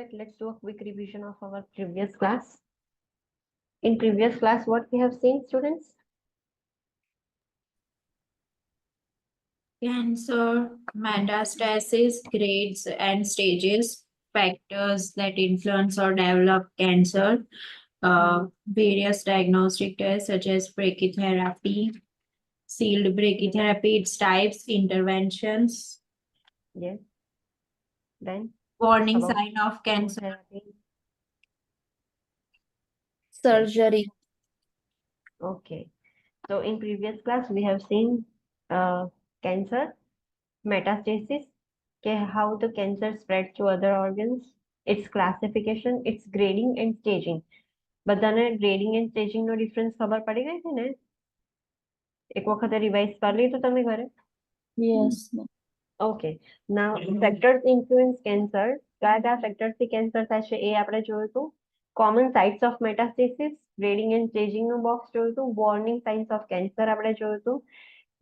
that, let's do a quick revision of our previous class. In previous class, what we have seen, students? Cancer, metastasis, grades and stages, factors that influence or develop cancer, various diagnostic tests such as brachytherapy, sealed brachytherapy, its types, interventions, Yes. Then warning about sign of cancer, chemotherapy. surgery. Okay. So in previous class, we have seen cancer, metastasis, okay, how the cancer spread to other organs, its classification, its grading and staging. બધાને grading and staging no difference ખબર પડી ગઈ છે ને? એક વખતે revise કરી લીધું તમે ઘરે? Yes. ઓકે. નાઉ ફેક્ટર્સ ઇન્ફ્લુઅન્સ કેન્સર. કયા કયા ફેક્ટર્સથી કેન્સર થાય છે એ આપણે જોયું હતું. Common sites of metastasis, grading and staging નું બોક્સ જોયું હતું. વોર્નિંગ સાઇન્સ ઓફ કેન્સર આપણે જોયું હતું.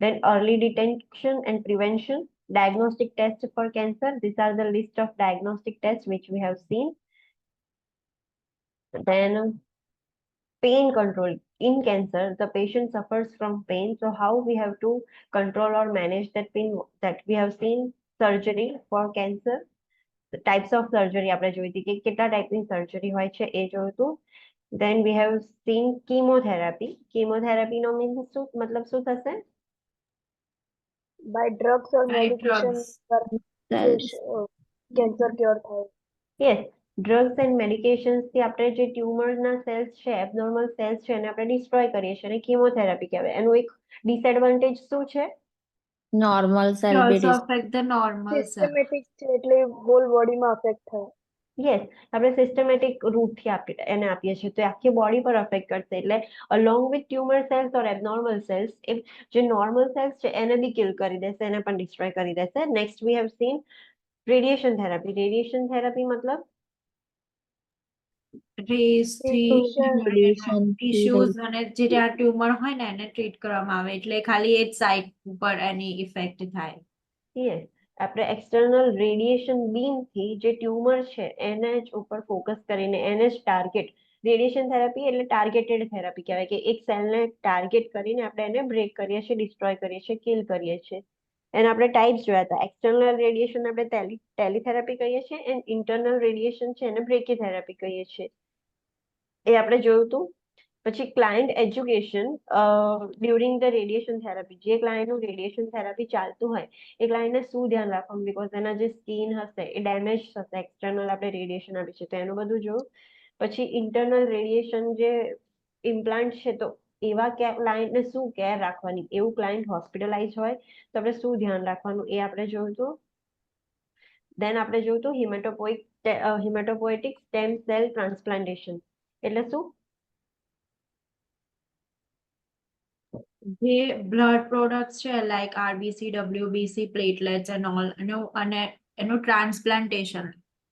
Then early detection and prevention, diagnostic tests for cancer. These are the list of diagnostic tests which we have seen. Then pain control. In cancer, the patient suffers from pain. So how we have to control or manage that pain, that we have seen. Surgery for cancer. The types of surgery આપણે જોઈ હતી કે કેટલા ટાઈપની surgery હોય છે એ જોયું હતું. Then we have seen chemotherapy. Chemotherapy no means શું, મતલબ શું થશે? by drugs or by medication drugs. cancer cure થાય. Yes, drugs and medications થી આપણે જે ટ્યુમરના સેલ્સ છે, એબનોર્મલ સેલ્સ છે, એને આપણે ડિસ્ટ્રોય કરીએ છીએ અને કીમોથેરાપી કહેવાય. એનું એક ડિસએડવાન્ટેજ શું છે? Normal It cell be also affect the normal cell. Systematic છે એટલે હોલ બોડીમાં અફેક્ટ થાય. યસ, આપણે સિસ્ટમેટિક રૂટથી એને આપીએ છીએ તો એ આખી બોડી પર અફેક્ટ કરશે. એટલે along with tumour cells or abnormal cells, એ જે નોર્મલ સેલ્સ છે એને બી કિલ કરી દેશે, એને પણ ડિસ્ટ્રોય કરી દેશે. Next we have seen radiation therapy. Radiation therapy મતલબ રેસ થી Radiation ટિશ્યુઝ અને જે ત્યાં ટ્યુમર હોય ને એને ટ્રીટ કરવામાં આવે એટલે ખાલી એ જ સાઇટ ઉપર એની ઇફેક્ટ થાય. યસ, આપણે એક્સટર્નલ રેડિયેશન બીમ થી જે ટ્યુમર છે એને જ ઉપર ફોકસ કરીને એને જ ટાર્ગેટ. રેડિયેશન થેરાપી એટલે ટાર્ગેટેડ થેરાપી કહેવાય કે એક સેલને ટાર્ગેટ કરીને આપણે એને બ્રેક કરીએ છીએ, ડિસ્ટ્રોય કરીએ છીએ, કિલ કરીએ છીએ. એને આપણે ટાઈપ્સ જોયા હતા. એક્સટર્નલ રેડિયેશન આપણે ટેલિથેરાપી કહીએ છીએ એન્ડ ઇન્ટરનલ રેડિયેશન છે એને બ્રેકીથેરાપી કહીએ છીએ. એ આપણે જોયું હતું. પછી client education during the radiation therapy. જે ક્લાયન્ટનું રેડિયેશન થેરાપી ચાલતું હોય એ ક્લાયન્ટને શું ધ્યાન રાખવાનું, બીકોઝ એના જે સ્કિન હશે એ ડેમેજ થશે, એક્સટર્નલ આપણે રેડિયેશન આપીએ છીએ તો એનું બધું જોયું. પછી ઇન્ટરનલ રેડિયેશન જે ઇમ્પ્લાન્ટ છે તો એવા ક્લાયન્ટને શું કેર રાખવાની, એવું ક્લાયન્ટ હોસ્પિટલાઇઝ હોય તો આપણે શું ધ્યાન રાખવાનું એ આપણે જોયું હતું. દેન આપણે જોયું હતું હિમેટોપોએટિક સ્ટેમ સેલ ટ્રાન્સપ્લાન્ટેશન. એટલે શું? જે બ્લડ પ્રોડક્ટ્સ છે like RBC, WBC, platelets and all અને એનું ટ્રાન્સપ્લાન્ટેશન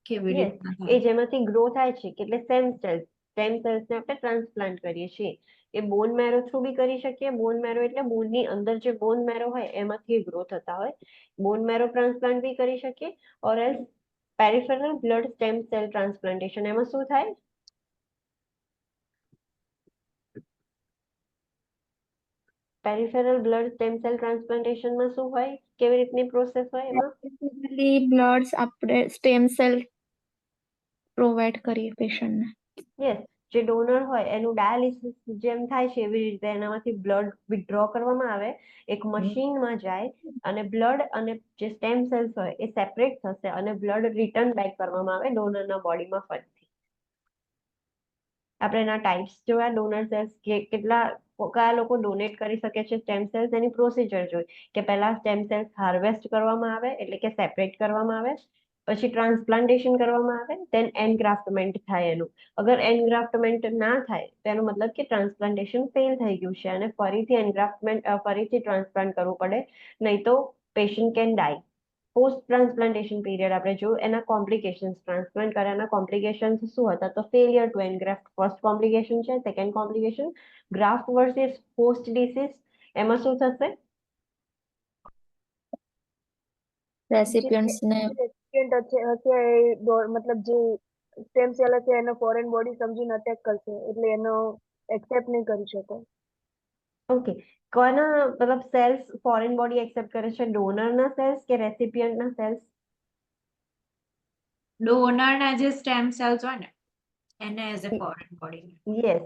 કેવી યસ, રીતના એ થાય. જેમાંથી ગ્રો થાય છે એટલે સ્ટેમ સેલ્સને આપણે ટ્રાન્સપ્લાન્ટ કરીએ છીએ. એ બોન મેરો થ્રુ બી કરી શકીએ. બોન મેરો એટલે બોનની અંદર જે બોન મેરો હોય એમાંથી ગ્રો થતા હોય. બોન મેરો ટ્રાન્સપ્લાન્ટ બી કરી શકીએ. Or else peripheral blood stem cell transplantation. એમાં શું થાય? પેરિફેરલ બ્લડ સ્ટેમ સેલ ટ્રાન્સપ્લાન્ટેશનમાં શું હોય, કેવી રીતની પ્રોસેસ હોય એમાં? બ્લડ્સ આપણે સ્ટેમ સેલ પ્રોવાઈડ કરીએ પેશન્ટને. યસ, જે ડોનર હોય એનું ડાયાલિસિસ જેમ થાય છે એવી રીતે એનામાંથી બ્લડ વિથડ્રો કરવામાં આવે, એક મશીનમાં જાય અને બ્લડ અને જે સ્ટેમ સેલ્સ હોય એ સેપરેટ થશે અને બ્લડ રિટર્ન બેક કરવામાં આવે ડોનરના બોડીમાં ફરીથી. આપણે એના ટાઈપ્સ જોયા, ડોનર સેલ્સ કેટલા કયા લોકો ડોનેટ કરી શકે છે સ્ટેમ સેલ્સ, એની પ્રોસિજર જોઈ કે પહેલા સ્ટેમ સેલ્સ હાર્વેસ્ટ કરવામાં આવે એટલે કે સેપરેટ કરવામાં આવે, પછી ટ્રાન્સપ્લાન્ટેશન કરવામાં આવે, દેન એનગ્રાફ્ટમેન્ટ થાય એનું. અગર એનગ્રાફ્ટમેન્ટ ના થાય તો એનો મતલબ કે ટ્રાન્સપ્લાન્ટેશન ફેલ થઈ ગયું છે અને ફરીથી ફરીથી ટ્રાન્સપ્લાન્ટ કરવું પડે, નહીં તો patient can die. Post transplantation period આપણે જોયું, એના કોમ્પ્લિકેશન્સ, ટ્રાન્સપ્લાન્ટ કર્યાના કોમ્પ્લિકેશન્સ શું હતા? તો ફેલિયર ટુ એનગ્રાફ્ટ ફર્સ્ટ કોમ્પ્લિકેશન છે. Second complication graft versus post disease. એમાં શું થશે? રેસિપિયન્ટ્સ ને રેસિપિયન્ટ હશે મતલબ જે સ્ટેમ સેલ હશે એને ફોરેન બોડી સમજીને અટેક કરશે એટલે એનો એક્સેપ્ટ નહીં કરી શકે. ઓકે, કોના મતલબ સેલ્સ ફોરેન બોડી એક્સેપ્ટ કરે છે? ડોનરના સેલ્સ કે રેસિપિયન્ટના સેલ્સ? ડોનરના જે સ્ટેમ સેલ્સ હોય ને એને as a foreign body. Yes,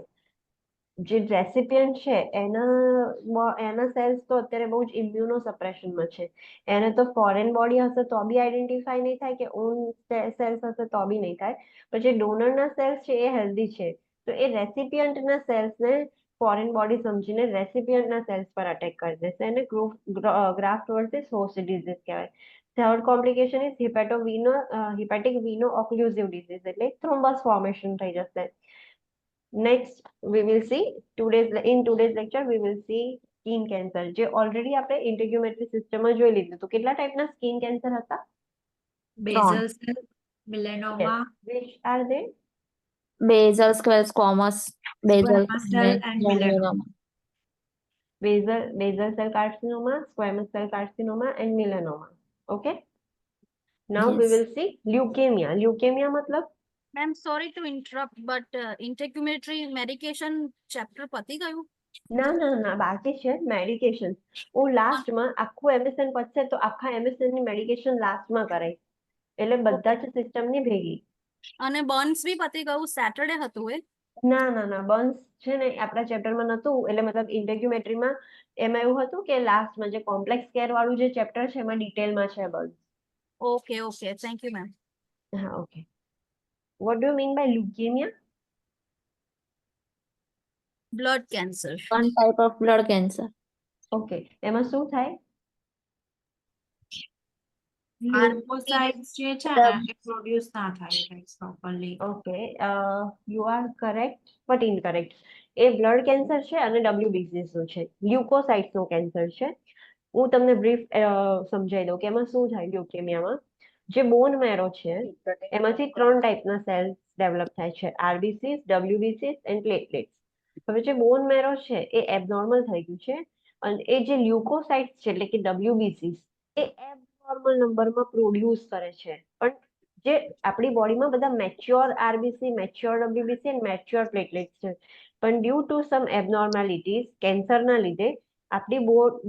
જે રેસિપિયન્ટ છે એના સેલ્સ તો અત્યારે બહુ જ ઇમ્યુનો સપ્રેશનમાં છે. એને તો ફોરેન બોડી હશે તો બી આઈડેન્ટિફાઈ નહીં થાય, કે ઓન સેલ્સ હશે તો બી નહીં થાય. પણ જે ડોનરના સેલ્સ છે એ હેલ્ધી છે, તો એ રેસિપિયન્ટના સેલ્સને ફોરેન બોડી સમજીને રેસિપિયન્ટના સેલ્સ પર અટેક કરી દેશે, એને ગ્રાફ્ટ વર્સિસ હોસ્ટ ડિઝીઝ કહેવાય. Third complication is hepatic veno occlusive disease, એટલે થ્રોમ્બસ ફોર્મેશન થઈ જશે. Next we will see today's lecture we will see skin cancer, જે ઓલરેડી આપણે ઇન્ટિગ્યુમેટરી સિસ્ટમમાં જોઈ લીધું હતું. કેટલા ટાઈપના સ્કિન કેન્સર હતા? Basal cell, melanoma, which are they? basal, squamous, basal, Squamous cell and melanoma. basal cell carcinoma, squamous cell carcinoma and melanoma. Okay, now we Yes. will see leukemia मतलब ma'am sorry to interrupt but integumentary medication chapter પતી ગયું? ના બાકી છે medication. હું લાસ્ટમાં આખું MSN પતશે તો આખા એમએસએન ની મેડિકેશન લાસ્ટમાં કરાય, એટલે બધા જ સિસ્ટમની ભેગી. અને બર્ન્સ બી પતી ગયું? સેટરડે હતું એ? ના બર્ન્સ છે ને આપણા ચેપ્ટરમાં નતું, એટલે મતલબ ઇન્ટેગ્યુમેટરીમાં એમાં એવું હતું કે લાસ્ટમાં જે કોમ્પ્લેક્સ કેર વાળું જે ચેપ્ટર છે એમાં ડિટેલમાં છે burns. Okay okay thank you ma'am. હા, okay. What do you mean by leukaemia? Blood cancer. One type of blood cancer. Okay, એમાં શું થાય? લ્યુકોસાઇટ્સ જે છે ને એ પ્રોડ્યુસ ના થાય properly. Okay, you are correct but incorrect. A blood cancer છે અને WBCs નું છે, લ્યુકોસાઇટ્સ નું કેન્સર છે. હું તમને બ્રીફ સમજાવી દઉં કે એમાં શું થાય. લ્યુકેમિયામાં જે બોન મેરો છે એમાંથી 3 ટાઈપના સેલ્સ ડેવલપ થાય છે, RBCs, WBCs એન્ડ પ્લેટલેટ્સ. હવે જે બોન મેરો છે એ એબનોર્મલ થઈ ગયું છે, અને એ જે લ્યુકોસાઇટ્સ છે એટલે કે WBCs એ એબનોર્મલ નંબરમાં પ્રોડ્યુસ કરે છે. પણ જે આપણી બોડીમાં બધા mature RBC, mature WBC and mature platelets છે, પણ ડ્યુ ટુ સમ એબનોર્માલિટીઝ કેન્સરના લીધે આપણી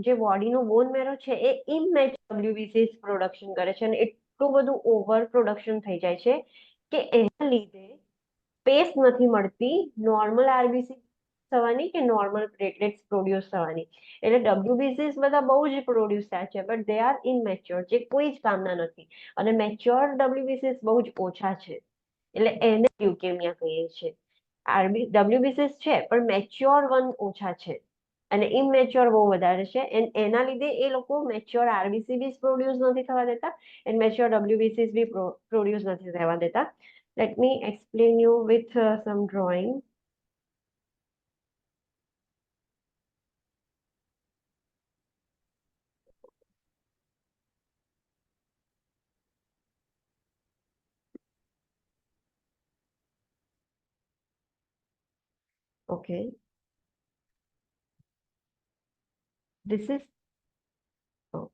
જે બોડીનો બોન મેરો છે એ ઇમેચ્યોર WBCs પ્રોડક્શન કરે છે, અને એટલું બધું ઓવર પ્રોડક્શન થઈ જાય છે કે એના લીધે સ્પેસ નથી મળતી નોર્મલ RBC થવાની કે નોર્મલ પ્લેટલેટ્સ પ્રોડ્યુસ થવાની. એટલે WBCs બધા બહુ જ પ્રોડ્યુસ થાય છે, બટ દે આર ઇનમેચ્યોર, જે કોઈ જ કામના નથી. અને મેચ્યોર WBCs બહુ જ ઓછા છે, એટલે એને લ્યુકેમિયા કહીએ છીએ. WBCs છે પણ મેચ્યોર વન ઓછા છે, અને ઇમેચ્યોર બહુ વધારે છે. એના લીધે એ લોકો મેચ્યોર RBC બી પ્રોડ્યુસ નથી થવા દેતા, એન્ડ મેચ્યોર WBCs બી પ્રોડ્યુસ નથી થવા દેતા. Let me explain you with some drawing. Okay, this is oh,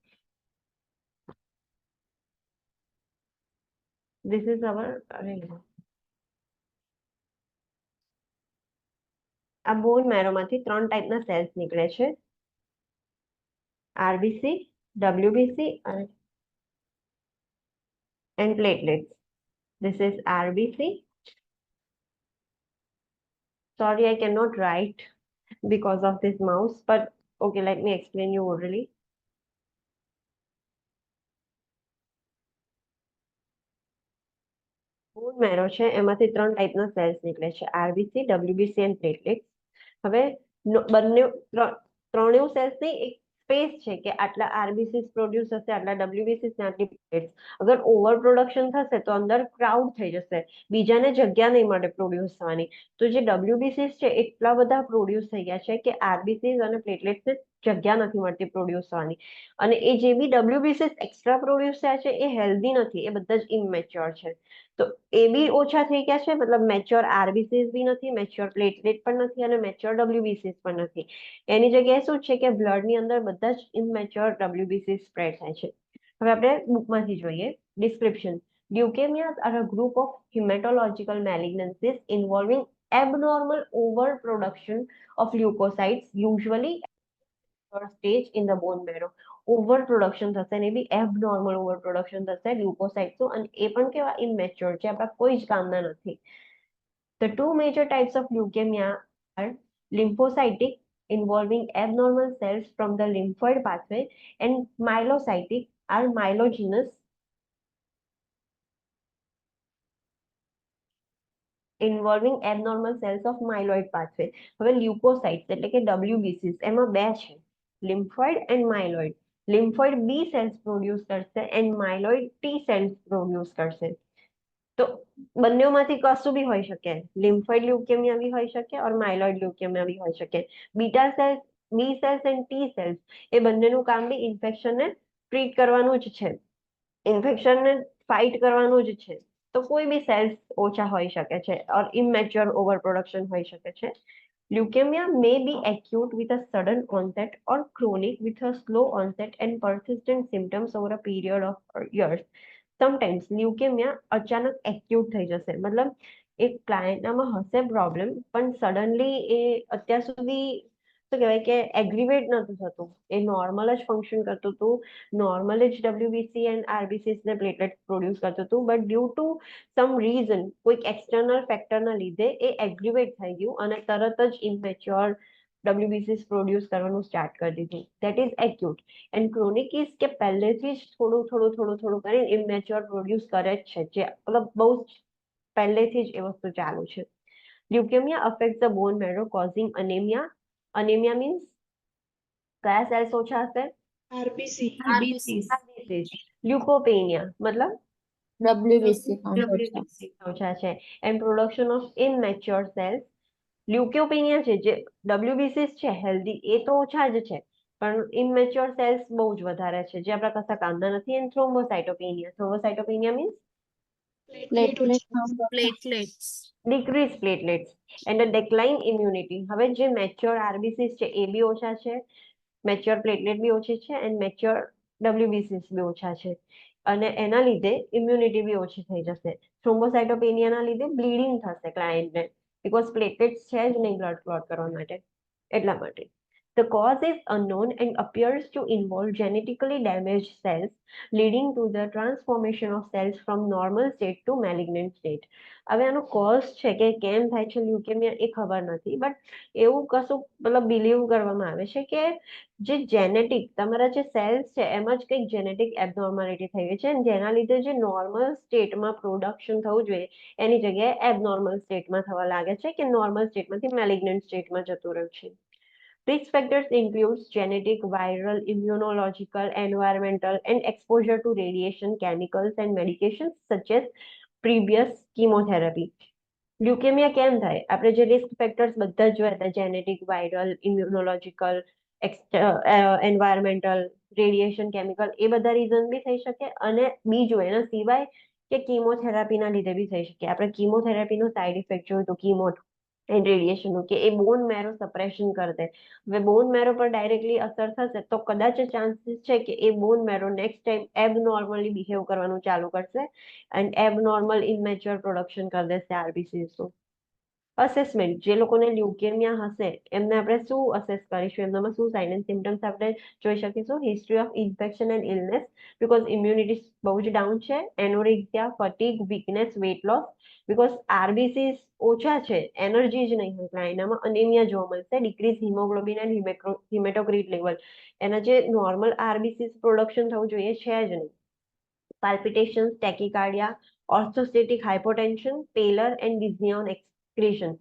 this is our આ બોન મેરોમાંથી 3 ટાઈપના સેલ્સ નીકળે છે, RBC, WBC and platelets. This is RBC. Sorry, I cannot write because of this mouse, but okay, let me explain you orally. બોન મેરો છે એમાંથી 3 ટાઈપના cells નીકળે છે, RBC, WBC and platelets. હવે ત્રણેય સેલ્સની એક સ્પેસ છે કે આટલા RBCs પ્રોડ્યુસ થશે, આટલા WBCs ને આટલી પ્લેટલેટ્સ. અગર ઓવર પ્રોડક્શન થશે તો અંદર ક્રાઉડ થઈ જશે, બીજાને જગ્યા નહીં મળે પ્રોડ્યુસ થવાની. તો જે WBCs છે એટલા બધા પ્રોડ્યુસ થઈ ગયા છે કે RBCs અને પ્લેટલેટ્સને જગ્યા નથી મળતી પ્રોડ્યુસ થવાની. અને એ જે બી WBCs એક્સ્ટ્રા પ્રોડ્યુસ થયા છે એ હેલ્ધી નથી, એ બધા જ ઇમેચ્યોર છે. તો એ બી ઓછા થઈ ગયા છે, મતલબ મેચ્યોર RBCs બી નથી, મેચ્યોર પ્લેટલેટ પણ નથી, અને મેચ્યોર WBCs પણ નથી. એની જગ્યાએ શું છે કે બ્લડની અંદર બધા જ ઇમેચ્યોર WBCs સ્પ્રેડ થાય છે. હવે આપણે બુકમાંથી જોઈએ description. Leukemias are a group of hematological malignancies involving abnormal overproduction of leukocytes, usually at stage in the bone marrow. Overproduction થશે ને એ બી એબનોર્મલ ઓવરપ્રોડક્શન થશે લ્યુકોસાઇટ્સનું, અને એ પણ કેવા ઇમેચ્યોર, જે આપણા કોઈ જ કામના નથી. The two major types of leukemia are lymphocytic, involving abnormal cells from the lymphoid pathway, and myelocytic, are myelogenous, involving abnormal cells of myeloid pathway. હવે લ્યુકોસાઇટ્સ એટલે કે WBCs એમાં બે છે, lymphoid and myeloid. lymphoid B cells produce કરશે and myeloid T cells produce કરશે. તો બંનેમાંથી કશું બી હોઈ શકે, લિમ્ફોઇડ લ્યુકેમિયા બી હોઈ શકે और માયલોઇડ લ્યુકેમિયા બી હોઈ શકે. Beta cells, B cells and T cells એ બંનેનું કામ બી ઇન્ફેક્શનને ટ્રીટ કરવાનું જ છે, ઇન્ફેક્શનને ફાઇટ કરવાનું જ છે. તો કોઈ બી સેલ્સ ઓછા હોઈ શકે છે और ઇમેચ્યોર ઓવર પ્રોડક્શન હોઈ શકે છે. Leukemia may be acute with a sudden onset or chronic with a slow onset and persistent symptoms over a period of years. Sometimes leukaemia અચાનક એક્યુટ થઈ જશે, મતલબ એક ક્લાયન્ટનામાં હશે પ્રોબ્લેમ, પણ સડનલી એ અત્યાર સુધી શું કહેવાય કે એગ્રીવેટ નતું થતું, એ નોર્મલ જ ફંક્શન કરતું હતું, નોર્મલ જ WBC એન્ડ RBCs ને પ્લેટલેટ પ્રોડ્યુસ કરતું હતું, but due to some reason, કોઈક એક્સટર્નલ ફેક્ટરના લીધે એ એગ્રીવેટ થઈ ગયું અને તરત જ ઇમેચ્યોર WBCs પ્રોડ્યુસ કરવાનું સ્ટાર્ટ કરી દીધું. That is acute. And chronic is કે પહેલેથી જ થોડું કરીને ઇમેચ્યોર પ્રોડ્યુસ કરે જ છે, જે મતલબ બહુ જ પહેલેથી જ એ વસ્તુ ચાલુ છે. Leukaemia affect the bone marrow causing anaemia. Anaemia means કયા સેલ્સ ઓછા હશે? RBCs. લ્યુકોપેનિયા મતલબ WBC count ઓછા. WBC. ઓછા છે. And production of immature cells. Leukopenia છે, જે WBCs છે હેલ્ધી, એ તો ઓછા જ છે, પણ ઇમેચ્યોર સેલ્સ બહુ જ વધારે છે, જે આપણા કશા કામના નથી. એન્ડ થ્રોમ્બોસાઇટોપેનિયા. થ્રોમ્બોસાઇટોપેનિયા મીન્સ Platelet count ઓછા. Platelets. Decrease platelets and a decline immunity. હવે જે મેચ્યોર RBCs છે એ બી ઓછા છે, મેચ્યોર પ્લેટલેટ બી ઓછી છે, એન્ડ મેચ્યોર WBCs બી ઓછા છે, અને એના લીધે ઇમ્યુનિટી બી ઓછી થઈ જશે. થ્રોમ્બોસાઇટોપેનિયાના લીધે બ્લીડિંગ થશે ક્લાયન્ટને, બીકોઝ પ્લેટલેટ્સ છે જ નહીં બ્લડ ક્લોટ કરવા માટે, એટલા માટે. The cause is unknown and appears to involve genetically damaged cells, leading to the transformation of cells from normal state to malignant state. હવે આનો કોઝ છે કે કેમ થાય છે લ્યુકેમિયા એ ખબર નથી, બટ એવું કશું મતલબ બિલીવ કરવામાં આવે છે કે જે જેનેટિક તમારા જે સેલ્સ છે એમાં જ કંઈક જેનેટિક એબનોર્માલિટી થઈ ગઈ છે, અને જેના લીધે જે નોર્મલ સ્ટેટમાં પ્રોડક્શન થવું જોઈએ એની જગ્યાએ એબનોર્મલ સ્ટેટમાં થવા લાગે છે, કે નોર્મલ સ્ટેટમાંથી મેલિગ્નન્ટ સ્ટેટમાં જતું રહ્યું છે. Risk factors include genetic, viral, immunological, environmental, and exposure to radiation, chemicals, and medications such as previous chemotherapy. Leukaemia કેમ થાય? આપણે જે રિસ્ક ફેક્ટર્સ બધા જોયા હતા, genetic, viral, immunological, environmental, radiation, chemical, એ બધા રીઝન બી થઈ શકે, અને બીજું એના સિવાય કે કીમોથેરાપીના લીધે બી થઈ શકે. આપણે કીમોથેરાપીનો સાઇડ ઇફેક્ટ જોયું તો કીમો એન્ડ રેડિયેશનનું, કે એ બોન મેરો સપ્રેશન કરી દે. હવે બોન મેરો પર ડાયરેક્ટલી અસર થશે તો કદાચ ચાન્સીસ છે કે એ બોન મેરો નેક્સ્ટ ટાઈમ એબનોર્મલી બિહેવ કરવાનું ચાલુ કરશે એન્ડ એબનોર્મલ ઇમેચ્યોર પ્રોડક્શન કરી દેશે RBCsનું. અસેસમેન્ટ, જે લોકોને લ્યુકેમિયા હશે એમને આપણે શું અસેસ કરીશું, એમનામાં શું સાઇન એન્ડ સિમ્ટમ્સ આપણે જોઈ શકીશું? History of infection and illness, because immunity બહુ જ ડાઉન છે, anorexia, fatigue, weakness, weight loss, because RBCs ઓછા છે, એનર્જી જ નહીં હોય એનામાં, અનેમિયા જોવા મળશે, ડિક્રીઝ હિમોગ્લોબિન એન્ડ હિમેટોક્રીટ લેવલ, એના જે નોર્મલ RBCs પ્રોડક્શન થવું જોઈએ છે જ નહીં. પાલ્પિટેશન્સ, ટેકિકાર્ડિયા, ઓર્થોસ્ટેટિક હાઇપોટેન્શન, પેલર એન્ડ ડિઝનિયા ઓન એક્સક્રીશન.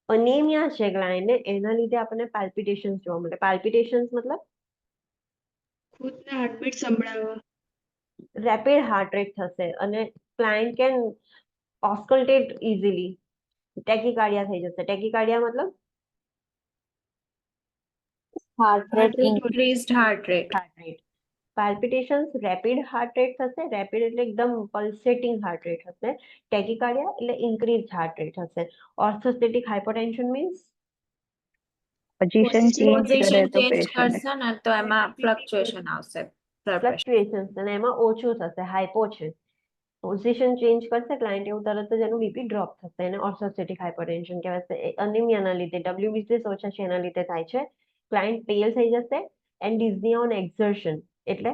અનેમિયા છે ક્લાયન્ટને, એના લીધે આપણને પાલ્પિટેશન્સ જોવા મળે. પાલ્પિટેશન્સ મતલબ ખુદના હાર્ટબીટ સંભળાવવા. રેપિડ હાર્ટ રેટ થશે અને client can auscultate easily. Tachycardia થઈ જશે. ટેકિકાર્ડિયા મતલબ Heart rate Increased heart rate. Heart rate. Palpitations rapid heart rate થશે, રેપિડ એટલે એકદમ પલ્સેટિંગ હાર્ટ રેટ હશે. ટેકિકાર્ડિયા એટલે ઇન્ક્રીઝ હાર્ટ રેટ હશે. ઓર્થોસ્ટેટિક હાઇપોટેન્શન મીન્સ પોઝિશન ચેન્જ Position કરે તો change પેશન્ટ કરશે ને તો એમાં fluctuation આવશે blood pressure. ફ્લક્ચ્યુએશન્સ, અને એમાં ઓછું થશે, હાઇપો છે. પોઝિશન ચેન્જ કરશે ક્લાયન્ટ એવું તરત જ એનું બીપી ડ્રોપ થશે, એને ઓર્થોસ્ટેટિક હાઇપરટેન્શન કહેવાશે. અનિમિયાના લીધે WBCs ઓછા છે એના લીધે થાય છે. ક્લાયન્ટ પેલ થઈ જશે એન્ડ ડિઝની ઓન એક્સર્શન, એટલે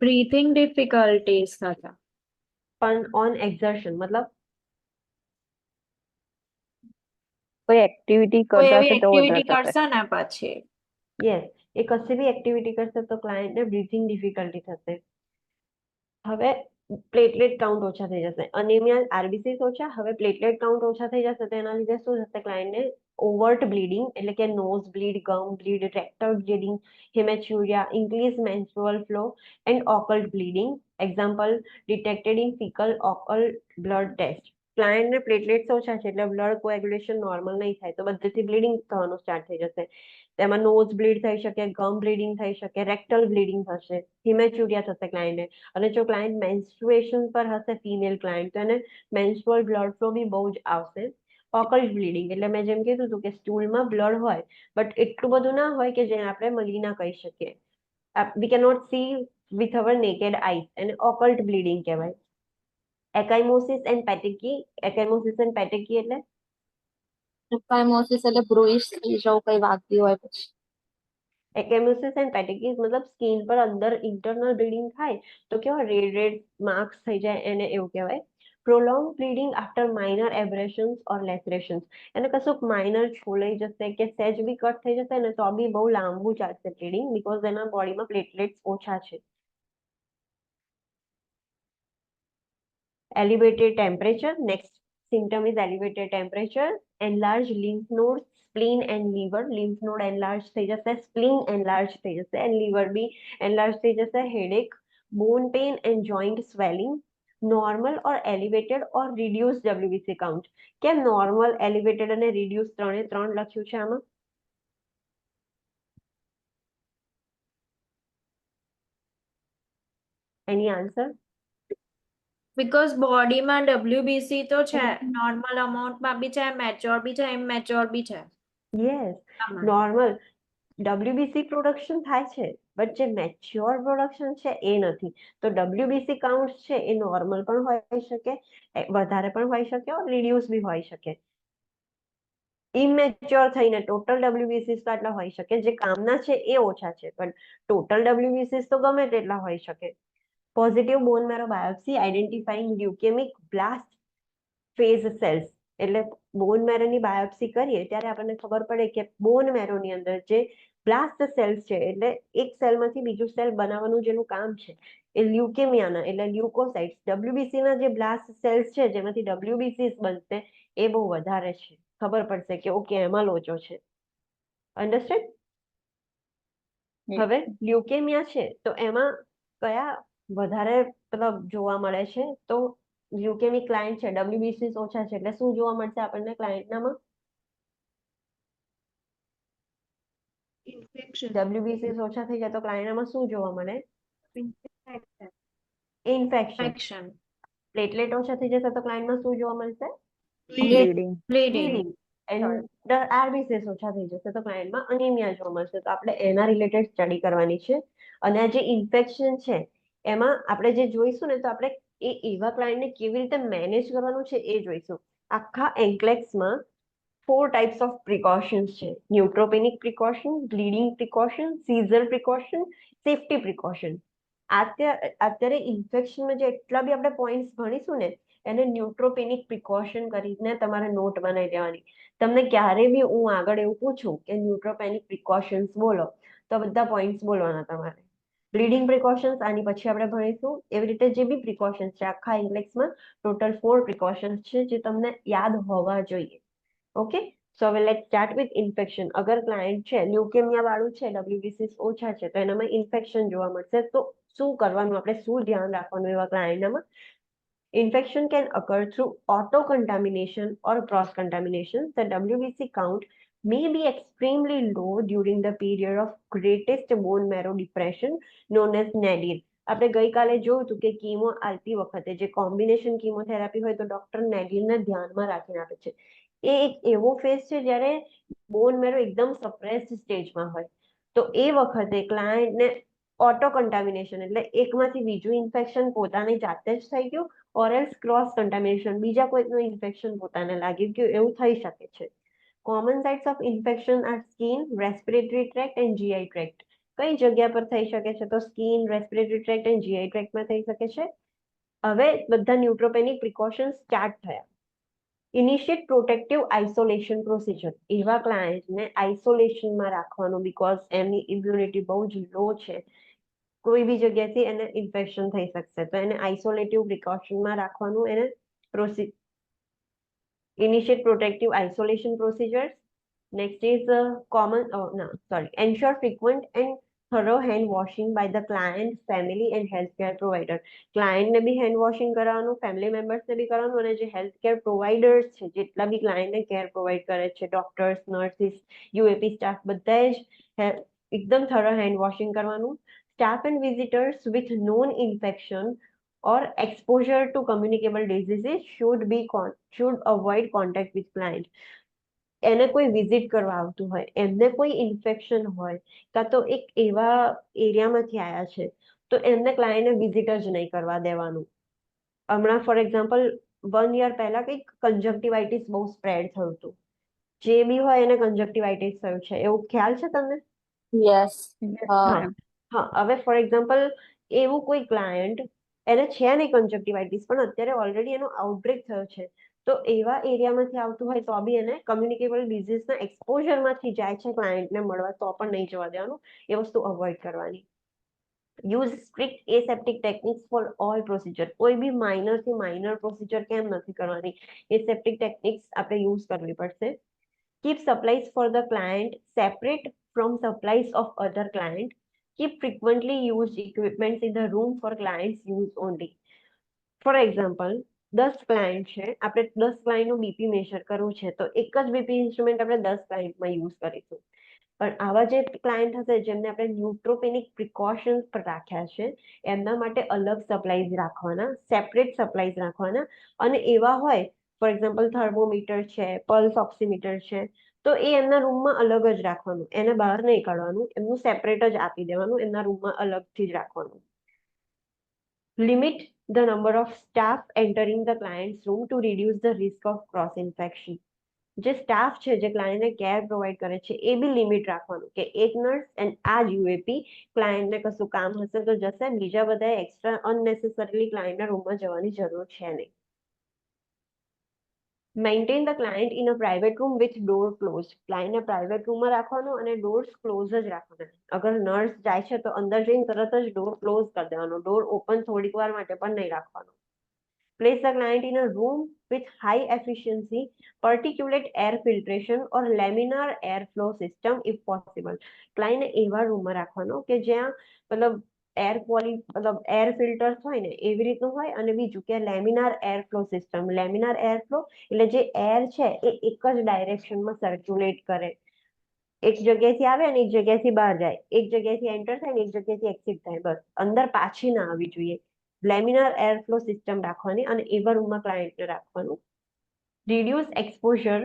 બ્રીથિંગ ડિફિકલ્ટીઝ થતા. પણ ઓન એક્સર્શન મતલબ કોઈ એક્ટિવિટી કોઈ કરતા એવી હશે તો એક્ટિવિટી વધારે થશે. કરશે ને પછી. યસ, એ કશી બી એક્ટિવિટી કરશે તો ક્લાયન્ટને બ્રીથિંગ ડિફિકલ્ટી થશે. હવે પ્લેટલેટ કાઉન્ટ ઓછા થઈ જશે, અનિમિયા આરબીસી ઓછા, હવે પ્લેટલેટ કાઉન્ટ ઓછા થઈ જશે તો એના લીધે શું થશે ક્લાયન્ટને ઓવર્ટ બ્લીડિંગ એટલે કે nose bleed, gum bleed, rectal bleeding, haematuria, increase menstrual flow and occult bleeding. Example detected in faecal occult blood test. ક્લાયન્ટને પ્લેટલેટ્સ ઓછા છે એટલે બ્લડ કોએગ્યુલેશન નોર્મલ નહીં થાય તો બધેથી બ્લીડિંગ થવાનું સ્ટાર્ટ થઈ જશે. તેમાં નોઝ બ્લીડ થઈ શકે, ગમ બ્લીડિંગ થઈ શકે, રેક્ટલ બ્લીડિંગ થશે, હિમેચ્યુરિયા થશે ક્લાયન્ટને. અને જો ક્લાયન્ટ મેન્સ્ટ્રુએશન પર હશે ફિમેલ ક્લાયન્ટ તો એને મેન્સ્ટ્રુઅલ બ્લડ ફ્લો બી બહુ જ આવશે. ઓકલ્ટ બ્લીડિંગ એટલે મેં જેમ કીધું હતું કે સ્ટૂલમાં બ્લડ હોય બટ એટલું બધું ના હોય કે જેને આપણે મલી ના કહી શકીએ. We can not see with our naked eyes, એને ઓકલ્ટ બ્લીડિંગ કહેવાય. એકાઇમોસિસ એન્ડ પેટેકી. એકાઇમોસિસ એન્ડ પેટેકી એટલે એકાઇમોસિસ એટલે બ્રુઇશ થઈ જવું, કઈ વાગ્યું હોય પછી. એકેમોસિસ એન્ડ પેટેકીઝ મતલબ સ્કિન પર અંદર ઇન્ટરનલ બ્લીડિંગ થાય તો કેવા રેડ રેડ માર્ક્સ થઈ જાય એને એવું કહેવાય. પ્રોલોંગ બ્લીડિંગ આફ્ટર માઇનર એબ્રેશન્સ ઓર લેસરેશન્સ. એને કશુંક માઇનર છોલાઈ જશે કે સેજ બી કટ થઈ જશે ને તો બી બહુ લાંબુ ચાલશે બ્લીડિંગ, બીકોઝ એના બોડીમાં પ્લેટલેટ્સ ઓછા છે. Elevated temperature. Next symptom is elevated temperature. Enlarged lymph nodes, spleen and liver. Lymph node enlarged થઈ જશે, spleen enlarged થઈ જશે and liver બી enlarged થઈ જશે. Headache, bone pain and joint swelling. Normal or elevated or reduced WBC count. કેમ normal, elevated અને reduced ત્રણે ત્રણ લખ્યું છે આમાં? Any answer? બીકોઝ બોડીમાં WBC તો છે, નોર્મલ અમાઉન્ટમાં બી છે, મેચ્યોર બી છે, ઇમેચ્યોર બી છે. Yes, આમાં. normal WBC પ્રોડક્શન થાય છે બટ જે મેચ્યોર પ્રોડક્શન છે એ નથી. તો WBC કાઉન્ટ છે એ નોર્મલ પણ હોઈ શકે, વધારે પણ હોઈ શકે, રિડ્યુસ બી હોઈ શકે. ઇમેચ્યોર થઈને ટોટલ WBC તો આટલા હોઈ શકે, જે કામના છે એ ઓછા છે પણ ટોટલ WBC તો ગમે તેટલા હોઈ શકે. પોઝિટિવ બોન મેરો biopsy identifying લ્યુકેમિક blast phase cells. એટલે બોન મેરોની બાયોપ્સી કરીએ ત્યારે આપણને ખબર પડે કે બોન મેરોની અંદર જે બ્લાસ્ટ સેલ્સ છે એટલે એક સેલમાંથી બીજું સેલ બનાવવાનું જેનું કામ છે એ લ્યુકેમિયાના એટલે લ્યુકોસાઇટ્સ, WBCના જે બ્લાસ્ટ સેલ્સ છે જેમાંથી WBCs બનશે એ બહુ વધારે છે. ખબર પડશે કે ઓકે એમાં લોચો છે. અન્ડરસ્ટેન્ડ? હવે લ્યુકેમિયા છે તો એમાં કયા વધારે મતલબ જોવા મળે છે? તો લ્યુકેમિક ક્લાયન્ટ છે, WBCs ઓછા છે એટલે શું જોવા મળશે આપણને ક્લાયન્ટનામાં? WBCs ઓછા થઈ જાય તો ક્લાયન્ટનામાં શું જોવા મળે? ઇન્ફેક્શન. Infection. પ્લેટલેટ ઓછા થઈ જશે તો ક્લાયન્ટમાં શું જોવા મળશે? Bleeding. બ્લીડિંગ. એન્ડ આરબીસીસ ઓછા થઈ જશે તો ક્લાયન્ટમાં અનિમિયા જોવા મળશે. તો આપણે એના રિલેટેડ સ્ટડી કરવાની છે. અને આ જે ઇન્ફેક્શન છે એમાં આપણે જે જોઈશું ને તો આપણે એ એવા ક્લાયન્ટને કેવી રીતે મેનેજ કરવાનું છે એ જોઈશું. આખા એન્કલેક્સમાં 4 ટાઈપ્સ ઓફ પ્રિકોશન્સ છે. Neutropenic precaution, bleeding precaution, seizure precaution, safety precaution. અત્યારે ઇન્ફેક્શનમાં જે એટલા બી આપણે પોઈન્ટ્સ ભણીશું ને એને ન્યુટ્રોપેનિક પ્રિકોશન કરીને તમારે નોટ બનાવી દેવાની. તમને ક્યારે બી હું આગળ એવું પૂછું કે ન્યુટ્રોપેનિક પ્રિકોશન્સ બોલો તો બધા પોઈન્ટ્સ બોલવાના તમારે. બ્લીડિંગ પ્રિકોશન્સ આની પછી આપણે ભણીશું. એવી રીતે જે બી પ્રિકોશન્સ છે આખા ઇન્ડેક્સમાં ટોટલ 4 પ્રિકોશન્સ છે જે તમને યાદ હોવા જોઈએ. ઓકે, સો હવે લેટ સ્ટાર્ટ વિથ ઇન્ફેક્શન. અગર ક્લાયન્ટ છે લ્યુકેમિયા વાળું છે, WBCs ઓછા છે તો એનામાં ઇન્ફેક્શન જોવા મળશે તો શું કરવાનું, આપણે શું ધ્યાન રાખવાનું એવા ક્લાયન્ટનામાં? Infection can occur through auto-contamination or cross-contamination. The WBC count may be extremely low during the period of greatest bone marrow depression known as nadir. આપણે ગઈકાલે જોયું હતું કે કીમો આવતી વખતે જે કોમ્બિનેશન કીમોથેરાપી હોય તો ડોક્ટર નેગિરને ધ્યાનમાં રાખીને આપે છે. એ એક એવો ફેઝ છે જ્યારે બોન મેરો એકદમ સપ્રેસ્ડ સ્ટેજમાં હોય તો એ વખતે ક્લાયન્ટને ઓટો કન્ટામિનેશન એટલે એકમાંથી બીજું ઇન્ફેક્શન પોતાની જાતે જ થઈ ગયું, ઓર એલ્સ ક્રોસ કન્ટામિનેશન બીજા કોઈકનું ઇન્ફેક્શન પોતાને લાગી ગયું, એવું થઈ શકે છે. Common sites of infection are skin, respiratory tract and GI tract. કઈ જગ્યા પર થઈ શકે છે? તો skin, respiratory tract and GI ટ્રેક્ટમાં થઈ શકે છે. હવે બધા ન્યુટ્રોપેનિક પ્રિકોશન્સ સ્ટાર્ટ થયા. Initiate protective isolation procedure. એવા ક્લાયન્ટને આઇસોલેશનમાં રાખવાનું, બીકોઝ એમની ઇમ્યુનિટી બહુ જ લો છે, કોઈ બી જગ્યાથી એને ઇન્ફેક્શન થઈ શકશે, તો એને આઇસોલેટિવ પ્રિકોશનમાં રાખવાનું. એને initiate protective isolation procedures. Next is ensure frequent and thorough hand washing by the client, family and healthcare provider. Client ને બી હેન્ડ વોશિંગ કરાવવાનું, ફેમિલી મેમ્બર્સ ને બી કરાવવાનું, અને જે હેલ્થકેર પ્રોવાઈડર્સ છે, જેટલા બી ક્લાયન્ટ ને કેર પ્રોવાઈડ કરે છે, ડોક્ટર્સ, નર્સિસ, યુએપી સ્ટાફ, બધાએ જ એકદમ થરો હેન્ડ વોશિંગ કરવાનું. Staff and visitors with non infection or exposure to communicable diseases should avoid contact with client. એને કોઈ વિઝિટ કરવા આવતું હોય, એમને કોઈ ઇન્ફેક્શન હોય, કાં તો એક એવા એરિયામાંથી આવ્યા છે, તો એમને ક્લાયન્ટને વિઝિટ જ નહીં કરવા દેવાનું. હમણાં ફોર એક્ઝામ્પલ 1 year પહેલા કંઈક કંજક્ટિવાઇટિસ બહુ સ્પ્રેડ થયું હતું. જે બી હોય એને કંજક્ટિવાઇટિસ થયું છે, એવું ખ્યાલ છે તમને? યસ. હા હા. હવે ફોર એક્ઝામ્પલ એવું કોઈ ક્લાયન્ટ, એને છે નહીં કંજક્ટિવાઇટિસ, પણ અત્યારે ઓલરેડી એનો આઉટબ્રેક થયો છે, તો એવા એરિયામાંથી આવતું હોય તો બી એને કમ્યુનિકેબલ ડિઝીઝના એક્સપોઝરમાંથી જાય છે ક્લાયન્ટને મળવા, તો પણ નહીં જવા દેવાનું. એ વસ્તુ અવોઇડ કરવાની. Use strict aseptic techniques for all procedure. કોઈ બી માઇનર થી માઇનર પ્રોસિજર કેમ નથી કરવાની, એસેપ્ટિક ટેકનિક્સ આપણે યુઝ કરવી પડશે. Keep supplies for the client separate from supplies of other client. Keep frequently used equipments in the room for clients use only. For example, 10 client છે, આપણે 10 ક્લાયન્ટનું બીપી મેજર કરવું છે, તો એક જ બીપી ઇન્સ્ટ્રુમેન્ટ આપણે 10 ક્લાયન્ટમાં યુઝ કરીશું. પણ આવા જે ક્લાયન્ટ હશે જેમને આપણે ન્યુટ્રોપેનિક પ્રિકોશન્સ પર રાખ્યા છે, એમના માટે અલગ સપ્લાઈઝ રાખવાના, સેપરેટ સપ્લાઈઝ રાખવાના. અને એવા હોય, ફોર એક્ઝામ્પલ થર્મોમીટર છે, પલ્સ ઓક્સિમીટર છે, તો એ એમના રૂમમાં અલગ જ રાખવાનું, એને બહાર નહીં કાઢવાનું, એમનું સેપરેટ જ આપી દેવાનું, એમના રૂમમાં અલગથી જ રાખવાનું. Limit the number of staff entering the client's room to reduce the risk of cross infection. જે સ્ટાફ છે, જે ક્લાયન્ટને કેર પ્રોવાઈડ કરે છે, એ બી લિમિટ રાખવાનું કે એક નર્સ એન્ડ આ યુએપી ક્લાયન્ટને કશું કામ હશે તો જશે, બીજા બધા એક્સ્ટ્રા અનનેસેસરીલી ક્લાયન્ટના રૂમમાં જવાની જરૂર છે નહીં. Maintain the client in a private room with door close. ક્લાયન્ટને પ્રાઇવેટ રૂમમાં રાખવાનું અને ડોર્સ ક્લોઝ જ રાખવાના. અગર નર્સ જાય છે તો અંદર જઈને તરત જ ડોર ક્લોઝ કરી દેવાનો, ડોર ઓપન થોડીક વાર માટે પણ નહીં રાખવાનો. Place the client in a room with high efficiency particulate air filtration or laminar airflow system if possible. ક્લાયન્ટને એવા રૂમમાં રાખવાનો કે જ્યાં મતલબ એર ફિલ્ટર્સ હોય ને એવી રીતનું હોય, અને બીજું કે laminar airflow system. Laminar airflow એટલે જે એર છે એ એક જ ડાયરેક્શનમાં સર્ક્યુલેટ કરે, એક જગ્યાએથી આવે અને એક જગ્યાએથી બહાર જાય, એક જગ્યાએથી એન્ટર થાય ને એક જગ્યાએથી એક્ઝિટ થાય, બસ અંદર પાછી ના આવી જોઈએ. લેમિનાર એરફ્લો સિસ્ટમ રાખવાની અને એવા રૂમમાં ક્લાયન્ટને રાખવાનું. Reduce exposure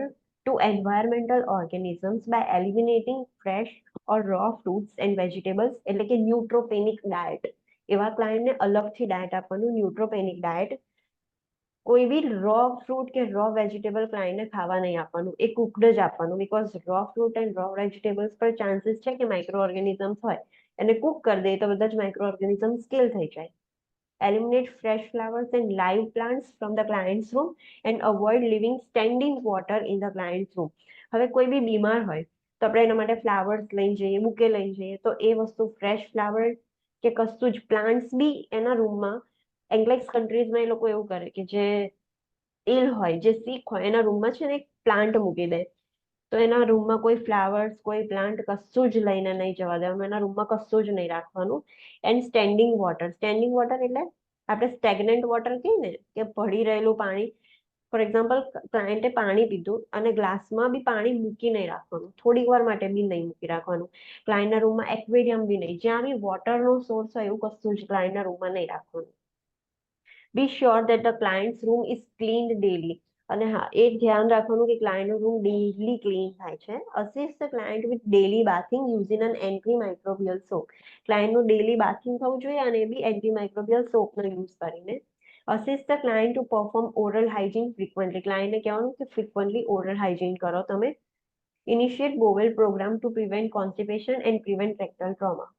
to environmental organisms by eliminating fresh or raw fruits and vegetables, એટલે કે ન્યુટ્રોપેનિક ડાયટ. એવા ક્લાયન્ટને અલગથી ડાયટ આપવાનું, ન્યુટ્રોપેનિક ડાયટ. કોઈ બી રો ફ્રૂટ કે રો વેજીટેબલ ક્લાયન્ટને ખાવા નહીં આપવાનું, એ કુકડ જ આપવાનું, because raw fruit and raw vegetables પર ચાન્સીસ છે કે માઇક્રો ઓર્ગેનિઝમ્સ હોય, એને કુક કરી દે તો બધા જ માઇક્રો ઓર્ગેનિઝમ્સ કિલ થઈ જાય. Eliminate fresh flowers and live plants from the client's room and avoid leaving standing water in the client's room. હવે કોઈ બી બીમાર હોય તો આપણે એના માટે ફ્લાવર્સ લઈને જઈએ, બુકે લઈને જઈએ, તો એ વસ્તુ ફ્રેશ ફ્લાવર કે કશું જ પ્લાન્ટ્સ બી એના રૂમમાં, એંગ્લેક્સ કન્ટ્રીઝમાં એ લોકો એવું કરે કે જે ઇલ હોય, જે સિક હોય, એના રૂમમાં છે ને એક પ્લાન્ટ મૂકી દે, તો એના રૂમમાં કોઈ ફ્લાવર્સ, કોઈ પ્લાન્ટ કશું જ લઈને નહીં જવા દેવાનું, એના રૂમમાં કશું જ નહીં રાખવાનું. એન્ડ સ્ટેન્ડિંગ વોટર એટલે આપણે સ્ટેગ્નન્ટ વોટર કહીએ ને કે ભળી રહેલું પાણી. ફોર એક્ઝામ્પલ ક્લાયન્ટે પાણી પીધું અને ગ્લાસમાં બી પાણી મૂકી નહીં રાખવાનું, થોડીક વાર માટે બી નહીં મૂકી રાખવાનું. ક્લાયન્ટના રૂમમાં એક્વેરિયમ બી નહીં, જ્યાં બી વોટરનો સોર્સ હોય એવું કશું જ ક્લાયન્ટના રૂમમાં નહીં રાખવાનું. Be sure that the client's room is cleaned daily. અને હા, એ ધ્યાન રાખવાનું કે ક્લાયન્ટનો રૂમ ડેલી ક્લીન થાય છે. Assist the client with daily bathing using an antimicrobial soap. ક્લાયન્ટનું ડેલી બાથિંગ થવું જોઈએ અને એ બી એન્ટી માઇક્રોબિયલ સોપનો યુઝ કરીને. Assist the client to perform oral hygiene frequently. ક્લાયન્ટને કહેવાનું કે ફ્રીક્વન્ટલી ઓરલ હાઇજીન કરો તમે. Initiate bowel programme to prevent constipation and prevent rectal trauma.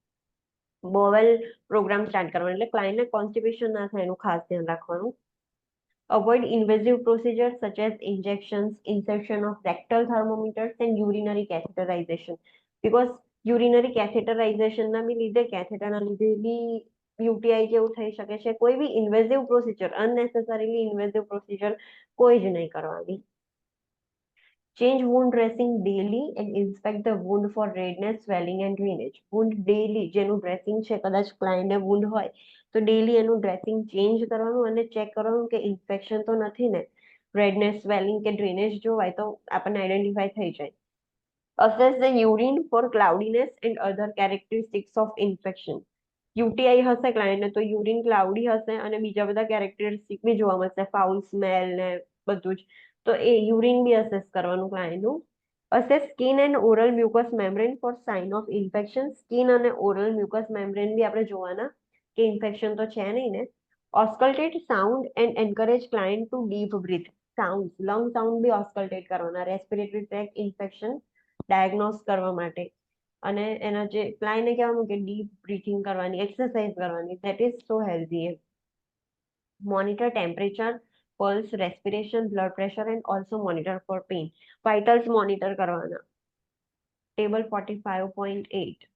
Bowel programme start કરવાનો એટલે ક્લાયન્ટને કોન્સ્ટિપેશન ના થાય એનું ખાસ ધ્યાન રાખવાનું. Avoid invasive procedures such as injections, insertion of rectal thermometers, and urinary catheterization. Because urinary catheterization ના બી લીધે કેથેટરના લીધે બી યુટીઆઈ જેવું થઈ શકે છે. કોઈ બી invasive procedure, unnecessarily invasive procedure કોઈ જ નહીં કરવાની. Change wound dressing daily and inspect the wound for redness, swelling and drainage. Wound daily, જેનું ડ્રેસિંગ છે, કદાચ ક્લાયન્ટને wound હોય તો ડેલી એનું ડ્રેસિંગ ચેન્જ કરવાનું અને ચેક કરવાનું કે ઇન્ફેક્શન તો નથી ને. રેડનેસ, સ્વેલિંગ કે ડ્રેનેજ જો હોય તો આપણને આઈડેન્ટિફાઈ થઈ જાય. Assess the urine for cloudiness and other characteristics of infection. UTI હશે ક્લાયન્ટને તો યુરિન ક્લાઉડી હશે અને બીજા બધા કેરેક્ટરિસ્ટિક બી જોવા મળશે, ફાઉલ સ્મેલ ને બધું જ. તો એ યુરિન બી અસેસ કરવાનું ક્લાયન્ટનું. Assess skin and oral mucous membrane for sign of infection. Skin અને ઓરલ મ્યુકસ મેમ્બ્રેન બી આપણે જોવાના કે ઇન્ફેક્શન તો છે નહીં ને. Auscultate sound and encourage client to deep breath. Sound, lung sound બી ઓસ્કલ્ટેટ કરવાના રેસ્પિરેટરી ટ્રેક ઇન્ફેક્શન ડાયગ્નોસ કરવા માટે. અને એના જે ક્લાયન્ટને કહેવાનું કે ડીપ બ્રીથિંગ કરવાની, એક્સરસાઇઝ કરવાની, that is so healthy. Monitor temperature, pulse, respiration, blood pressure and also monitor for pain. Vitals monitor કરવાના. Table 45.8.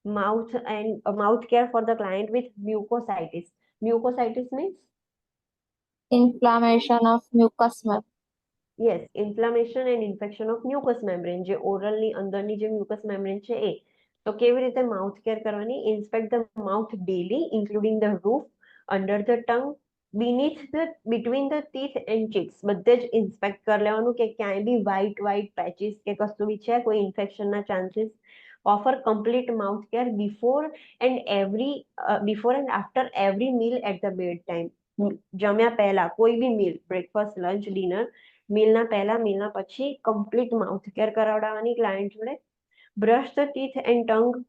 Mouth care for the client with mucositis. Mucositis means Inflammation of mucous membrane. Yes, inflammation and infection of mucus membrane, જે ઓરલની અંદરની જે mucus membrane છે એ. તો કેવી રીતે mouth care કરવાની? Inspect the mouth daily including the roof, under the tongue, between the teeth and cheeks. બધે જ ઇન્સ્પેક્ટ કરી લેવાનું કે ક્યાંય બી વ્હાઇટ પેચીસ કે કશું બી છે, કોઈ ઇન્ફેક્શનના chances. Offer complete mouth care before and after every meal at the bedtime. જમ્યા પહેલા કોઈ બી મીલ, બ્રેકફાસ્ટ, લંચ, ડિનર, મીલના પહેલા, મીલના પછી કમ્પ્લીટ માઉથ કેર કરાવડાવવાની ક્લાયન્ટ જોડે. Brush the teeth and tongue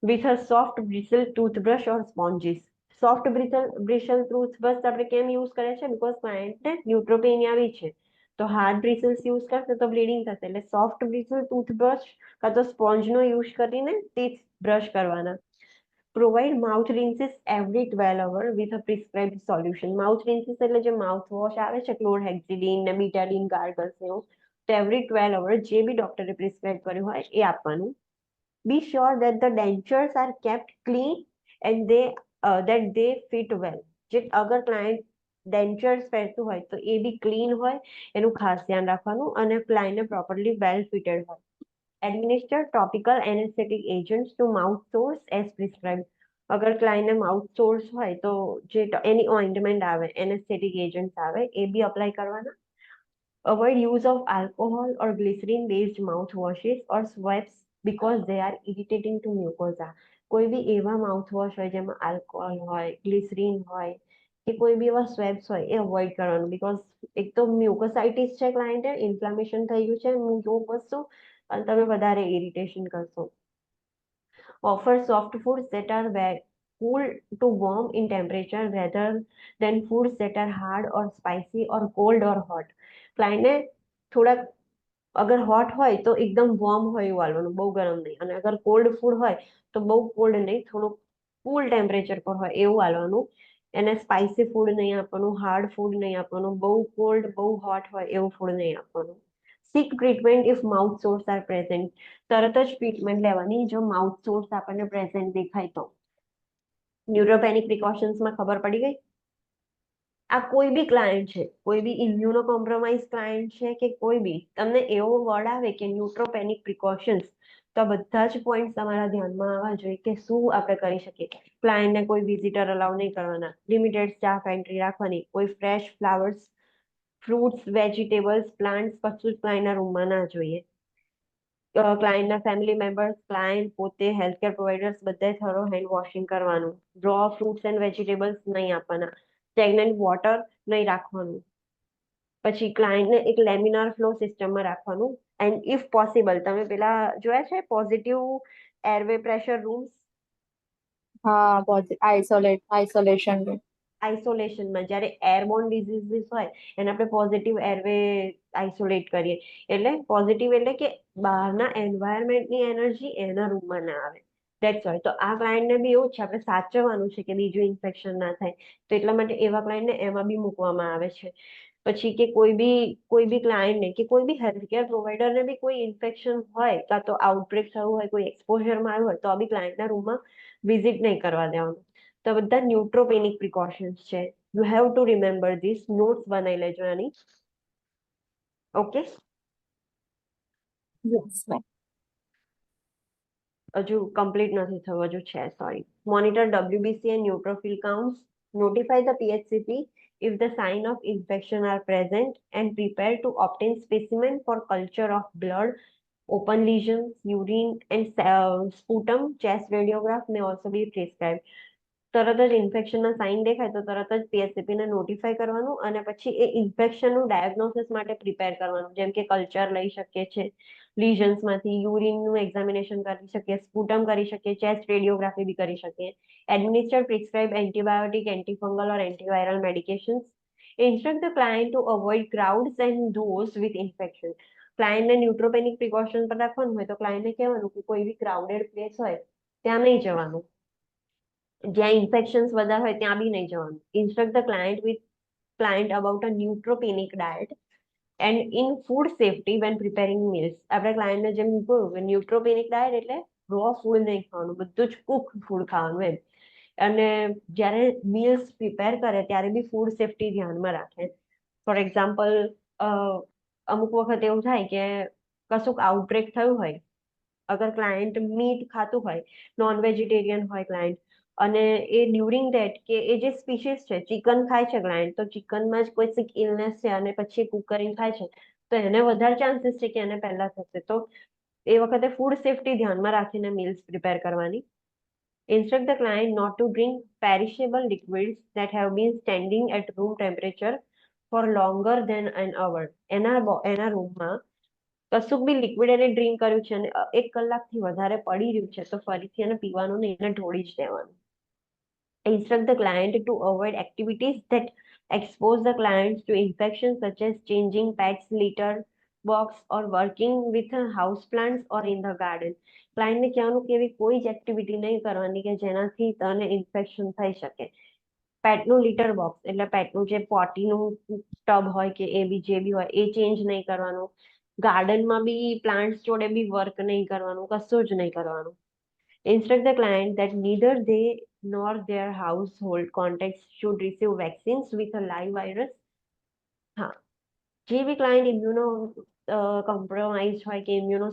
with a soft bristle toothbrush or sponges. Soft bristle toothbrush આપણે કેમ યુઝ કરીએ છીએ? બીકોઝ ક્લાયન્ટને ન્યુટ્રોપેનિયા બી છે. તો હાર્ડ બ્રિસલ્સ યુઝ કરશે તો બ્લીડિંગ થશે. એટલે સોફ્ટ બ્રિસલ ટૂથબ્રશ કાં તો સ્પોન્જનો યુઝ કરીને ટીથ બ્રશ કરવાના. Provide mouth rinses every 12 hours વિથ a prescribed solution. Mouth rinses એટલે જે માઉથ વોશ આવે છે, ક્લોરહેક્સિડિન ને બીટાડિન ગાર્ગલ્સ એવું, તો એવરી 12 hours જે બી ડોક્ટરે પ્રિસ્ક્રાઇબ કર્યું હોય એ આપવાનું. Be sure that the dentures are kept clean and that they fit well. જે અગર ક્લાયન્ટ ડેન્ચર્સ પહેરતું હોય તો એ બી ક્લીન હોય, એનું ખાસ ધ્યાન રાખવાનું અને ક્લાયન્ટને પ્રોપરલી વેલ ફિટેડ હોય. Administer topical anesthetic agents to mouth sores as prescribed. અગર ક્લાયન્ટને માઉથ સોર્સ હોય તો જે એની ઓઇન્ટમેન્ટ આવે, એનેસ્થેટિક એજન્ટ્સ આવે એ બી અપ્લાય કરવાના. Avoid use of alcohol or glycerin based mouthwashes or swabs because they are irritating to mucosa. કોઈ બી એવા mouthwash હોય જેમાં આલ્કોહોલ હોય, ગ્લિસરીન હોય કે કોઈ બી એવા સ્વેબ્સ હોય એ અવોઇડ કરવાનું. બીકોઝ એક તો મ્યુકોસાઇટિસ છે, ક્લાયન્ટે ઇન્ફ્લામેશન થઈ ગયું છે મુંહ વસ્તુ, અને તમે વધારે ઇરિટેશન કરશો. Offer soft foods that are cool to warm in temperature rather than foods that are hard or spicy or cold or hot. ક્લાયન્ટને થોડાક અગર હોટ હોય તો એકદમ વોર્મ હોય એવું આલવાનું, બહુ ગરમ નહીં. અને અગર કોલ્ડ ફૂડ હોય તો બહુ કોલ્ડ નહીં, થોડુંક કુલ ટેમ્પરેચર પર હોય એવું આલવાનું. એને સ્પાઇસી ફૂડ નહીં આપવાનું, હાર્ડ ફૂડ નહીં આપવાનું, બહુ કોલ્ડ બહુ હોટ હોય એવું ફૂડ નહીં આપવાનું. Seek treatment if mouth sores are present. તરત જ ટ્રીટમેન્ટ લેવાની જો માઉથ સોર્સ આપણને પ્રેઝન્ટ દેખાય તો. ન્યુરોપેનિક પ્રિકોશન્સમાં ખબર પડી ગઈ? આ કોઈ બી ક્લાયન્ટ છે, કોઈ બી ઇમ્યુનો કોમ્પ્રોમાઇઝ ક્લાયન્ટ છે કે કોઈ બી તમને એવો વર્ડ આવે કે ન્યુટ્રોપેનિક પ્રિકોશન્સ, તો આ બધા જ પોઈન્ટ તમારા ધ્યાનમાં આવવા જોઈએ કે શું આપણે કરી શકીએ. ક્લાયન્ટને કોઈ વિઝિટર અલાઉ નહીં કરવાના, લિમિટેડ સ્ટાફ એન્ટ્રી રાખવાની, કોઈ fresh flowers, fruits, vegetables, plants કશું જ ક્લાયન્ટના રૂમમાં ના જોઈએ. ક્લાયન્ટના ફેમિલી મેમ્બર્સ, ક્લાયન્ટ પોતે, હેલ્થકેર પ્રોવાઈડર્સ બધે થરો હેન્ડ વોશિંગ કરવાનું. રો ફ્રૂટ્સ એન્ડ વેજીટેબલ્સ નહીં આપવાના. સ્ટેગ્નન્ટ વોટર નહીં રાખવાનું. પછી ક્લાયન્ટને એક લેમિનાર ફ્લો સિસ્ટમમાં રાખવાનું. એન્ડ ઇફ પોસિબલ તમે પેલા જોયા છે પોઝિટિવ એરવે પ્રેશર રૂમ્સ, હા, આઇસોલેશન રૂમ. આઇસોલેશનમાં જ્યારે એરબોર્ન ડિઝીઝીસ હોય એને આપણે પોઝિટિવ એરવે આઇસોલેટ કરીએ. એટલે પોઝિટિવ એટલે કે બહારના એન્વાયરમેન્ટની એનર્જી એના રૂમમાં ના આવે. That's all. તો આ ક્લાયન્ટને બી એવું જ છે, આપણે સાચવવાનું છે કે બીજું ઇન્ફેક્શન ના થાય. તો એટલા માટે એવા ક્લાયન્ટને એમાં બી મૂકવામાં આવે છે. પછી કે કોઈ બી ક્લાયન્ટને કે કોઈ બી હેલ્થકેર પ્રોવાઈડરને બી કોઈ ઇન્ફેક્શન હોય કાં તો આઉટબ્રેક થયું હોય, કોઈ એક્સપોઝરમાં આવ્યું હોય તો આ બી ક્લાયન્ટના રૂમમાં વિઝિટ નહીં કરવા દેવાનું. તો આ બધા ન્યુટ્રોપેનિક પ્રિકોશન્સ છે. You have to remember this. Notes બનાવી લેજો આની. ઓકે. Yes ma'am. હજુ કમ્પ્લીટ નથી થયું, હજુ છે, sorry. Monitor WBC and neutrophil counts. Notify the PHCP if the sign of infection are present and prepare to obtain specimen for culture of blood, open lesions, urine and sputum. Chest radiograph may also be prescribed. તરત જ ઇન્ફેક્શનના sign દેખાય તો તરત જ PHCP ને notify કરવાનું અને પછી એ ઇન્ફેક્શનનું ડાયગ્નોસિસ માટે પ્રિપેર કરવાનું. જેમ કે કલ્ચર લઈ શકીએ છે લીઝન્સમાંથી, યુરિનનું એક્ઝામિનેશન કરી શકીએ, સ્પુટમ કરી શકીએ, ચેસ્ટ રેડિયોગ્રાફી બી કરી શકીએ. Administer prescribe antibiotic, antifungal or antiviral medications. Instruct the client to avoid crowds and those with infection. ક્લાયન્ટને ન્યુટ્રોપેનિક પ્રિકોશન પર રાખવાનું હોય તો ક્લાયન્ટને કહેવાનું કે કોઈ બી ક્રાઉડેડ પ્લેસ હોય ત્યાં નહીં જવાનું, જ્યાં ઇન્ફેક્શન્સ વધારે હોય ત્યાં બી નહીં જવાનું. Instruct the client about a neutropenic diet and in food safety when preparing meals. આપણે ક્લાયન્ટને જેમ કહ્યું ન્યુટ્રોપેનિક ડાયટ એટલે રો ફૂડ નહીં ખાવાનું, બધું જ કુક ફૂડ ખાવાનું એમ. અને જ્યારે મીલ્સ પ્રિપેર કરે ત્યારે બી ફૂડ સેફટી ધ્યાનમાં રાખે. ફોર એક્ઝામ્પલ, અમુક વખત એવું થાય કે કશુંક આઉટબ્રેક થયું હોય, અગર ક્લાયન્ટ મીટ ખાતું હોય, નોન વેજીટેરિયન હોય ક્લાયન્ટ, અને એ ડ્યુરિંગ ધેટ કે એ જે સ્પીસીસ છે ચિકન ખાય છે ક્લાયન્ટ, તો ચિકનમાં જ કોઈ સિક ઇલનેસ છે અને પછી કુક કરીને ખાય છે તો એને વધારે ચાન્સીસ છે કે એને પહેલા થશે. તો એ વખતે ફૂડ સેફટી ધ્યાનમાં રાખીને મીલ્સ પ્રિપેર કરવાની. Instruct the client not to drink perishable liquids that have been standing at room temperature for longer than an hour. એના રૂમમાં કશુંક બી લિક્વિડ એને ડ્રિંક કર્યું છે અને 1 કલાકથી વધારે પડી રહ્યું છે તો ફરીથી એને પીવાનું નહીં, એને ઢોળી જ દેવાનું. Instruct the client to avoid activities that expose the clients to infections such as changing pets litter box or working with house plants or in the garden. ક્લાયન્ટને કહેવાનું કે એવી કોઈ જ એક્ટિવિટી નહીં કરવાની કે જેનાથી તને ઇન્ફેક્શન થઈ શકે. પેટનું લિટર બોક્સ એટલે પેટનું જે પોટીનું ટબ હોય કે એ બી જે બી હોય એ ચેન્જ નહીં કરવાનું. ગાર્ડનમાં બી પ્લાન્ટ્સ જોડે બી વર્ક નહીં કરવાનું, કશું જ નહીં કરવાનું. Instruct the client that neither they nor their household contacts should receive vaccines with a live virus. હા, જે બી ક્લાયન્ટ ઇમ્યુનો કોમ્પ્રોમાઇઝ હોય કે ઇમ્યુનો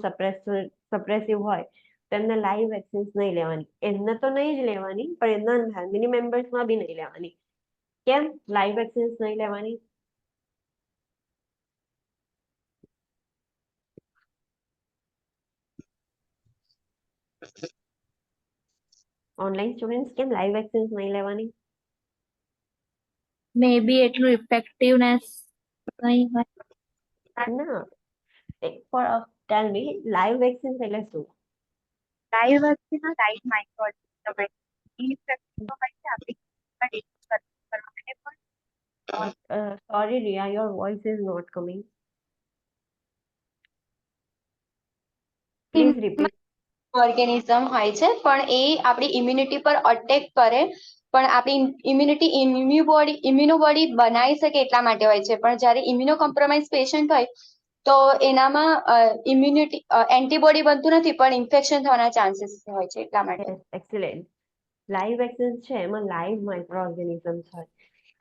સપ્રેસિવ હોય તેમને લાઈવ વેક્સિન્સ નહીં લેવાની. એમને તો નહીં જ લેવાની પણ એમના ફેમિલી મેમ્બર્સમાં બી નહીં લેવાની. કેમ લાઈવ વેક્સિન્સ નહીં લેવાની? ઓનલાઈન સ્ટુડન્ટ્સ કેમ લાઈવ વેક્સિન્સ નહીં લેવાની? મે બી એટલું ઇફેક્ટિવનેસ નહીં હોય. ના, ટેલ મી લાઈવ વેક્સિન્સ એટલે શું? લાઈવ વેક્સિનમાં લાઈવ માઇક્રો ઇન્ફેક્શન હોય છે આપણી કરવા માટે પણ Sorry Ria, your voice is not coming. Please repeat. Organism હોય છે પણ એ આપણી ઇમ્યુનિટી પર અટેક કરે, પણ આપણી ઇમ્યુનો બોડી બનાવી શકે એટલા માટે હોય છે. પણ જ્યારે ઇમ્યુનો કોમ્પ્રોમાઇઝ પેશન્ટ હોય તો એનામાં ઇમ્યુનિટી એન્ટીબોડી બનતું નથી પણ ઇન્ફેક્શન થવાના ચાન્સીસ હોય છે એટલા માટે. Yes, excellent. લાઈવ વેક્સિન્સ છે એમાં લાઈવ માઇક્રો ઓર્ગેનિઝમ્સ હોય.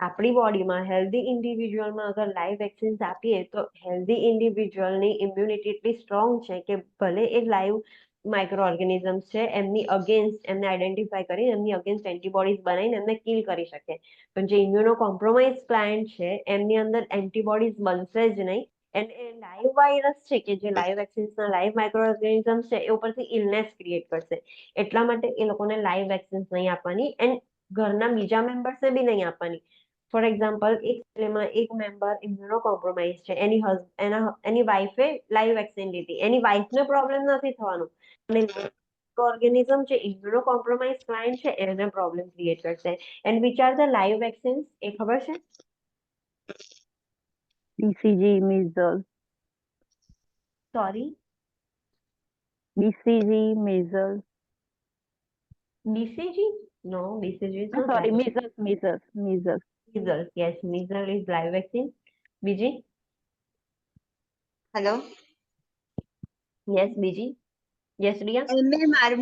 આપણી બોડીમાં હેલ્ધી ઇન્ડિવિજ્યુઅલમાં અગર લાઈવ વેક્સિન્સ આપીએ તો હેલ્ધી ઇન્ડિવિજ્યુઅલની ઇમ્યુનિટી એટલી સ્ટ્રોંગ છે કે ભલે એ લાઈવ માઇક્રો ઓર્ગેનિઝમ્સ છે એમની અગેન્સ્ટ એમને આઈડેન્ટિફાઈ કરી એમની અગેન્સ્ટ એન્ટીબોડીઝ બનાવીને એમને કિલ કરી શકે. પણ જે ઇમ્યુનો કોમ્પ્રોમાઇઝ ક્લાયન્ટ છે એમની અંદર એન્ટીબોડીઝ બનશે જ નહીં. અને એ લાઈવ વાયરસ છે કે જે લાઈવ વેક્સિન્સના લાઈવ માઇક્રો ઓર્ગેનિઝમ્સ છે એ ઉપરથી ઇલનેસ ક્રિએટ કરશે. એટલા માટે એ લોકોને લાઈવ વેક્સિન્સ નહીં આપવાની એન્ડ ઘરના બીજા મેમ્બર્સને બી નહીં આપવાની. ફોર એક્ઝામ્પલ એક ફેમિલીમાં એક મેમ્બર ઇમ્યુનો કોમ્પ્રોમાઇઝ છે, એની વાઈફે લાઈવ વેક્સિન લીધી, એની વાઈફને પ્રોબ્લેમ નથી થવાનો, અને ઓર્ગેનિઝમ જે ઇમ્યુનો કોમ્પ્રોમાઇઝ ક્લાયન્ટ છે એને પ્રોબ્લેમ ક્રિએટ કરશે. And which are the live vaccines એ ખબર છે? BCG, measles, sorry, BCG, measles. BCG? No, BCG is not Sorry, live. measles, measles, measles. Measles, yes, measles is live vaccine. બીજી? Hello Yes, બીજી? Yes, Riya? MMR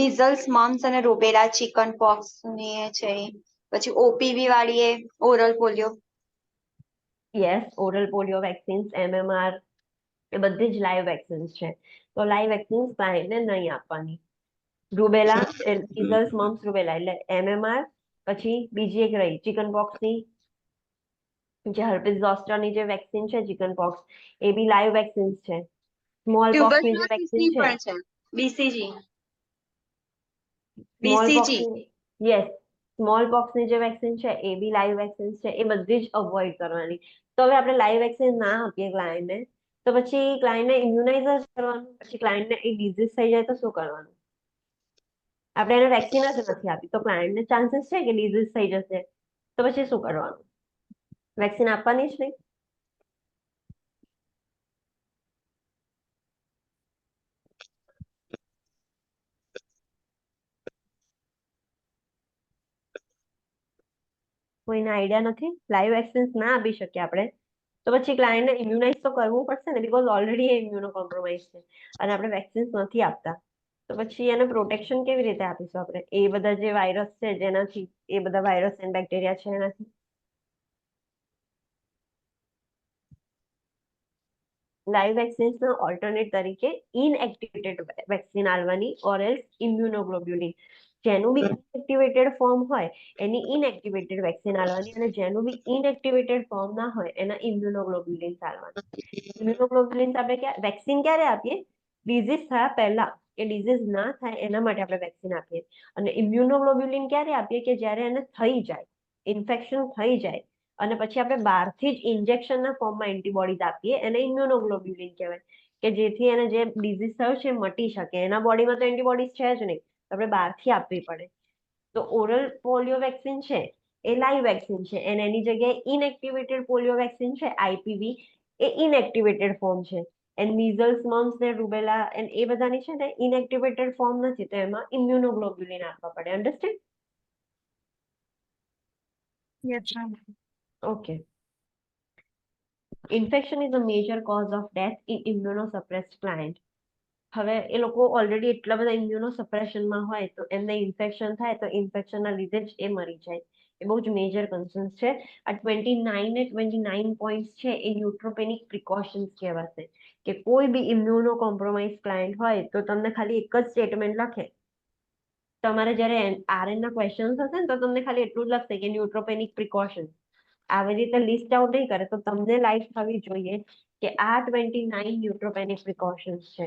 measles mumps અને rubella chickenpox ની એ છે એ. પછી OPV વાળી એ oral polio. Yes, oral polio vaccines, MMR, એ બધી જ લાઈવ વેક્સિન્સ છે. તો લાઈવ વેક્સિન્સ ક્લાયન્ટને નહીં આપવાની. રૂબેલા, measles, mumps, રૂબેલા એટલે MMR, પછી બીજી એક રહી ચિકન પોક્સની, જે હર્પીસ ઝોસ્ટરની જે વેક્સિન છે ચિકન પોક્સ, એ બી લાઈવ વેક્સિન્સ છે. સ્મોલ પોક્સની જે વેક્સિન છે, પણ છે BCG. Small BCG. પોક્સની, યસ, સ્મોલ પોક્સની જે વેક્સિન છે એ બી લાઈવ વેક્સિન છે, એ બધી જ અવોઇડ કરવાની. તો હવે આપણે લાઈવ વેક્સિન ના આપીએ ક્લાયન્ટને, તો પછી ક્લાયન્ટને ઇમ્યુનાઇઝ જ કરવાનું, પછી ક્લાયન્ટને એ ડિઝીઝ થઈ જાય તો શું કરવાનું? આપણે એને વેક્સિન જ નથી આપી તો ક્લાયન્ટને ચાન્સીસ છે કે ડિઝીઝ થઈ જશે, તો પછી શું કરવાનું? વેક્સિન આપવાની જ નહીં. કોઈને આઈડિયા નથી? લાઈવ વેક્સિન્સ ના આપી શકીએ આપણે, તો પછી ક્લાયન્ટને ઇમ્યુનાઇઝ તો કરવું પડશે ને, because already A immuno compromise છે અને આપણે વેક્સિન્સ નથી આપતા, તો પછી એને પ્રોટેક્શન કેવી રીતે આપીશું આપણે? એ બધા જે વાયરસ છે જેનાથી, એ બધા વાયરસ એન્ડ બેક્ટેરિયા છે એનાથી. લાઈવ વેક્સિન્સના ઓલ્ટરનેટ તરીકે inactivated vaccine આલવાની, or else immunoglobulin. જેનું બી ઇનએક્ટિવેટેડ ફોર્મ હોય એની ઇનએક્ટિવેટેડ વેક્સિન આલવાની, અને જેનું બી ઇનએક્ટિવેટેડ ફોર્મ ના હોય એના ઇમ્યુનોગ્લોબ્યુલિન આલવાના. ઇમ્યુનોગ્લોબ્યુલિન આપણે વેક્સિન ક્યારે આપીએ? ડિઝીઝ થયા પહેલા, કે ડિઝીઝ ના થાય એના માટે આપણે વેક્સિન આપીએ. અને ઇમ્યુનોગ્લોબ્યુલિન ક્યારે આપીએ? કે જ્યારે એને થઈ જાય, ઇન્ફેક્શન થઈ જાય, અને પછી આપણે બહારથી જ ઇન્જેક્શનના ફોર્મમાં એન્ટીબોડીઝ આપીએ, એને ઇમ્યુનોગ્લોબ્યુલિન કહેવાય, કે જેથી એને જે ડિઝીઝ થયો છે એ મટી શકે. એના બોડીમાં તો એન્ટીબોડીઝ છે જ નહીં, આપણે બહારથી આપવી પડે. તો ઓરલ પોલિયો વેક્સિન છે એ લાઈવ વેક્સિન છે, અને એની જગ્યાએ ઇનએક્ટિવેટેડ પોલિયો વેક્સિન છે IPV, એ ઇનએક્ટિવેટેડ ફોર્મ છે. એન્ડ મીઝલ્સ, મમ્સ ને રૂબેલા એન્ડ એ બધાની છે ને ઇનએક્ટિવેટેડ ફોર્મ નથી, તો એમાં ઇમ્યુનોગ્લોબ્યુલિન આપવા પડે. Understand? Yes, ma'am. Okay. Infection is a major cause of death in immunosuppressed client. હવે એ લોકો ઓલરેડી એટલા બધા ઇમ્યુનોસપ્રેશનમાં હોય તો એમને ઇન્ફેક્શન થાય તો ઇન્ફેક્શનના લીધે જ એ મરી જાય. એ બહુ જ મેજર કન્સર્ન્સ છે. આ 29 પોઈન્ટ્સ છે એ ન્યુટ્રોપેનિક પ્રિકોશન્સ કહેવાશે. કે કોઈ બી ઇમ્યુનો કોમ્પ્રોમાઇઝ ક્લાયન્ટ હોય તો તમને ખાલી એક જ સ્ટેટમેન્ટ લખે, તમારે જ્યારે RN ના ક્વેશ્ચન્સ હશે ને તો તમને ખાલી એટલું જ લખશે કે ન્યુટ્રોપેનિક પ્રિકોશન્સ. આવી રીતે લિસ્ટ આઉટ નહીં કરે તો તમને લાઈફ થવી જોઈએ કે આ 29 ન્યુટ્રોપેનિક પ્રિકોશન્સ છે.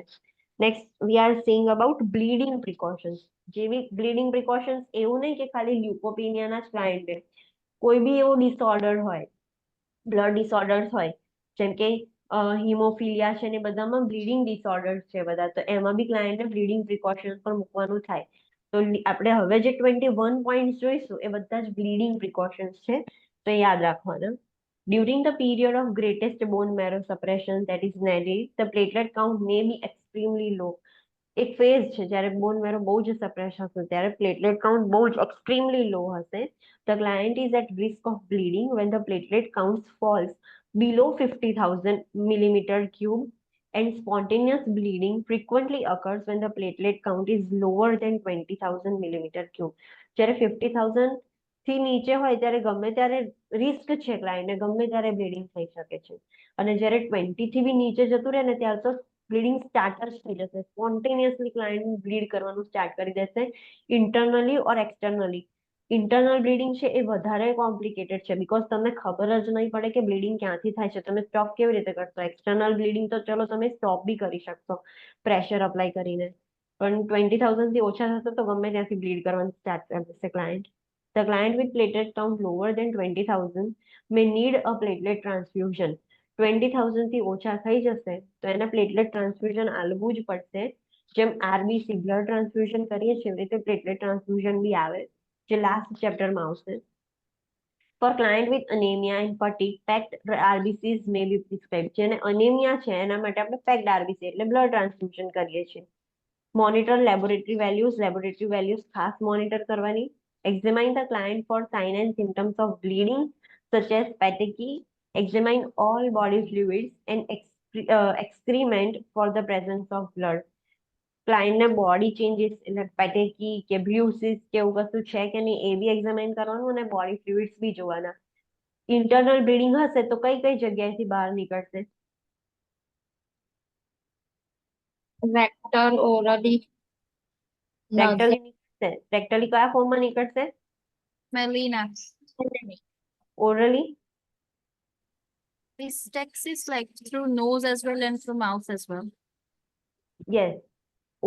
Next we are seeing about bleeding precautions. જેવી બ્લીડિંગ પ્રિકોશન્સ એવું નહીં કે ખાલી લ્યુકોપિનિયાના જ ક્લાયન્ટે, કોઈ બી એવો ડિસઓર્ડર હોય, બ્લડ ડિસઓર્ડર્સ હોય, જેમ કે હિમોફિલિયા છે ને બધામાં બ્લીડિંગ ડિસઓર્ડર્સ છે બધા, તો એમાં બી ક્લાયન્ટે બ્લીડિંગ પ્રિકોશન્સ પર મૂકવાનું થાય. તો આપણે હવે જે 21 પોઈન્ટ્સ જોઈશું એ બધા જ બ્લીડિંગ પ્રિકોશન્સ છે, તો એ યાદ રાખવાના. During the period of greatest bone marrow suppression, that is NADI, the platelet count may be extremely low. એક ફેઝ છે જ્યારે બોન મેરો બહુ જ સપ્રેસ હશે ત્યારે પ્લેટલેટ કાઉન્ટ બહુ જ એક્સ્ટ્રીમલી લો હશે. The client is at risk of bleeding when the platelet counts falls below 50,000 millimeter cube, and spontaneous bleeding frequently occurs when the platelet count is lower than 20,000 millimeter cube. જ્યારે 50,000 થી નીચે હોય ત્યારે ગમે ત્યારે રિસ્ક છે ક્લાયન્ટને ગમે ત્યારે બ્લીડિંગ થઈ શકે છે, અને જ્યારે 20 થી બી નીચે જતું રહે ને ત્યારે તો બ્લીડિંગ સ્ટાર્ટ જ થઈ જશે. સ્પોન્ટેનિયસલી ક્લાયન્ટ બ્લીડ કરવાનું સ્ટાર્ટ કરી દેશે, ઇન્ટરનલી ઓર એક્સટર્નલી. ઇન્ટરનલ બ્લીડિંગ છે એ વધારે કોમ્પ્લિકેટેડ છે, બીકોઝ તમને ખબર જ નહીં પડે કે બ્લીડિંગ ક્યાંથી થાય છે, તમે સ્ટોપ કેવી રીતે કરશો? એક્સટર્નલ બ્લીડિંગ તો ચલો તમે સ્ટોપ બી કરી શકશો પ્રેશર અપ્લાય કરીને, પણ 20,000 થી ઓછા થશે તો ગમે ત્યાંથી બ્લીડ કરવાનું સ્ટાર્ટ કરી દેશે client. The client with platelet count lower than 20,000 may need a platelet transfusion. 20,000 થી ઓછા થઈ જશે તો એને પ્લેટલેટ ટ્રાન્સફ્યુઝન આલવું જ પડશે. જેમ આરબીસી બ્લડ ટ્રાન્સફ્યુઝન કરીએ છીએ એવી રીતે પ્લેટલેટ ટ્રાન્સફ્યુઝન બી આવે, જે લાસ્ટ ચેપ્ટરમાં આવશે. For client with anemia and fatigue, packed RBCs may be prescribed. જેને અનેમિયા છે એના માટે આપણે પેક્ડ આરબીસી એટલે બ્લડ ટ્રાન્સફ્યુઝન કરીએ છીએ. મોનિટર લેબોરેટરી વેલ્યુઝ ખાસ મોનિટર કરવાની. Examine the client for sign and symptoms of bleeding such as petechiae. Examine all body fluids and excrement for the presence of blood. ક્લાયન્ટને body changes એટલે petechiae કે બ્લ્યુસિસ કે એવું કશું છે કે નહીં એ બી એક્ઝામાઇન કરવાનું અને બોડી ફ્લુઇડ્સ બી જોવાના. ઇન્ટરનલ બ્લીડિંગ હશે તો કઈ કઈ જગ્યાએથી બહાર નીકળશે? Rectal, orally, રેક્ટલી નીકળશે. રેક્ટલી કયા ફોર્મમાં નીકળશે? Melina. Orally? This text is like through nose as well and through mouth as well. Yes.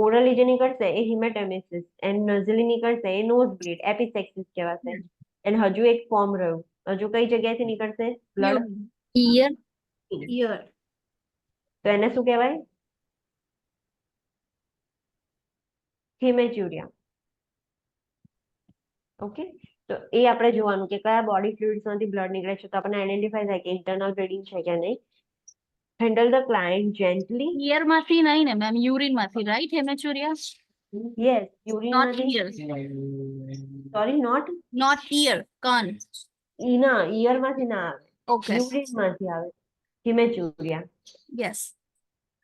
Orally જે નીકળશે એ હિમેટેમેસિસ એન્ડ નઝલી નીકળશે એ નોઝ બ્લીડ એપિસેક્સિસ કહેવાશે. અને હજુ એક ફોર્મ રહ્યું, હજુ કઈ જગ્યાએથી નીકળશે બ્લડ? ear, Ear. તો એને શું કહેવાય? હિમેચ્યુરિયા. ઓકે, તો એ આપણે જોવાનું કે કયા બોડી ફ્લુઇડ્સમાંથી બ્લડ નીકળે છે તો આપણને આઈડેન્ટિફાઈ થાય કે ઇન્ટરનલ બ્લીડિંગ છે કે નહીં. Handle the client gently. Ear માંથી નહીં ને મેમ, યુરિન માંથી, right hematuria? Yes, urine Not માંથી. ear. Sorry, not Not ear, કાન. ના, ઈયર માંથી ના આવે, Okay. યુરિન માંથી આવે. હિમેચ્યુરિયા. Yes.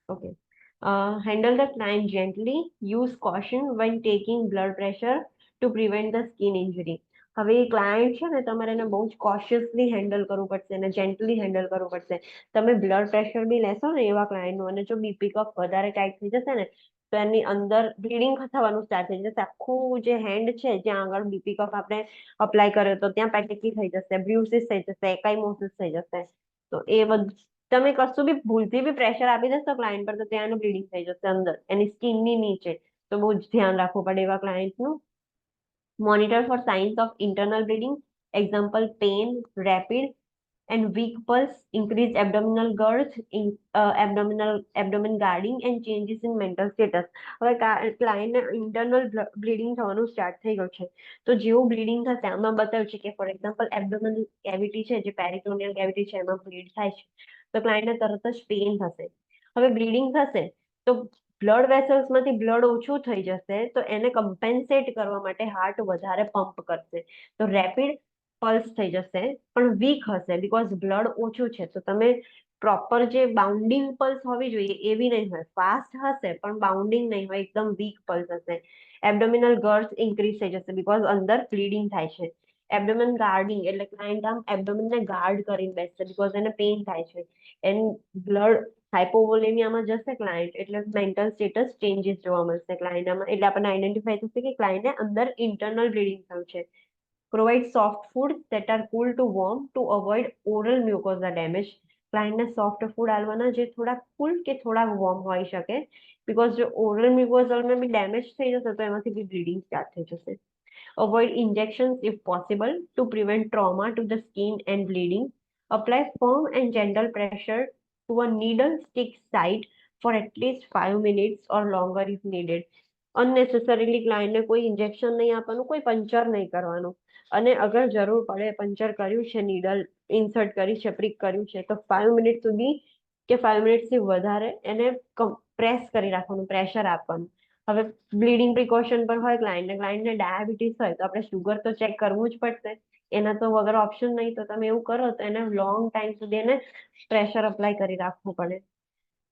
Okay. Handle the client gently. Use caution when taking blood pressure to prevent the skin injury. હવે એ ક્લાયન્ટ છે ને તમારે એને બહુ જ કોશિયસલી હેન્ડલ કરવું પડશે અને જેન્ટલી હેન્ડલ કરવું પડશે. તમે બ્લડ પ્રેશર બી લેશો ને એવા ક્લાયન્ટનું અને જો બીપી કફ વધારે ટાઈટ થઈ જશે ને તો એની અંદર બ્લીડિંગ થવાનું સ્ટાર્ટ થઈ જશે. આખું જે હેન્ડ છે જ્યાં આગળ બીપી કફ આપણે અપ્લાય કર્યો તો ત્યાં પેટેકી થઈ જશે, બ્લ્યુસિસ થઈ જશે, એકાઇમોસિસ થઈ જશે. તો એ બધું તમે કશું બી ભૂલથી બી પ્રેશર આપી દેશો ક્લાયન્ટ પર તો ત્યાંનું બ્લીડિંગ થઈ જશે અંદર એની સ્કિનની નીચે. તો બહુ જ ધ્યાન રાખવું પડે એવા ક્લાયન્ટનું. Monitor for signs of internal bleeding, example pain, rapid and weak pulse, increased abdominal girth, abdomen guarding and changes in mental status. હવે ક્લાયન્ટને ઇન્ટરનલ બ્લીડિંગ થવાનું સ્ટાર્ટ થઈ ગયું છે તો જેવું બ્લીડિંગ થશે આમાં બતાવ્યું છે કે ફોર એક્ઝામ્પલ એબ્ડોમિનલ કેવિટી છે જે પેરિટોનિયલ કેવિટી છે એમાં બ્લીડ થાય છે તો ક્લાયન્ટને તરત જ પેઇન થશે. હવે બ્લીડિંગ થશે તો બ્લડ વેસલ્સમાંથી બ્લડ ઓછું થઈ જશે તો એને કમ્પેન્સેટ કરવા માટે હાર્ટ વધારે પંપ કરશે. તો રેપિડ પલ્સ થઈ જશે પણ વીક હશે બીકોઝ બ્લડ ઓછું છે. તો તમે પ્રોપર જે બાઉન્ડિંગ પલ્સ હોવી જોઈએ એવી નહીં હોય, ફાસ્ટ હશે પણ બાઉન્ડિંગ નહીં હોય, એકદમ વીક પલ્સ હશે. એબ્ડોમિનલ ગર્થ ઇન્ક્રીઝ થઈ જશે બીકોઝ અંદર બ્લીડિંગ થાય છે. એબ્ડોમિન ગાર્ડિંગ એટલે ક્લાયન્ટ આમ એબ્ડોમિનને ગાર્ડ કરીને બેસશે બીકોઝ એને પેઇન થાય છે. એન્ડ બ્લડ હાઇપોવોલેમિયામાં જશે ક્લાયન્ટ એટલે મેન્ટલ સ્ટેટસ ચેન્જીસ જોવા મળશે ક્લાયન્ટમાં. એટલે આપણને આઈડેન્ટિફાઈ થશે કે ક્લાયન્ટને અંદર ઇન્ટરનલ બ્લીડિંગ થયું છે. Provide soft foods that are cool to warm to avoid oral mucosa damage. ક્લાયન્ટને સોફ્ટ ફૂડ આલવાના જે થોડા કુલ કે થોડા વોર્મ હોઈ શકે બીકોઝ જો ઓરલ મ્યુકોઝલમાં બી ડેમેજ થઈ જશે તો એમાંથી બી બ્લીડિંગ સ્ટાર્ટ થઈ જશે. Avoid injections if possible to prevent trauma to the skin and bleeding. Apply firm and gentle pressure to a needle stick site for at least 5 minutes or longer if needed. અનનેસેસરીલી ક્લાયન્ટને કોઈ injection નહીં આપવાનું, કોઈ puncture નહીં કરવાનું અને અગર જરૂર પડે પંચર કર્યું છે, નીડલ ઇન્સર્ટ કરી છે, પ્રિક કર્યું છે તો 5 મિનિટ સુધી કે 5 મિનિટથી વધારે એને પ્રેસ કરી રાખવાનું, પ્રેશર આપવાનું. હવે બ્લીડિંગ પ્રિકોશન પર હોય ક્લાયન્ટને ડાયાબિટીસ હોય તો આપણે શુગર તો ચેક કરવું જ પડશે, એના તો વગર ઓપ્શન નહીં. તો તમે એવું કરો તો એને લોંગ ટાઈમ સુધી એને પ્રેશર અપ્લાય કરી રાખવું પડે.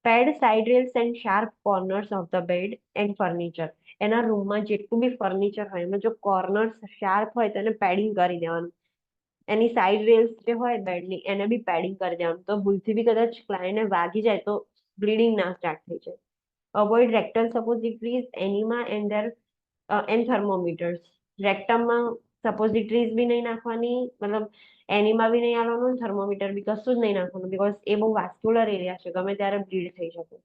Pad side rails and sharp corners of the bed and furniture. એના રૂમમાં જેટલું બી ફર્નિચર હોય એમાં જો કોર્નર્સ શાર્પ હોય તો એને પેડિંગ કરી દેવાનું. એની સાઇડ રેલ્સ જે હોય બેડની એને બી પેડિંગ કરી દેવાનું. તો ભૂલથી બી કદાચ ક્લાયન્ટને વાગી જાય તો બ્લીડિંગ ના સ્ટાર્ટ થઈ જાય. Avoid rectal suppositories, enema and thermometers. રેક્ટમમાં સપોઝિટરીઝ બી નહીં નાખવાની, મતલબ એનિમા બી નહીં આવવાનું, થર્મોમીટર બી કશું જ નહીં નાખવાનું બીકોઝ એ બહુ વાસ્ક્યુલર એરિયા છે, ગમે ત્યારે બ્લીડ થઈ શકે.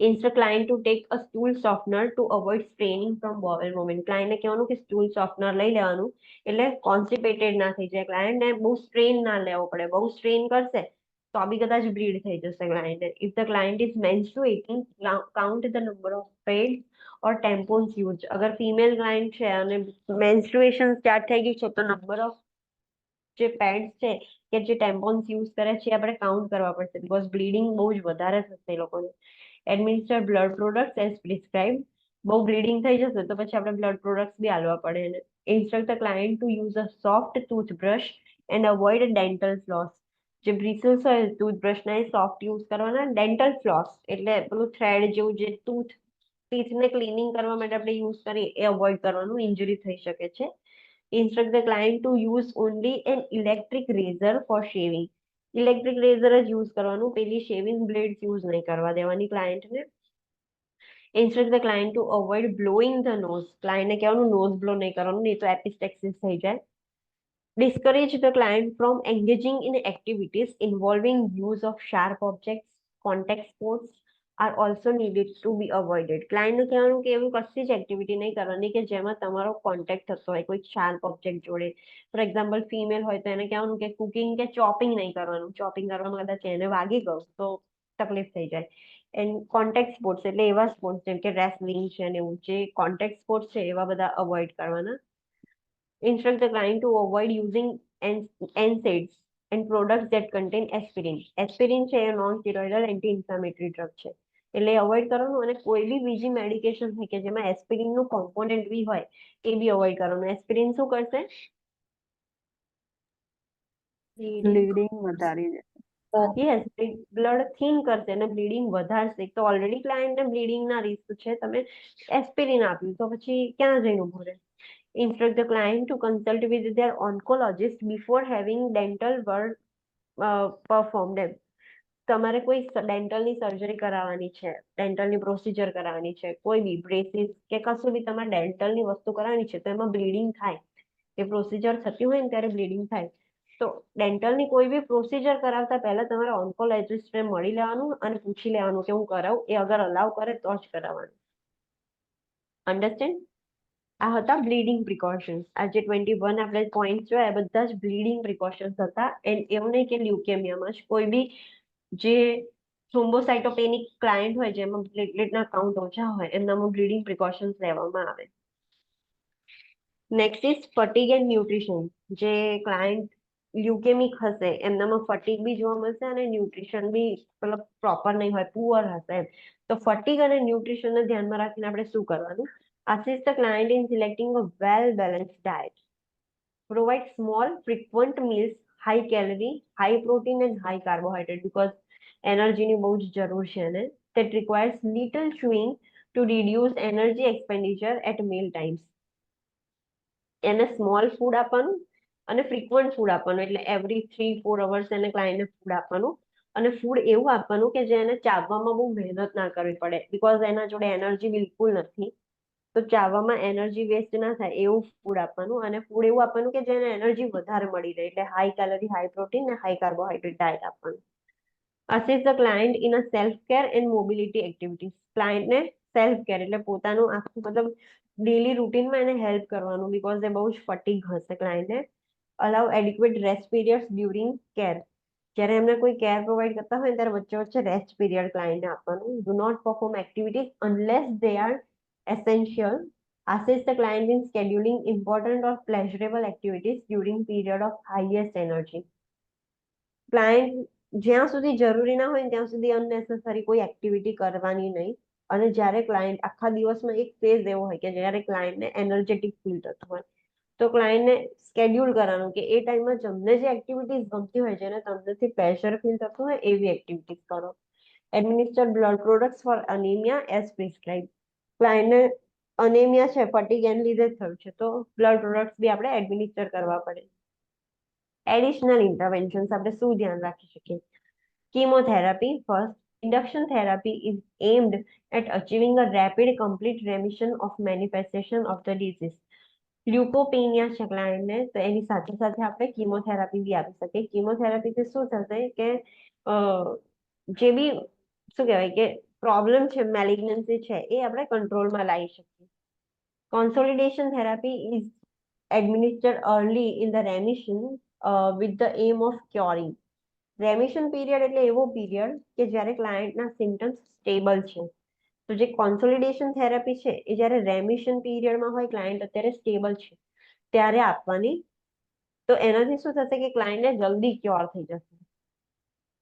Instruct client to take a stool softener to avoid straining from bowel movement. ક્લાયન્ટને કહેવાનું કે stool softener લઈ લેવાનું એટલે કોન્સ્ટિપેટેડ ના થઈ જાય, ક્લાયન્ટને બહુ સ્ટ્રેન ના લેવો પડે, બહુ સ્ટ્રેન કરશે તો બી કદાચ બ્લીડ થઈ જશે ક્લાયન્ટને. If the client is menstruating, count the number of pads or tampons used. અગર ફિમેલ ક્લાયન્ટ છે અને મેન્સ્ટ્રુએશન સ્ટાર્ટ થઈ ગઈ છે તો નંબર ઓફ જે પેડ્સ છે કે જે ટેમ્પોન્સ યુઝ કરે છે એ આપણે કાઉન્ટ કરવા પડશે, બીકોઝ બ્લીડિંગ બહુ જ વધારે થશે એ લોકોને. Administer blood products as prescribe. બહુ બ્લીડિંગ થઈ જશે તો પછી આપણે બ્લડ પ્રોડક્ટ્સ બી આલવા પડે એને. Instruct the client to use a soft toothbrush and avoid dental floss. જે બ્રિસલ્સ હોય ટૂથબ્રશના એ સોફ્ટ યુઝ કરવાના. ડેન્ટલ ફ્લોસ એટલે પેલું થ્રેડ જેવું જે ટીથને ક્લિનિંગ કરવા માટે આપણે યુઝ કરીએ એ અવોઇડ કરવાનું, ઇન્જરી થઈ શકે છે. Instruct the client to use only an electric razor for shaving. Electric razor જ યુઝ કરવાનું, પેલી શેવિંગ બ્લેડ યુઝ નહીં કરવા દેવાની ક્લાયન્ટને. Instruct the client to avoid blowing the nose. ક્લાયન્ટને કહેવાનું નોઝ બ્લો નહીં કરવાનું, નહીં તો એપિસ્ટેક્સિસ થઈ જાય. Discourage the client from engaging in activities involving use of sharp objects. Contact sports are also needed to be avoided. ક્લાયન્ટને કહેવાનું કે એવી કશી જ એક્ટિવિટી નહીં કરવાની કે જેમાં તમારો કોન્ટેક્ટ થતો હોય કોઈ શાર્પ ઓબ્જેક્ટ જોડે. ફોર એક્ઝામ્પલ ફિમેલ હોય તો એને કહેવાનું કે કુકિંગ કે ચોપિંગ નહીં કરવાનું, ચોપિંગ કરવામાં કદાચ એને વાગી ગયું તો તકલીફ થઈ જાય. એન્ડ કોન્ટેક્ટ સ્પોર્ટ્સ એટલે એવા સ્પોર્ટ્સ જેમ કે રેસલિંગ છે ને એવું, જે કોન્ટેક્ટ સ્પોર્ટ્સ છે એવા બધા અવોઇડ કરવાના. Instruct the client to avoid using NSAIDs and products that contain aspirin. Aspirin છે એ non steroidal anti inflammatory drug છે એટલે અવોઇડ કરવાનું. અને કોઈ બી બીજી મેડિકેશન હોય કે જેમાં એસ્પિરિનનું કોમ્પોનેન્ટ બી હોય એ બી અવોઇડ કરવાનું. એસ્પિરિન શું કરશે? બ્લીડિંગ વધારી દે. યસ, બ્લડ થીન કરશે અને બ્લીડિંગ વધારશે. તો ઓલરેડી ક્લાયન્ટને બ્લીડિંગના રિસ્ક છે, તમે એસ્પિરિન આપ્યું તો પછી ક્યાં જઈને ઉભું રહે? Instruct the client to consult with their oncologist before having dental work performed. તમારે કોઈ ડેન્ટલની સર્જરી કરાવવાની છે, ડેન્ટલની પ્રોસિજર કરાવવાની છે, કોઈ બી બ્રેસિસ કે કશું બી તમારે ડેન્ટલની વસ્તુ કરાવવાની છે તો એમાં બ્લીડિંગ થાય, એ પ્રોસિજર થતી હોય ને ત્યારે બ્લીડિંગ થાય. તો ડેન્ટલની કોઈ બી પ્રોસિજર કરાવતા પહેલા તમારે ઓન્કોલોજિસ્ટને મળી લેવાનું અને પૂછી લેવાનું કે હું કરાવું, એ અગર અલાવ કરે તો જ કરાવવાનું. અન્ડરસ્ટેન્ડ? આ હતા બ્લીડિંગ પ્રિકોશન્સ. આ જે 21 આપણે પોઈન્ટ જોયા બધા જ બ્લીડિંગ પ્રિકોશન્સ હતા. એન્ડ એવું નહીં કે લ્યુકેમિયામાં જ, કોઈ બી જે થ્રોમ્બોસાઇટોપેનિક ક્લાયન્ટ હોય જેમાં પ્લેટલેટના કાઉન્ટ ઓછા હોય એમનામાં બ્લીડિંગ પ્રિકોશન્સ લેવામાં આવે. Next is fatigue and nutrition. જે ક્લાયન્ટ લ્યુકેમિક હશે એમનામાં ફટીગ બી જોવા મળશે અને ન્યુટ્રિશન બી મતલબ પ્રોપર નહીં હોય, પુઅર હશે એમ. તો ફટીગ અને ન્યુટ્રિશનને ધ્યાનમાં રાખીને આપણે શું કરવાનું? Assist the client in selecting a well-balanced diet. Provide small, frequent meals, high calorie, high protein and high carbohydrate because energy ની બહુ જ જરૂર છે એને. That requires little chewing to reduce energy expenditure at meal times. એને small food આપવાનું અને frequent food આપવાનું, એટલે એવરી 3-4 અવર્સ એને ક્લાયન્ટને ફૂડ આપવાનું. અને ફૂડ એવું આપવાનું કે જે એને ચાવવામાં બહુ મહેનત ના કરવી પડે, બીકોઝ એના જોડે એનર્જી બિલકુલ નથી. તો ચાવવામાં એનર્જી વેસ્ટ ના થાય એવું ફૂડ આપવાનું. અને ફૂડ એવું આપવાનું કે જેને એનર્જી વધારે મળી રહે, એટલે હાઈ કેલરી, હાઈ પ્રોટીન ને હાઈ કાર્બોહાઈડ્રેટ ડાયટ આપવાનું. Assist the client in a self care and mobility activities. ક્લાયન્ટને સેલ્ફ કેર એટલે પોતાનું આખું મતલબ ડેલી રૂટીનમાં એને હેલ્પ કરવાનું, બીકોઝ એ બહુ જ ફટીગ હશે ક્લાયન્ટને. Allow adequate rest periods during care. જ્યારે એમને કોઈ કેર પ્રોવાઈડ કરતા હોય ત્યારે વચ્ચે વચ્ચે રેસ્ટ પીરિયડ ક્લાયન્ટને આપવાનું. Do not perform activities unless they are essential. Assist the client in scheduling important or pleasurable activities during period of highest energy. Client જ્યાં સુધી જરૂરી ના હોય ત્યાં સુધી અનનેસેસરી કોઈ એક્ટિવિટી કરવાની નહીં. અને જ્યારે ક્લાયન્ટ આખા દિવસમાં એક ફેઝ એવો હોય કે જ્યારે ક્લાયન્ટને એનર્જેટિક ફીલ થતું હોય તો ક્લાયન્ટને સ્કેડ્યુલ કરવાનું કે એ ટાઈમમાં તમને જે એક્ટિવિટીઝ ગમતી હોય, જેને તમનેથી પ્રેશર ફીલ થતું હોય એવી એક્ટિવિટીઝ કરો. Administer blood products for anaemia as prescribe. ક્લાયન્ટને અનેમિયા છે, ફટીગ એને લીધે જ થયું છે તો બ્લડ પ્રોડક્ટ્સ બી આપણે એડમિનિસ્ટર કરવા પડે. એડિશનલ ઇન્ટરવેન્શન્સ આપણે શું ધ્યાન રાખી શકીએ? Chemotherapy first. Induction therapy is aimed at achieving a rapid complete remission of manifestation of the disease. લ્યુકોપેનિયા છે ક્લાયન્ટને તો એની સાથે સાથે આપણે કીમોથેરાપી બી આપી શકીએ. કીમોથેરાપીથી શું થશે કે જે બી શું કહેવાય કે પ્રોબ્લેમ છે, મેલિગ્નન્સી છે, એ આપણે કંટ્રોલમાં લાવી શકીએ. Consolidation therapy is administered early in the remission with the aim of curing. Remission period એટલે એવો પીરિયડ કે જ્યારે ક્લાયન્ટના સિમ્ટમ્સ સ્ટેબલ છે. તો જે કોન્સોલિડેશન થેરાપી છે એ જ્યારે રેમિશન પીરિયડમાં હોય, ક્લાયન્ટ અત્યારે સ્ટેબલ છે ત્યારે આપવાની. તો એનાથી શું થશે કે ક્લાયન્ટને જલ્દી ક્યોર થઈ જશે.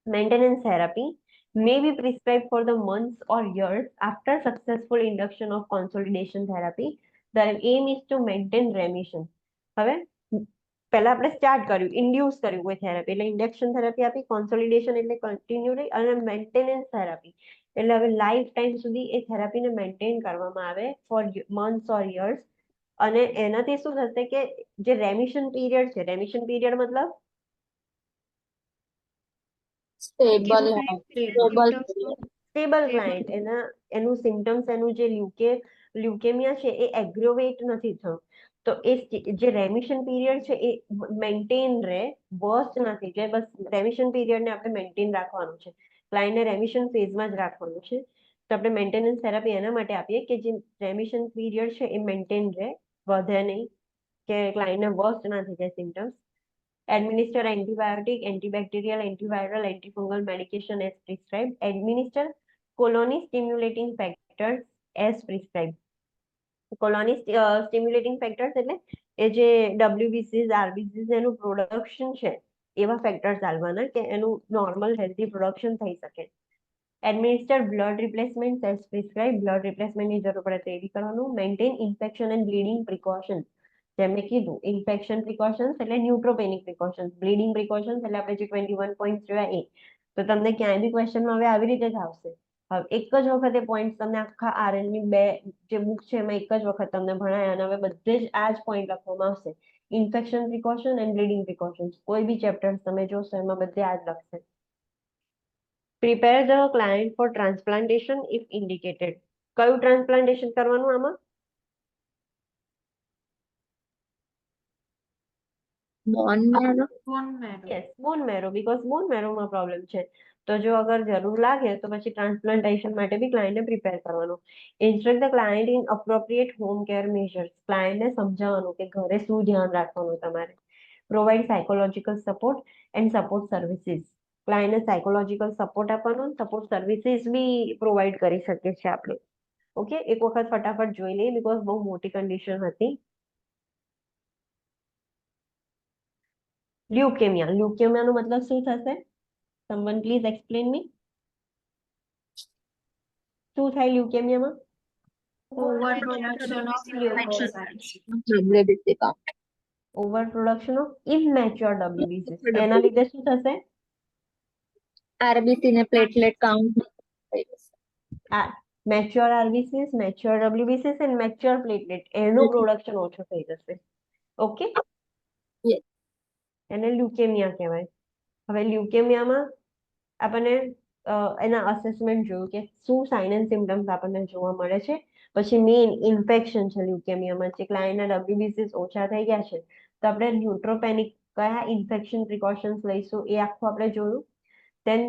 Maintenance therapy may be prescribed for the months or years after successful induction of consolidation therapy. The aim is to maintain remission. હવે પહેલા આપણે સ્ટાર્ટ કર્યું, ઇન્ડ્યુસ કર્યું કોઈ થેરાપી, એટલે ઇન્ડક્શન થેરાપી આપી, કોન્સોલિડેશન એટલે કન્ટિન્યુ રહી, અને મેન્ટેનન્સ થેરાપી એટલે હવે લાઈફ ટાઈમ સુધી એ થેરાપીને મેન્ટેન કરવામાં આવે ફોર મંથ્સ ઓર યર્સ. અને એનાથી શું થશે કે જે રેમિશન પીરિયડ છે, રેમિશન પીરિયડ મતલબ સ્ટેબલ સ્ટેબલ ક્લાયન્ટ, એનું સિમ્ટમ્સ, એનું જે લ્યુકેમિયા છે એ એગ્રોવેટ નથી થયું. તો એ જે રેમિશન પીરિયડ છે એ મેન્ટેન રહે, વર્સ્ટ નથી જાય. બસ રેમિશન પીરિયડને આપણે મેન્ટેન રાખવાનું છે, ક્લાયન્ટને રેમિશન ફેઝમાં જ રાખવાનું છે. તો આપણે મેન્ટેનન્સ થેરાપી એના માટે આપીએ કે જે રેમિશન પીરિયડ છે એ મેન્ટેન રહે, વધે નહીં, કે ક્લાયન્ટને વર્સ્ટ ના થઈ જાય symptoms. Administer antibiotic, antibacterial, antiviral, antifungal medication as prescribed. Administer colony stimulating factors as prescribed. Colony stimulating factors એટલે એ જે WBCs, RBCs એનું પ્રોડક્શન છે એવા ફેક્ટર્સ આલવાના કે એનું નોર્મલ હેલ્ધી પ્રોડક્શન થઈ શકે. Administer blood replacement as prescribe. Blood રિપ્લેસમેન્ટની જરૂર પડે તો એ બી કરવાનું. Maintain infection and bleeding precautions. જેમ મેં કીધું, ઇન્ફેક્શન પ્રિકોશન્સ એટલે ન્યુટ્રોપેનિક પ્રિકોશન્સ, બ્લીડિંગ પ્રિકોશન્સ એટલે આપણે જે 21 પોઈન્ટ જોયા એ. તો તમને ક્યાંય બી ક્વેશ્ચનમાં હવે આવી રીતે જ આવશે. હવે એક જ વખતે પોઈન્ટ તમને આખા આરએનની 2 જે બુક છે એમાં એક જ વખત તમને ભણાયા, અને હવે બધે જ આ જ પોઈન્ટ લખવામાં આવશે. Infection precaution and bleeding precautions. કોઈ બી ચેપ્ટર તમે જોશો એમાં બધે આ જ લખશે. Prepare the client for transplantation if indicated. કયું ટ્રાન્સપ્લાન્ટેશન કરવાનું આમાં? Bone marrow. Yes, bone marrow, because bone મેરોમાં પ્રોબ્લેમ છે. તો જો અગર જરૂર લાગે તો પછી ટ્રાન્સપ્લાન્ટેશન માટે બી ક્લાયન્ટને પ્રિપેર કરવાનું. Instruct the client in appropriate home care measures. ક્લાયન્ટને સમજાવવાનું કે ઘરે શું ધ્યાન રાખવાનું તમારે. Provide psychological support and support services. ક્લાયન્ટને સાયકોલોજીકલ સપોર્ટ આપવાનો, સપોર્ટ સર્વિસીસ બી પ્રોવાઈડ કરી શકીએ છીએ આપણે. ઓકે, એક વખત ફટાફટ જોઈ લઈએ બીકોઝ બહુ મોટી કન્ડિશન હતી. લ્યુકેમિયા. લ્યુકેમિયાનો મતલબ શું થશે? Someone please explain me. શું થાય લ્યુકેમિયામાં? Overproduction of leukocytes. WBC count. Overproduction of immature WBCs. એના લીધે શું થશે? RBC ને પ્લેટલેટ કાઉન્ટ આ mature RBCs, mature WBCs and mature platelet, એનું પ્રોડક્શન ઓછું થઈ જશે. Okay, Yes. એને લ્યુકેમિયા કહેવાય. હવે લ્યુકેમિયામાં આપણને એના અસેસમેન્ટ જોયું કે શું સાઇન એન્ડ સિમ્ટમ્સ આપણને જોવા મળે છે. પછી મેઇન ઇન્ફેક્શન છે લ્યુકેમિયામાં, જે ક્લાયન્ટના WBCs ઓછા થઈ ગયા છે તો આપણે ન્યુટ્રોપેનિક કયા ઇન્ફેક્શન પ્રિકોશન્સ લઈશું એ આખું આપણે જોયું. દેન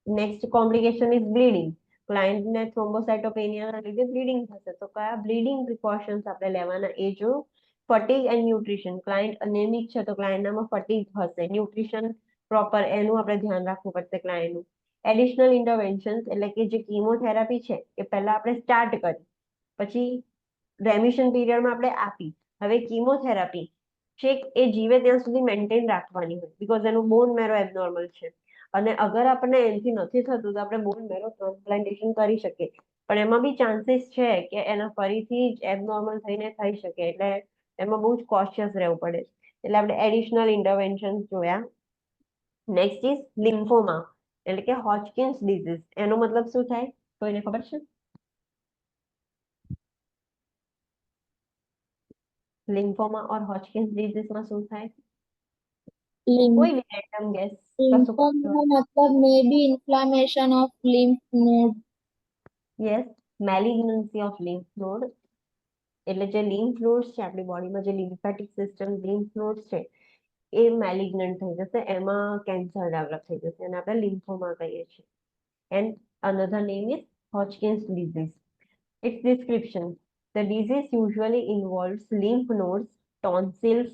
નેક્સ્ટ કોમ્પ્લિકેશન ઇઝ બ્લીડિંગ. ક્લાયન્ટને થ્રોમ્બોસાઇટોપેનિયાના લીધે બ્લીડિંગ થશે તો કયા બ્લીડિંગ પ્રિકોશન્સ આપણે લેવાના એ જોયું. Fatigue and nutrition. ક્લાયન્ટ અનેમિક છે તો ક્લાયન્ટનામાં ફટીગ હશે. ન્યુટ્રિશન પ્રોપર એનું આપણે ધ્યાન રાખવું પડશે ક્લાયન્ટનું. એડિશનલ ઇન્ટરવેન્શન્સ એટલે કે જે કીમોથેરાપી છે એ પહેલા આપણે સ્ટાર્ટ કરી, પછી રેમિશન પીરિયડમાં આપણે આપી. હવે કીમોથેરાપી છેક એ જીવે ત્યાં સુધી મેન્ટેન રાખવાની હોય બીકોઝ એનું બોન મેરો એબનોર્મલ છે. અને અગર આપણને એનાથી નથી થતું તો આપણે બોન મેરો ટ્રાન્સપ્લાન્ટેશન કરી શકીએ, પણ એમાં બી ચાન્સીસ છે કે એના ફરીથી જ એબનોર્મલ થઈને થઈ શકે, એટલે એમાં બહુ જ કોશિયસ રહેવું પડે. એટલે આપણે એડિશનલ ઇન્ટરવેન્શન જોયા. નેક્સ્ટ ઇઝ લિમ્ફોમા એટલે કે હોજકિન્સ ડિઝીઝ. એનો મતલબ શું થાય? કોઈને ખબર છે? લિમ્ફોમા ઓર હોજકિન્સ ડિઝીઝમાં શું થાય? કોઈ બી રેન્ડમ ગેસ. Lymphoma मतलब may be inflammation of lymph node. Yes, malignancy of lymph node. એટલે જે લિમ્ફ નોડ્સ છે આપણી બોડીમાં, જે લિમ્ફેટિક સિસ્ટમ લિમ્ફ નોડ્સ છે એ મેલિગ્નન્ટ થઈ જશે, એમાં કેન્સર ડેવલપ થઈ જશે અને આપણે લિમ્ફોમા કહીએ છીએ. And another name is Hodgkin's disease. Its description. The disease usually involves lymph nodes, tonsils,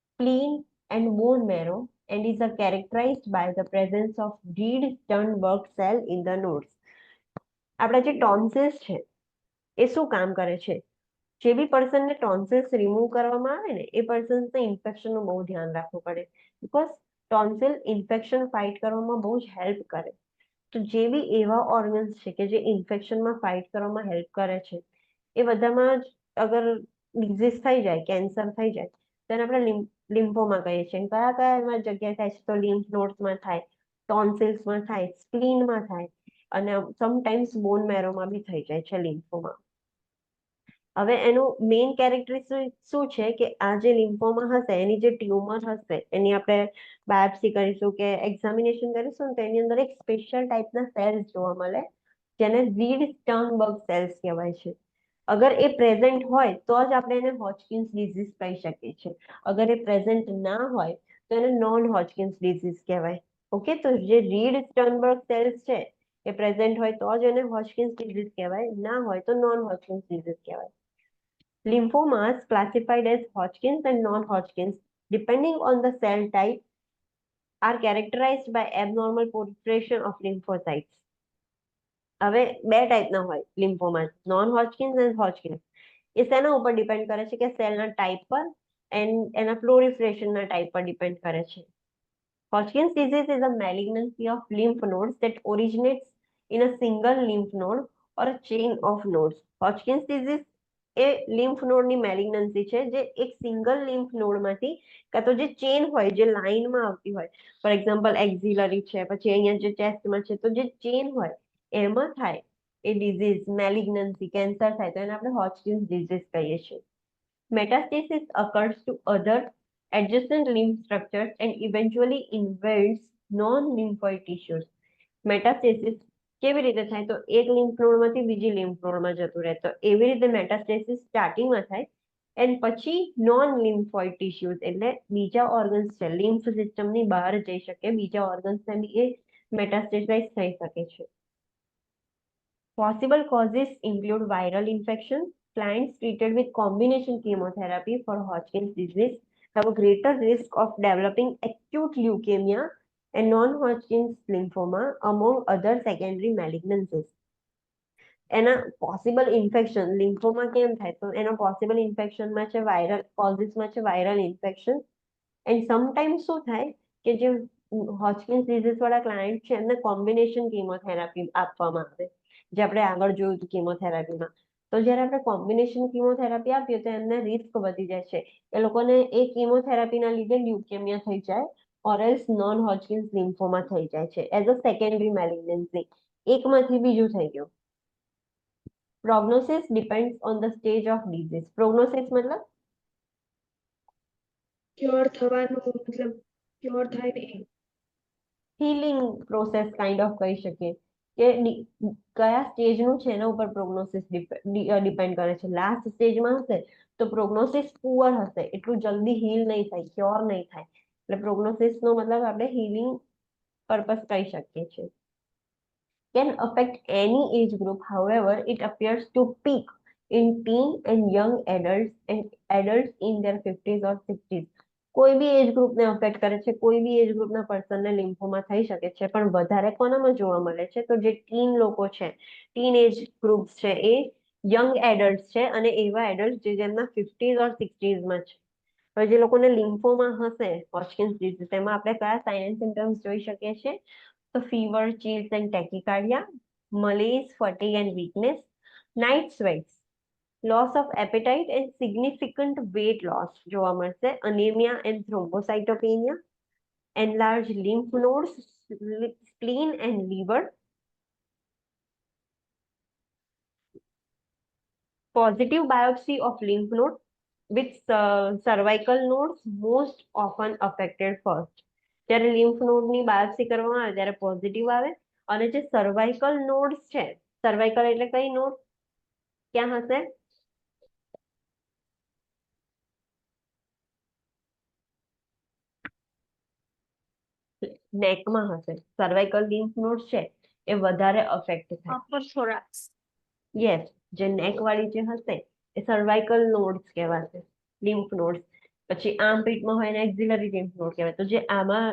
spleen, and bone marrow, and is characterized by the presence of Reed-Sternberg cell in the nodes. આપણા જે ટોન્સિલ્સ છે એ શું કામ કરે છે? જે બી પર્સનને ટોન્સિલ્સ remove કરવામાં આવે ને એ પર્સન્સને ઇન્ફેક્શનનું બહુ ધ્યાન રાખવું પડે, બીકોઝ ટોન્સિલ ઇન્ફેક્શન ફાઇટ કરવામાં બહુ જ હેલ્પ કરે. તો જે બી એવા ઓર્ગન્સ છે કે જે ઇન્ફેક્શનમાં ફાઇટ કરવામાં હેલ્પ કરે છે એ બધામાં જ અગર ડિઝીઝ થઈ જાય, કેન્સર થઈ જાય, તેને આપણે લિમ્ફોમા કહીએ છીએ. કયા કયા એમાં જગ્યાએ થાય છે? તો લિમ્ફ નોડ્સમાં થાય, ટોન્સિલ્સમાં થાય, સ્પ્લીનમાં થાય, અને સમટાઈમ્સ બોન મેરોમાં બી થઈ જાય છે લિમ્ફોમા. હવે એનું મેઇન કેરેક્ટરિસ્ટિક શું છે કે આ જે લિમ્ફોમા હશે એની જે ટ્યુમર હશે એની આપણે બાયોપ્સી કરીશું કે એક્ઝામિનેશન કરીશું તો એની અંદર એક સ્પેશિયલ ટાઈપના સેલ્સ જોવા મળે જેને રીડ-સ્ટર્નબર્ગ સેલ્સ કહેવાય છે. અગર એ પ્રેઝન્ટ હોય તો જ આપણે એને હોજકિન્સ ડિઝીઝ કહી શકીએ છીએ. અગર એ પ્રેઝન્ટ ના હોય તો એને નોન હોજકિન્સ ડિઝીઝ કહેવાય. ઓકે, તો જે રીડ-સ્ટર્નબર્ગ સેલ્સ છે એ પ્રેઝન્ટ હોય તો જ એને હોજકિન્સ ડિઝીઝ કહેવાય, ના હોય તો નોન હોજકિન્સ ડિઝીઝ કહેવાય. Lymphomas classified as Hodgkin's and non-Hodgkin's, depending on the cell type, are characterized by abnormal proliferation of lymphocytes. હવે બે ટાઈપના હોય લિમ્ફોમાસ, નોન હોજકિન્સ એન્ડ હોજકિન્સ. એ શેના ઉપર ડિપેન્ડ કરે છે કે સેલના ટાઈપ પર એન્ડ એના પ્લોરિફરેશનના ટાઈપ પર ડિપેન્ડ કરે છે. Hodgkin's disease is a malignancy of lymph nodes that originates in a single lymph node or a chain of nodes. Hodgkin's disease A lymph નોડની મેલિગ્નન્સી છે જે એક સિંગલ લિમ્ફ નોડમાંથી કાં તો જે ચેન હોય, જે લાઇનમાં આવતી હોય, ફોર એક્ઝામ્પલ એક્ઝિલરી છે, પછી અહીંયા જે ચેસ્ટમાં છે, તો જે ચેન હોય એમાં થાય એ ડિઝીઝ, મેલિગ્નન્સી, કેન્સર થાય તો એને આપણે હોજકિન્સ ડિઝીઝ કહીએ છીએ. Metastasis occurs to other adjacent lymph structures and eventually invades non-lymphoid tissues. Metastasis કેવી રીતે થાય? તો એક લિમ્ફ નોડમાંથી બીજી લિમ્ફ નોડમાં જતું રહે, તો એવી રીતે મેટાસ્ટેસિસ સ્ટાર્ટિંગમાં થાય એન્ડ પછી નોન લિમ્ફોઇડ ટિશ્યુઝ એટલે બીજા ઓર્ગન્સ છે લિમ્ફ સિસ્ટમની બહાર જઈ શકે, બીજા ઓર્ગન્સને બી એ મેટાસ્ટેસાઇઝ થઈ શકે છે. Possible causes include viral infection. Clients treated with combination chemotherapy for Hodgkin's disease have a greater risk of developing acute leukemia and non-Hodgkin's lymphoma among other secondary malignancies. એના પોસિબલ ઇન્ફેક્શન લિમ્ફોમા કેમ થાય? તો એના possible ઇન્ફેક્શનમાં છે viral કોઝિસમાં છે viral infection, and sometimes શું થાય કે જે હોજકિન્સ ડિઝીઝ વાળા ક્લાયન્ટ છે એમને કોમ્બિનેશન કીમોથેરાપી આપવામાં આવે, જે આપણે આગળ જોયું હતું કીમોથેરાપીમાં. તો જ્યારે આપણે કોમ્બિનેશન કીમોથેરાપી આપીએ તો એમને રિસ્ક વધી જાય છે, એ લોકોને એ કીમોથેરાપીના લીધે લ્યુકેમિયા થઈ જાય ઓર એલ્સ નોન હોજકિન્સ લિમ્ફોમા થઈ જાય છે એઝ અ સેકન્ડરી મેલિગ્નન્સી. એકમાંથી બીજું થઈ ગયું. Prognosis depends on the stage of disease. Prognosis મતલબ ક્યોર થવાનું મતલબ ક્યોર થાય ને એ. હીલિંગ પ્રોસેસ કાઇન્ડ ઓફ કહી શકીએ કે કયા સ્ટેજનું છે એના ઉપર પ્રોગ્નોસિસ ડિપેન્ડ કરે છે. લાસ્ટ સ્ટેજમાં હશે તો પ્રોગ્નોસિસ પુઅર હશે, એટલું જલ્દી હીલ નહીં થાય, ક્યોર નહીં થાય, એટલે પ્રોગ્નોસિસનો મતલબ આપણે હીલિંગ પર્પસ કહી શકીએ છીએ. Can affect any age group, however, it appears to peak in teen and young adults and adults in their 50s or 60s. કોઈ બી એજ ગ્રુપને અફેક્ટ કરે છે, કોઈ બી એજ ગ્રુપના પર્સનને લિમ્ફોમા થઈ શકે છે, પણ વધારે કોનામાં જોવા મળે છે? તો જે ટીન લોકો છે, ટીન એજ ગ્રુપ્સ છે, એ યંગ એડલ્ટ છે અને એવા એડલ્ટ જે જેમના 50s ઓર 60sમાં છે. હવે જે લોકોને લિમ્ફોમા હશે હોજકિન્સ ડિઝીઝ, તેમાં આપણે કયા સાઇન એન્ડ સિમ્પટમ્સ જોઈ શકીએ છીએ? So fever, chills and tachycardia, malaise, fatigue and weakness, night sweats, loss of appetite and significant weight loss જોવા મળશે, anemia and thrombocytopenia, enlarged lymph nodes, spleen and liver, positive biopsy of lymph node with cervical nodes most often affected first. જ્યારે lymph નોડની biopsy કરવામાં આવે ત્યારે positive આવે, અને જે સર્વાઇકલ નોડ્સ છે, સર્વાઇકલ એટલે કઈ નોડ ક્યાં હશે? નેકમાં હશે. સર્વાઇકલ લિમ્ફ નોડ્સ છે એ વધારે અફેક્ટ થાય. upper thorax. યસ, જે નેક વાળી જે હશે એ સર્વાઇકલ નોડ્સ કહેવાશે, લિમ્ફ નોડ્સ. પછી આર્મપીટમાં હોય એને એક્ઝિલરી લિમ્ફ નોડ કહેવાય. તો જે આમાં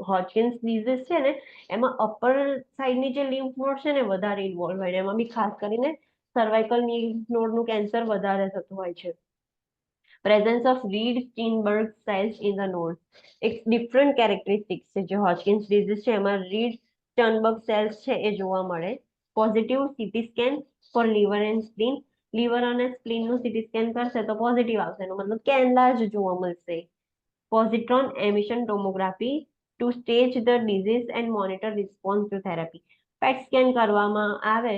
હોજકિન્સ ડિઝીઝ છે ને એમાં અપર સાઈડની જે લિમ્ફ નોડ છે ને વધારે ઇન્વોલ્વ હોય ને એમાં બી ખાસ કરીને સર્વાઇકલ લિમ્ફ નોડનું કેન્સર વધારે થતું હોય છે. Presence of Reed Sternberg cells in the node, એક ડિફરન્ટ કેરેક્ટરિસ્ટિક્સ છે. જે હોજકિન્સ ડિઝીઝ છે એમાં રીડ સ્ટર્નબર્ગ સેલ્સ છે એ જોવા મળે. Positive CT scan for liver and spleen, liver અને સ્પ્લીનનું સીટી સ્કેન કરશે તો પોઝિટિવ આવશે, એનો મતલબ કે એનલાર્જ જોવા મળશે. Positron emission tomography to stage the disease and monitor response to therapy. PET scan કરવામાં આવે,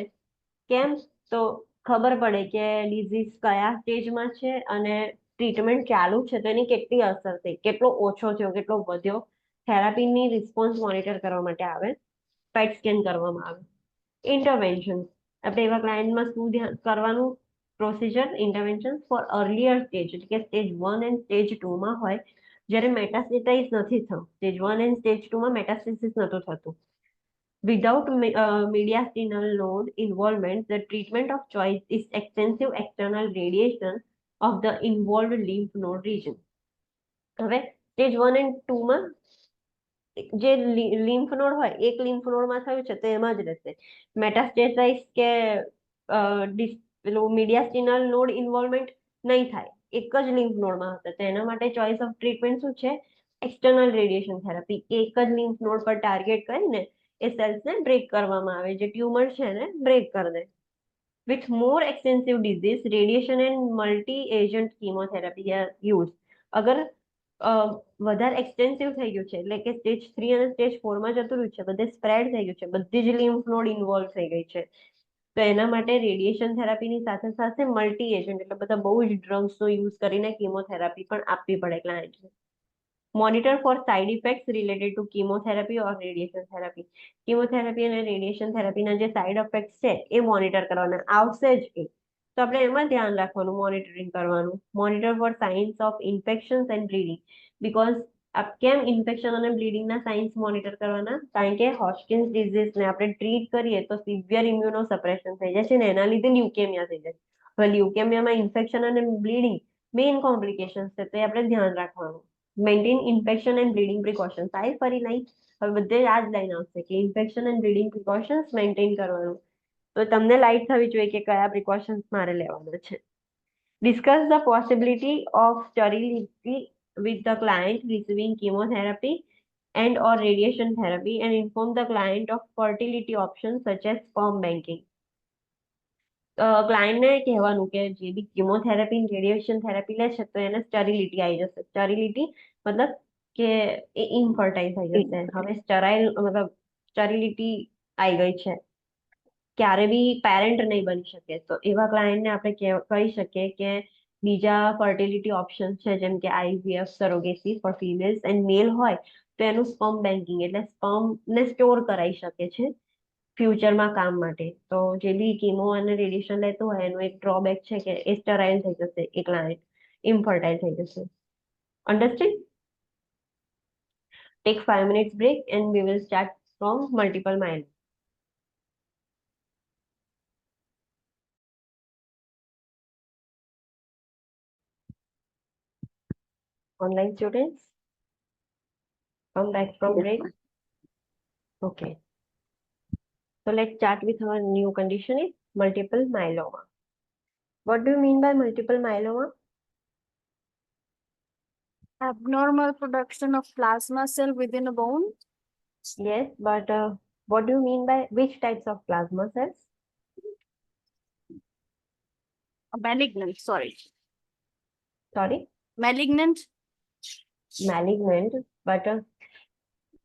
કેમ? તો ખબર પડે કે ડિઝીઝ કયા સ્ટેજમાં છે અને ટ્રીટમેન્ટ ચાલુ છે તો એની કેટલી અસર થઈ, કેટલો ઓછો થયો, કેટલો વધ્યો. થેરાપીની રિસ્પોન્સ મોનિટર કરવા માટે આવે, પેટ સ્કેન કરવામાં આવે. ઇન્ટરવેન્શન, આપણે એવા ક્લાયન્ટમાં શું ધ્યાન કરવાનું? Procedure intervention for earlier stage, એટલે કે સ્ટેજ 1 એન્ડ સ્ટેજ 2 માં હોય જ્યારે મેટાસ્ટેટાઇઝ નથી થતું. સ્ટેજ 1 એન્ડ સ્ટેજ 2 માં મેટાસ્ટેસિસ નહોતું થતું. Without mediastinal node involvement, the treatment of choice is extensive external radiation of the involved lymph node region. હવે સ્ટેજ 1 એન્ડ 2 માં જે લિમ્ફ નોડ હોય એક લિમ્ફ નોડમાં થયું છે તો એમાં જ રહેશે. મેટાસ્ટેસાઇઝ કે પેલું મીડિયાસ્ટિનલ નોડ ઇન્વોલ્વમેન્ટ નહીં થાય, એક જ લિમ્ફ નોડમાં હશે. તો એના માટે ચોઇસ ઓફ ટ્રીટમેન્ટ શું છે? External radiation therapy. એક જ લિમ્ફ નોડ પર ટાર્ગેટ કરીને એ સેલ્સને બ્રેક કરવામાં આવે, જે ટ્યુમર છે એને બ્રેક કરી દે. With more extensive disease, radiation and multi agent chemotherapy are use. અગર વધારે એક્સટેન્સિવ થઈ ગયું છે, એટલે કે સ્ટેજ 3 અને સ્ટેજ 4 માં જતું રહ્યું છે, બધે સ્પ્રેડ થઈ ગયું છે, બધી જ લિમ્ફ નોડ ઇન્વોલ્વ થઈ ગઈ છે, તો એના માટે રેડિયેશન થેરાપીની સાથે સાથે મલ્ટી એજન્ટ એટલે બધા બહુ જ ડ્રગ્સનો યુઝ કરીને કીમોથેરાપી પણ આપવી પડે ક્લાયન્ટને. Monitor for side effects related to chemotherapy or radiation therapy. Chemotherapy અને રેડિયેશન થેરાપીના જે સાઇડ ઇફેક્ટ્સ છે એ મોનિટર કરવાના આવશે જ એ. તો આપણે એમાં ધ્યાન રાખવાનું, મોનિટરિંગ કરવાનું. Monitor for signs of infections and bleeding, because કેમ ઇન્ફેક્શન અને બ્લીડિંગના સાઇન્સ મોનિટર કરવાના? કારણ કે હોજકિન્સ ડિઝીઝને આપણે ટ્રીટ કરીએ તો સિવિયર ઇમ્યુનો સપ્રેશન થઈ જાય છે ને એના લીધે લ્યુકેમિયા થઈ જાય. હવે લ્યુકેમિયામાં ઇન્ફેક્શન અને બ્લીડિંગ મેઇન કોમ્પ્લિકેશન્સ છે, તો એ આપણે ધ્યાન રાખવાનું. Maintain infection and bleeding precautions. આઈ ફરી નહીં, હવે બધે આ જ લાઈન આવશે કે infection and bleeding precautions maintain કરવાનું. તો તમને લાઈટ થવી જોઈએ કે કયા પ્રિકોશન્સ મારે લેવાના છે. Discuss the possibility of sterility with the client receiving chemotherapy and or radiation therapy and inform the client of fertility options such as sperm banking. ક્લાયન્ટને કહેવાનું કે જે બી કિમોથેરાપી રેડિયેશન થેરાપી લે છે તો એને સ્ટરીલિટી આવી જશે. સ્ટરીલિટી મતલબ કે એ ઇનફર્ટાઇલ થઈ જશે. હવે સ્ટરાઇલ મતલબ સ્ટરીલિટી આવી ગઈ છે, ક્યારે બી પેરેન્ટ નહીં બની શકે, તો એવા ક્લાયન્ટને આપણે કહી શકીએ કે બીજા ફર્ટિલિટી ઓપ્શન છે જેમ કે IVF, surrogacy for females and male હોય તો એનું સ્પર્મ બેન્કિંગ એટલે સ્પર્મને સ્ટોર કરાવી શકે છે ફ્યુચરમાં કામ માટે. તો જે બી કીમો અને રેડિયેશન લેતું હોય એનું એક ડ્રોબેક છે કે એ સ્ટરાઇલ થઈ જશે, એ ક્લાયન્ટ ઇનફર્ટાઇલ થઈ જશે. Understand? Take 5 minutes break and we will start from multiple myeloma. Online students, come back from break. Okay. So let's start with our new condition is multiple myeloma. What do you mean by multiple myeloma? Abnormal production of plasma cell within a bone. Yes, but what do you mean by which types of plasma cells? Malignant, sorry. Sorry, Malignant. malignant, but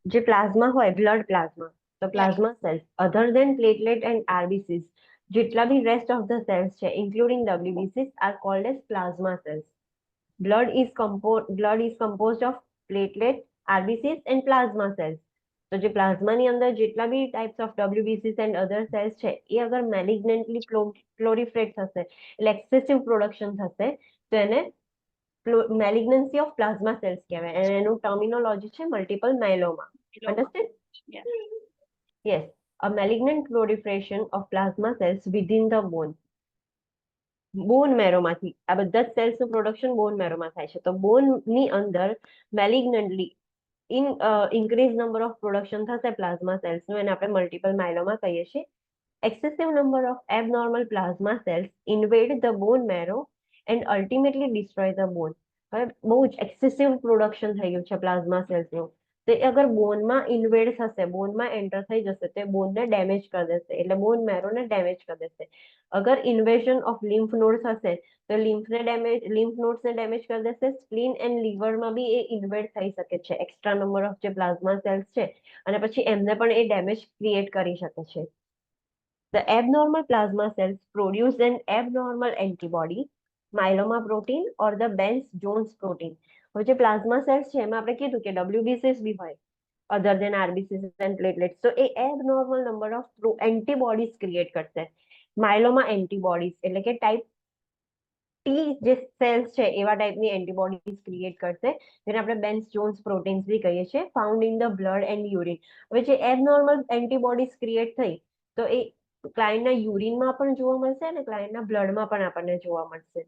જે plasma હોય blood plasma, તો plasma cells other than platelet and RBCs, જેટલા બી rest of the cells છે including WBCs are called as plasma cells. Blood is composed of platelet, RBCs and plasma cells. તો જે પ્લાઝમાની અંદર જેટલા બી types of WBCs and other cells છે એ અગર malignantly proliferate થશે એટલે excessive production થશે તો એને malignancy of plasma cells કહેવાય અને એનું ટર્મિનોલોજી છે multiple myeloma. Understand? Yeah. Yes. a malignant proliferation of plasma cells within the bone. બોન મેરોમાંથી આ બધા જ સેલ્સનું પ્રોડક્શન બોન મેરોમાં થાય છે. તો બોનની અંદર મેલિગ્નન્ટલી ઇન્ક્રીઝ નંબર ઓફ પ્રોડક્શન થશે પ્લાઝમા સેલ્સનું, એને આપણે મલ્ટિપલ માયલોમા કહીએ છીએ. Excessive number of abnormal plasma cells invade the bone marrow and ultimately destroy the bone. હવે બહુ જ એક્સેસિવ પ્રોડક્શન થઈ ગયું છે પ્લાઝમા સેલ્સનું. તે અગર બોનમાં ઇન્વેડ થશે, બોનમાં એન્ટર થઈ જશે, તે બોનને ડેમેજ કરી દેશે, એટલે બોન મેરોને ડેમેજ કરી દેશે. અગર ઇન્વેઝન ઓફ લિમ્ફ નોડ થશે તો લિમ્ફ નોડ્સને ડેમેજ કરી દેશે. સ્પ્લીન એન્ડ લીવરમાં બી એ ઇન્વેડ થઈ શકે છે, એક્સ્ટ્રા નંબર ઓફ જે પ્લાઝમા સેલ્સ છે, અને પછી એમને પણ એ ડેમેજ ક્રિએટ કરી શકે છે. The abnormal plasma cells produce an abnormal antibody, myeloma protein or the Bence-Jones protein. હવે જે પ્લાઝમા સેલ્સ છે એમાં આપણે કીધું કે WBCs બી હોય, other than RBCs and platelets. તો એ abnormal number of antibodies create કરશે. માયલોમા એન્ટીબોડીઝ એટલે કે ટાઈપ ટી જે સેલ્સ છે એવા ટાઈપની એન્ટીબોડીઝ ક્રિએટ કરશે, જેને આપણે બેન્સ જોન્સ પ્રોટીન્સ બી કહીએ છીએ, found in the blood and urine. હવે જે એબનોર્મલ એન્ટીબોડીઝ ક્રિએટ થઈ તો એ ક્લાયન્ટના યુરિનમાં પણ જોવા મળશે અને ક્લાયન્ટના બ્લડમાં પણ આપણને જોવા મળશે.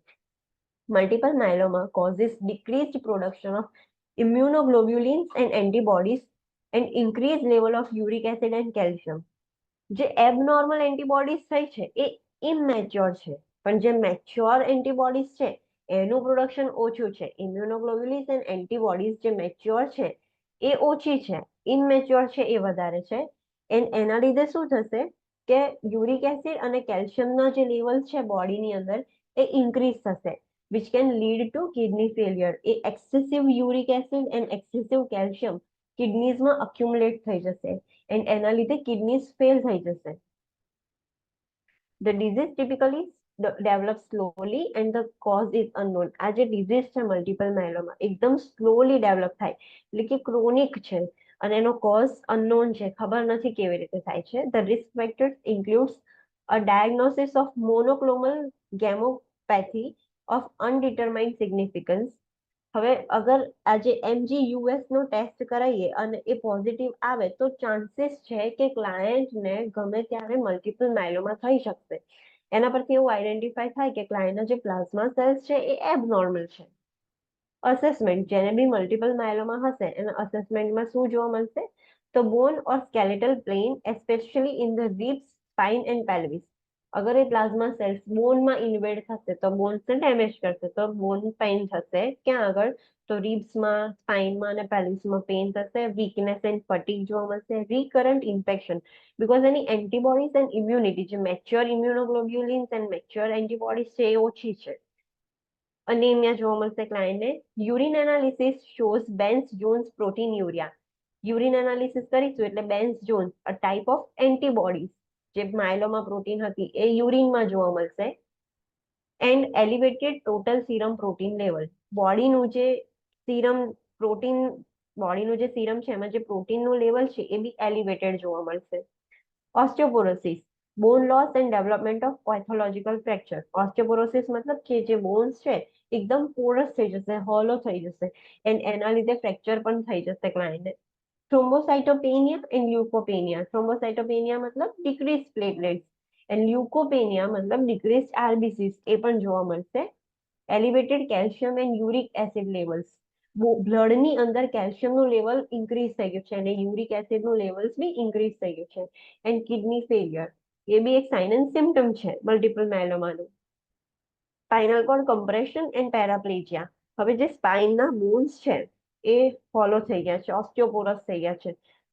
Multiple myeloma causes decreased production of immunoglobulins and antibodies and increased level of uric acid and calcium. જે એબનોર્મલ એન્ટીબોડીઝ થઈ છે એ ઇમેચ્યોર છે, પણ જે મેચ્યોર એન્ટીબોડીઝ છે એનું પ્રોડક્શન ઓછું છે. ઇમ્યુનોગ્લોબ્યુલિન્સ એન્ડ એન્ટીબોડીઝ જે મેચ્યોર છે એ ઓછી છે, ઇનમેચ્યોર છે એ વધારે છે. એના લીધે શું થશે કે યુરિક એસિડ અને કેલ્શિયમના જે લેવલ છે બોડીની અંદર એ ઇન્ક્રીઝ થશે, which can lead to kidney failure. એ excessive uric acid and excessive calcium કિડનીઝમાં અક્યુમ્યુલેટ થઈ જશે એન્ડ એના લીધે કિડનીઝ ફેલ થઈ જશે. The disease typically develops slowly and the cause is unknown. આ જે ડિઝીઝ છે મલ્ટિપલ માયલોમા એકદમ સ્લોલી ડેવલપ થાય, એટલે કે ક્રોનિક છે અને એનો કોઝ અનનોન છે, ખબર નથી કેવી રીતે થાય છે. The risk factors includes a diagnosis of monoclonal gammopathy of undetermined significance. હવે અગર આજે MGUS નો ટેસ્ટ કરાવીએ અને એ પોઝિટિવ આવે તો ચાન્સીસ છે કે ક્લાયન્ટને ગમે ત્યારે મલ્ટિપલ માયલોમા થઈ શકશે. એના પરથી એવું આઈડેન્ટિફાઈ થાય કે ક્લાયન્ટના જે પ્લાઝમા સેલ્સ છે એ એબનોર્મલ છે. અસેસમેન્ટ, જેને બી મલ્ટિપલ માયલોમા હશે એના અસેસમેન્ટમાં શું જોવા મળશે તો bone or skeletal plane, especially in the ribs, spine and pelvis. અગર એ પ્લાઝમા સેલ્સ બોનમાં ઇન્વેડ થશે તો બોન્સને ડેમેજ કરશે, તો બોન પેઇન થશે. ક્યાં આગળ તો રિબ્સમાં, સ્પાઇનમાં અને પેલ્વિસમાં પેઇન થશે. વીકનેસ એન્ડ ફટીગ જોવા મળશે. રિકરન્ટ ઇન્ફેક્શન, બીકોઝ એની એન્ટીબોડીઝ એન્ડ ઇમ્યુનિટી, જે mature immunoglobulins and mature antibodies છે એ ઓછી છે. અનેમિયા જોવા મળશે ક્લાયન્ટને. Urine analysis shows Bence Jones proteinuria. Urine analysis કરીશું એટલે Bence Jones, a type of antibodies જે માયલોમા પ્રોટીન હતી એ યુરિનમાં જોવા મળશે. And elevated total serum protein level, બોડીનું જે સીરમ પ્રોટીન, બોડીનું જે સીરમ છે એમાં જે પ્રોટીનનું લેવલ છે એ બી એલિવેટેડ જોવા મળશે. Osteoporosis, bone loss and development of pathological fracture. Osteoporosis મતલબ કે જે બોન્સ છે એકદમ પોરસ થઈ જશે, હોલો થઈ જશે એન્ડ એના લીધે ફ્રેક્ચર પણ થઈ જશે ક્લાયન્ટને. થ્રોમ્બોસાઇટોપેનિયા એન્ડ લ્યુકોપેનિયા. થ્રોમ્બોસાઇટોપેનિયા મતલબ ડિક્રીઝ પ્લેટલેટ્સ એન્ડ લ્યુકોપેનિયા મતલબ ડિક્રીઝ આરબીસીસ, એ પણ જોવા મળશે. Elevated calcium and uric acid levels, બ્લડની અંદર કેલ્શિયમનું લેવલ ઇન્ક્રીઝ થઈ ગયું છે અને યુરિક એસિડનું લેવલ્સ બી ઇન્ક્રીઝ થઈ ગયું છે. એન્ડ કિડની ફેલિયર, એ બી એક સાઇન એન્ડ સિમ્ટમ છે મલ્ટિપલ માયલોમાનું. Spinal cord compression and paraplegia. હવે જે સ્પાઇનના બોન્સ છે એ ફોલો થઈ ગયા છે, ઓસ્ટિયોપોરસ થઈ ગયા છે,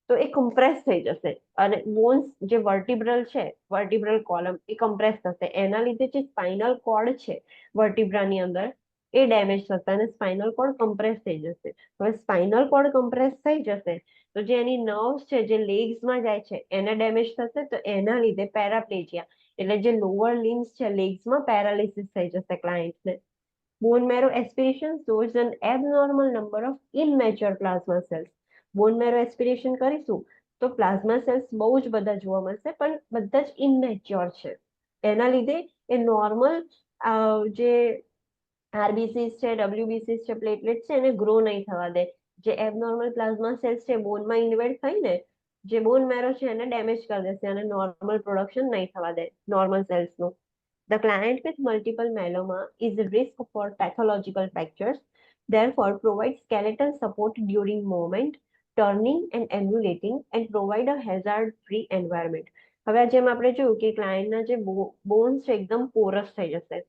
તો એ કમ્પ્રેસ થઈ જશે અને બોન્સ જે વર્ટિબ્રલ છે, વર્ટિબ્રલ કોલમ એ કમ્પ્રેસ થશે. એના લીધે જે સ્પાઇનલ કોર્ડ છે વર્ટિબ્રાની અંદર એ ડેમેજ થશે અને સ્પાઇનલ કોર્ડ કમ્પ્રેસ થઈ જશે. હવે સ્પાઇનલ કોર્ડ કમ્પ્રેસ થઈ જશે તો જે એની નર્વ્સ છે જે લેગ્સમાં જાય છે એને ડેમેજ થશે, તો એના લીધે પેરાપ્લેજિયા એટલે જે લોઅર લિમ્સ છે લેગ્સમાં પેરાલિસિસ થઈ જશે ક્લાયન્ટને. Bone marrow aspiration shows an abnormal number of immature plasma cells. Bone marrow aspiration કરીશું તો પ્લાઝમા સેલ્સ બહુ જ બધા જોવા મળશે પણ બધા જ ઇમેચ્યોર છે. એના લીધે એ નોર્મલ જે આરબીસીસ છે, ડબ્લ્યુબીસીસ છે, પ્લેટલેટ છે એને ગ્રો નહીં થવા દે. જે એબનોર્મલ પ્લાઝમા સેલ્સ છે બોનમાં ઇન્વેડ થઈને જે બોન મેરો છે એને ડેમેજ કરી દેશે અને નોર્મલ પ્રોડક્શન નહીં થવા દે normal સેલ્સનું. The client with multiple myeloma is at risk for pathological fractures, therefore provide skeletal support during movement, turning and ambulating and provide a hazard-free environment. હવે આ જેમ આપણે જોયું કે ક્લાયન્ટના જે બોન્સ છે એકદમ પોરસ થઈ જશે,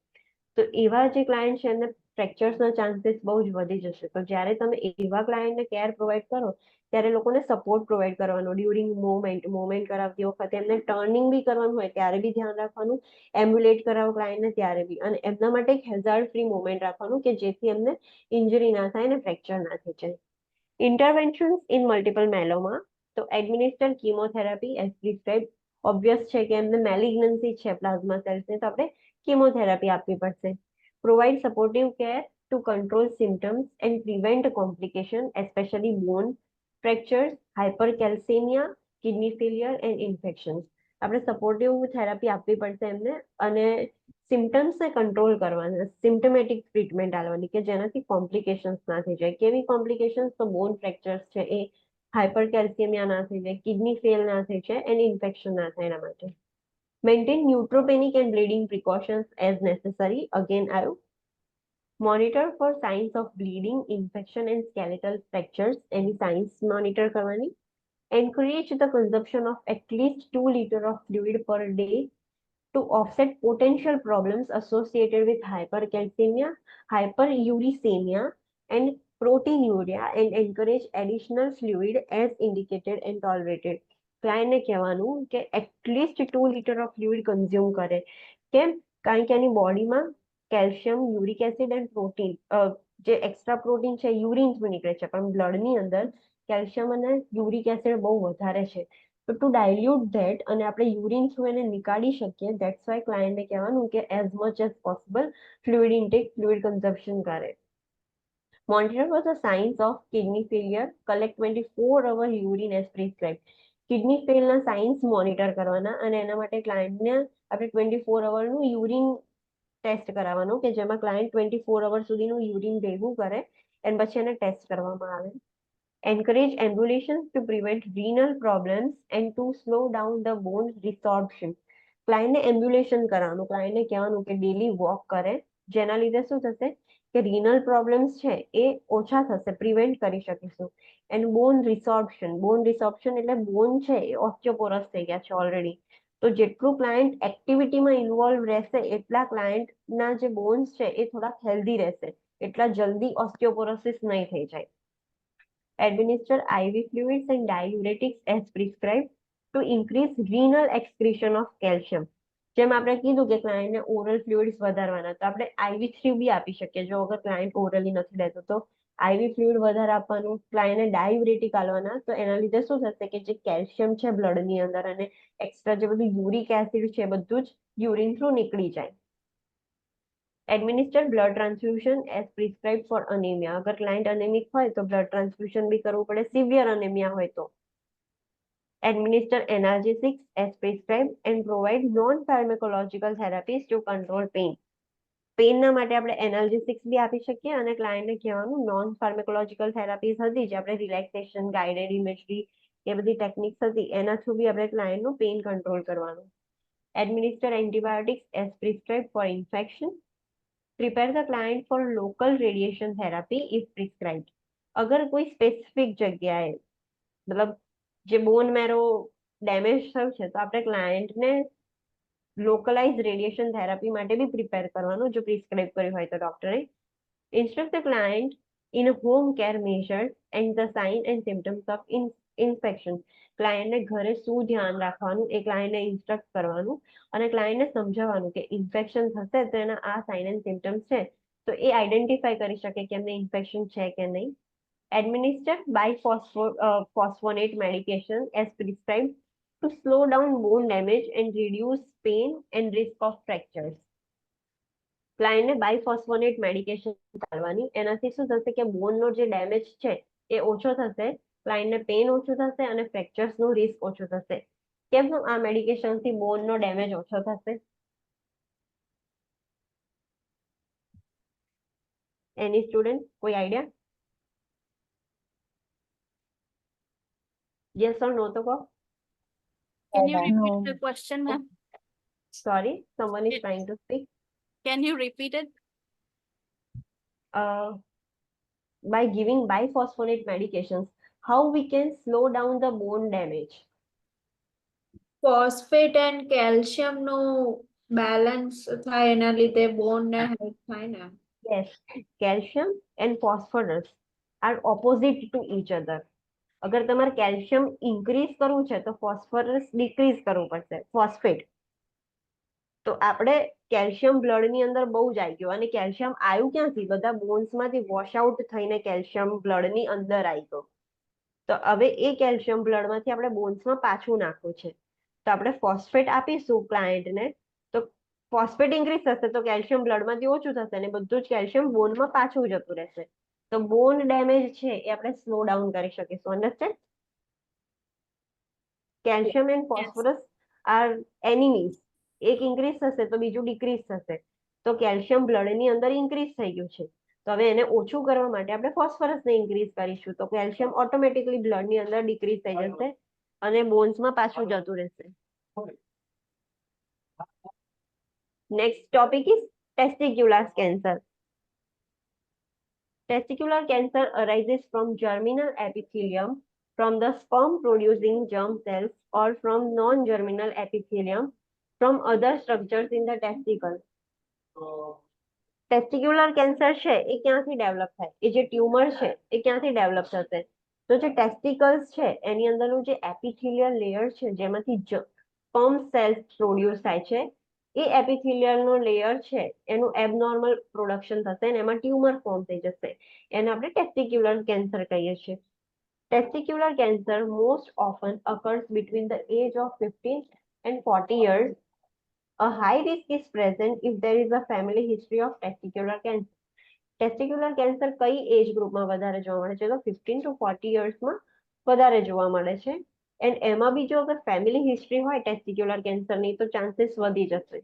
તો એવા જે ક્લાયન્ટ છે એમને ફ્રેક્ચર્સના ચાન્સીસ બહુ જ વધી જશે. તો જ્યારે તમે એવા ક્લાયન્ટને કેર પ્રોવાઈડ કરો ત્યારે લોકોને સપોર્ટ પ્રોવાઈડ કરવાનો ડ્યુરિંગ મોમેન્ટ કરાવતી વખતે એમને ટર્નિંગ બી કરવાનું હોય ત્યારે બી ધ્યાન રાખવાનું, એમ્બ્યુલેટ કરાવો ક્લાયન્ટને ત્યારે બી, અને એમના માટે એક હેઝાર્ડ ફ્રી મોમેન્ટ રાખવાનું કે જેથી એમને ઇન્જરી ના થાય અને ફ્રેક્ચર ના થઈ જાય. ઇન્ટરવેન્શન્સ ઇન મલ્ટિપલ મેલોમા, તો administer chemotherapy as prescribe. Obvious છે કે એમને મેલિગ્નન્સી છે પ્લાઝમા સેલ્સની, તો આપણે chemotherapy આપવી પડશે. Provide supportive care to control symptoms and prevent complication, especially bone fractures, hypercalcemia, kidney failure and infections. આપણે સપોર્ટિવ થેરાપી આપવી પડશે એમને અને સિમ્ટમ્સને કંટ્રોલ કરવાના, સિમ્ટમેટિક ટ્રીટમેન્ટ આપવાની કે જેનાથી કોમ્પ્લિકેશન્સ ના થઈ જાય. કેવી કોમ્પ્લિકેશન્સ? તો બોન ફ્રેક્ચર્સ છે એ, હાઇપરકેલ્સિયમિયા ના થઈ જાય, કિડની ફેલ ના થઈ જાય અને ઇન્ફેક્શન ના થાય એના માટે. Maintain neutropenic and bleeding precautions as necessary. Again, I monitor for signs of bleeding, infection, and skeletal fractures. Any signs monitor કરવાની. Encourage the consumption of at least 2 liters of fluid per day to offset potential problems associated with hypercalcemia, hyperuricemia, and proteinuria, and encourage additional fluid as indicated and tolerated. ક્લાયન્ટને કહેવાનું કે at least 2 litre of fluid consume કરે. કેમ? કારણ કે એની બોડીમાં calcium, uric acid and protein, જે extra protein છે urine through નીકળે છે, પણ બ્લડની અંદર કેલ્શિયમ અને યુરિક એસિડ બહુ વધારે છે. તો ટુ ડાયલ્યુટ ધેટ અને આપણે યુરિન થ્રુ એને નીકાળી શકીએ, ધેટ્સ વાય ક્લાયન્ટને કહેવાનું કે as much as possible fluid intake, fluid consumption કરે. Monitor for the signs of kidney failure. Collect 24-hour urine as prescribed. Kidney ફેલના સાઇન્સ મોનિટર કરવાના અને એના માટે ક્લાયન્ટને આપણે 24 અવરનું યુરિન ટેસ્ટ કરાવવાનું કે જેમાં ક્લાયન્ટ 24 અવર સુધીનું યુરિન ભેગું કરે અને પછી એને ટેસ્ટ કરવામાં આવે. Encourage ambulation to prevent renal problems and to slow down the bone resorption. ક્લાયન્ટને એમ્બ્યુલેશન કરવાનું, ક્લાયન્ટને કહેવાનું કે ડેલી વોક કરે, જેના લીધે શું થશે કે રિનલ પ્રોબ્લેમ્સ છે એ ઓછા થશે, પ્રિવેન્ટ કરી શકીશું. એન્ડ બોન રિસોર્પ્શન એટલે બોન છે એ ઓસ્ટિયોપોરસ થઈ ગયા છે ઓલરેડી. તો જેટલું ક્લાયન્ટ એક્ટિવિટીમાં ઇન્વોલ્વ રહેશે એટલા ક્લાયન્ટના જે બોન્સ છે એ થોડા હેલ્ધી રહેશે, એટલા જલ્દી ઓસ્ટિયોપોરોસિસ નહીં થઈ જાય. Administer IV fluids and diuretics as prescribed to increase renal excretion of calcium. જેમ આપણે કીધું કે ક્લાયન્ટને ઓરલ ફ્લુઇડ્સ વધારવાના, તો આપણે IV થ્રી બી આપી શકીએ. જો અગર ક્લાયન્ટ ઓરલી નથી લેતો તો IV ફ્લુઇડ વધારે આપવાનું, ક્લાયન્ટને ડાયુરેટિક આલવાના. તો એના લીધે શું થશે કે જે કેલ્શિયમ છે બ્લડની અંદર અને એક્સ્ટ્રા જે બધું યુરિક એસિડ છે બધું જ યુરિન થ્રુ નીકળી જાય. Administer blood transfusion as prescribed for anemia. અગર ક્લાયન્ટ અનેમિક હોય તો બ્લડ ટ્રાન્સફ્યુઝન બી કરવું પડે, સિવિયર અનેમિયા હોય તો. Administer analgesics as prescribed and provide non-pharmacological therapies to control pain. પેઇનના માટે આપણે એનાલ્જેસિક્સ બી આપી શકીએ અને ક્લાયન્ટને કહેવાનું નોન ફાર્મેકોલોજીકલ થેરાપીઝ હતી જે આપણે રિલેક્સેશન, ગાઇડેડ ઇમેજરી એ બધી ટેકનિક્સ હતી એના થ્રુ બી આપણે ક્લાયન્ટનું પેઇન કંટ્રોલ કરવાનું. Administer antibiotics as prescribed for infection. Prepare the client for local radiation therapy if prescribed. અગર કોઈ સ્પેસિફિક જગ્યાએ મતલબ જે બોન મેરો ડેમેજ થયું છે તો આપણે ક્લાયન્ટને લોકલાઇઝ રેડિયેશન થેરાપી માટે બી પ્રિપેર કરવાનું જો પ્રિસ્ક્રાઇબ કર્યું હોય તો ડોક્ટરે. Instruct the client in a home care measures and the sign and symptoms of infection. ક્લાયન્ટને ઘરે શું ધ્યાન રાખવાનું એ ક્લાયન્ટને ઇન્સ્ટ્રક્ટ કરવાનું અને ક્લાયન્ટને સમજાવવાનું કે ઇન્ફેક્શન થશે તો એના આ સાઇન એન્ડ સિમ્ટમ્સ છે તો એ આઈડેન્ટિફાઈ કરી શકે કે એમને ઇન્ફેક્શન છે કે નહીં. Administer biphosphonate medication as prescribed to slow down bone damage and reduce pain and risk of fractures. ક્લાયન્ટને બાયફોસ્ફોનેટ મેડિકેશન ચાલવાની, એનાથી શું થશે કે બોનનો જે ડેમેજ છે એ ઓછો થશે, ક્લાયન્ટને પેન ઓછું થશે અને ફ્રેક્ચર્સનું રિસ્ક ઓછું થશે. કેમનું આ મેડિકેશનથી બોનનો ડેમેજ ઓછો થશે? એની સ્ટુડન્ટ કોઈ આઈડિયા? યસ ઓર નો તો કહો. Can you repeat No. the question, ma'am? Sorry, someone is Yes. trying to speak. Can you repeat it? By giving biphosphonate medications, how we can slow down the bone damage? Phosphate and calcium નું balance થાય એના લીધે બોન ને help થાય ને. Yes, calcium and phosphorus are opposite to each other. અગર તમારે calcium increase કરવું છે તો ફોસ્ફરસ ડિક્રીઝ કરવું પડશે, ફોસ્ફેટ. તો આપણે કેલ્શિયમ બ્લડની અંદર બહુ જ આવી ગયું, અને કેલ્શિયમ આવ્યું ક્યાંથી? બધા બોન્સમાંથી વોશ આઉટ થઈને કેલ્શિયમ બ્લડની અંદર આવી ગયું. તો હવે એ કેલ્શિયમ બ્લડમાંથી આપણે બોન્સમાં પાછું નાખવું છે. તો આપણે ફોસ્ફેટ આપીશું ક્લાયન્ટને, તો ફોસ્ફેટ ઇન્ક્રીઝ થશે તો કેલ્શિયમ બ્લડમાંથી ઓછું થશે અને બધું જ કેલ્શિયમ બોનમાં પાછું જતું રહેશે. તો બોન ડેમેજ છે એ આપણે સ્લો ડાઉન કરી શકીશું. Understand? Calcium and phosphorus are enemies. એક ઇન્ક્રીઝ થશે તો બીજું ડિક્રીઝ થશે. તો કેલ્શિયમ બ્લડની અંદર ઇન્ક્રીઝ થઈ ગયું છે, તો હવે એને ઓછું કરવા માટે આપણે ફોસ્ફરસને ઇન્ક્રીઝ કરીશું, તો કેલ્શિયમ ઓટોમેટિકલી બ્લડની અંદર ડિક્રીઝ થઈ જશે અને બોન્સમાં પાછું જતું રહેશે. Next topic is testicular cancer. Testicular cancer arises from germinal epithelium, from the sperm producing germ cells, or from non-germinal epithelium, from other structures in the testicle. Testicular cancer છે એ ક્યાંથી ડેવલપ થાય? એ જે ટ્યુમર છે એ ક્યાંથી develop થશે? તો જે ટેસ્ટિકલ્સ છે એની અંદરનું જે એપિથેલિયલ લેયર છે જેમાંથી સ્પર્મ સેલ્સ પ્રોડ્યુસ થાય છે, એ એપિથેલિયલનો લેયર છે એનું એબનોર્મલ પ્રોડક્શન થશે અને એમાં ટ્યુમર ફોર્મ થઈ જશે. એને આપણે ટેસ્ટિક્યુલર કેન્સર કહીએ છીએ. Testicular cancer most often occurs between the age of 15 and 40 years. A high risk is present if there is a family history of testicular cancer. Testicular cancer કઈ age ગ્રુપમાં વધારે જોવા મળે છે? તો 15 to 40 યર્સમાં વધારે જોવા મળે છે. એન્ડ એમાં બી જો અગર ફેમિલી હિસ્ટ્રી હોય ટેસ્ટિક્યુલર કેન્સરની તો ચાન્સીસ વધી જશે.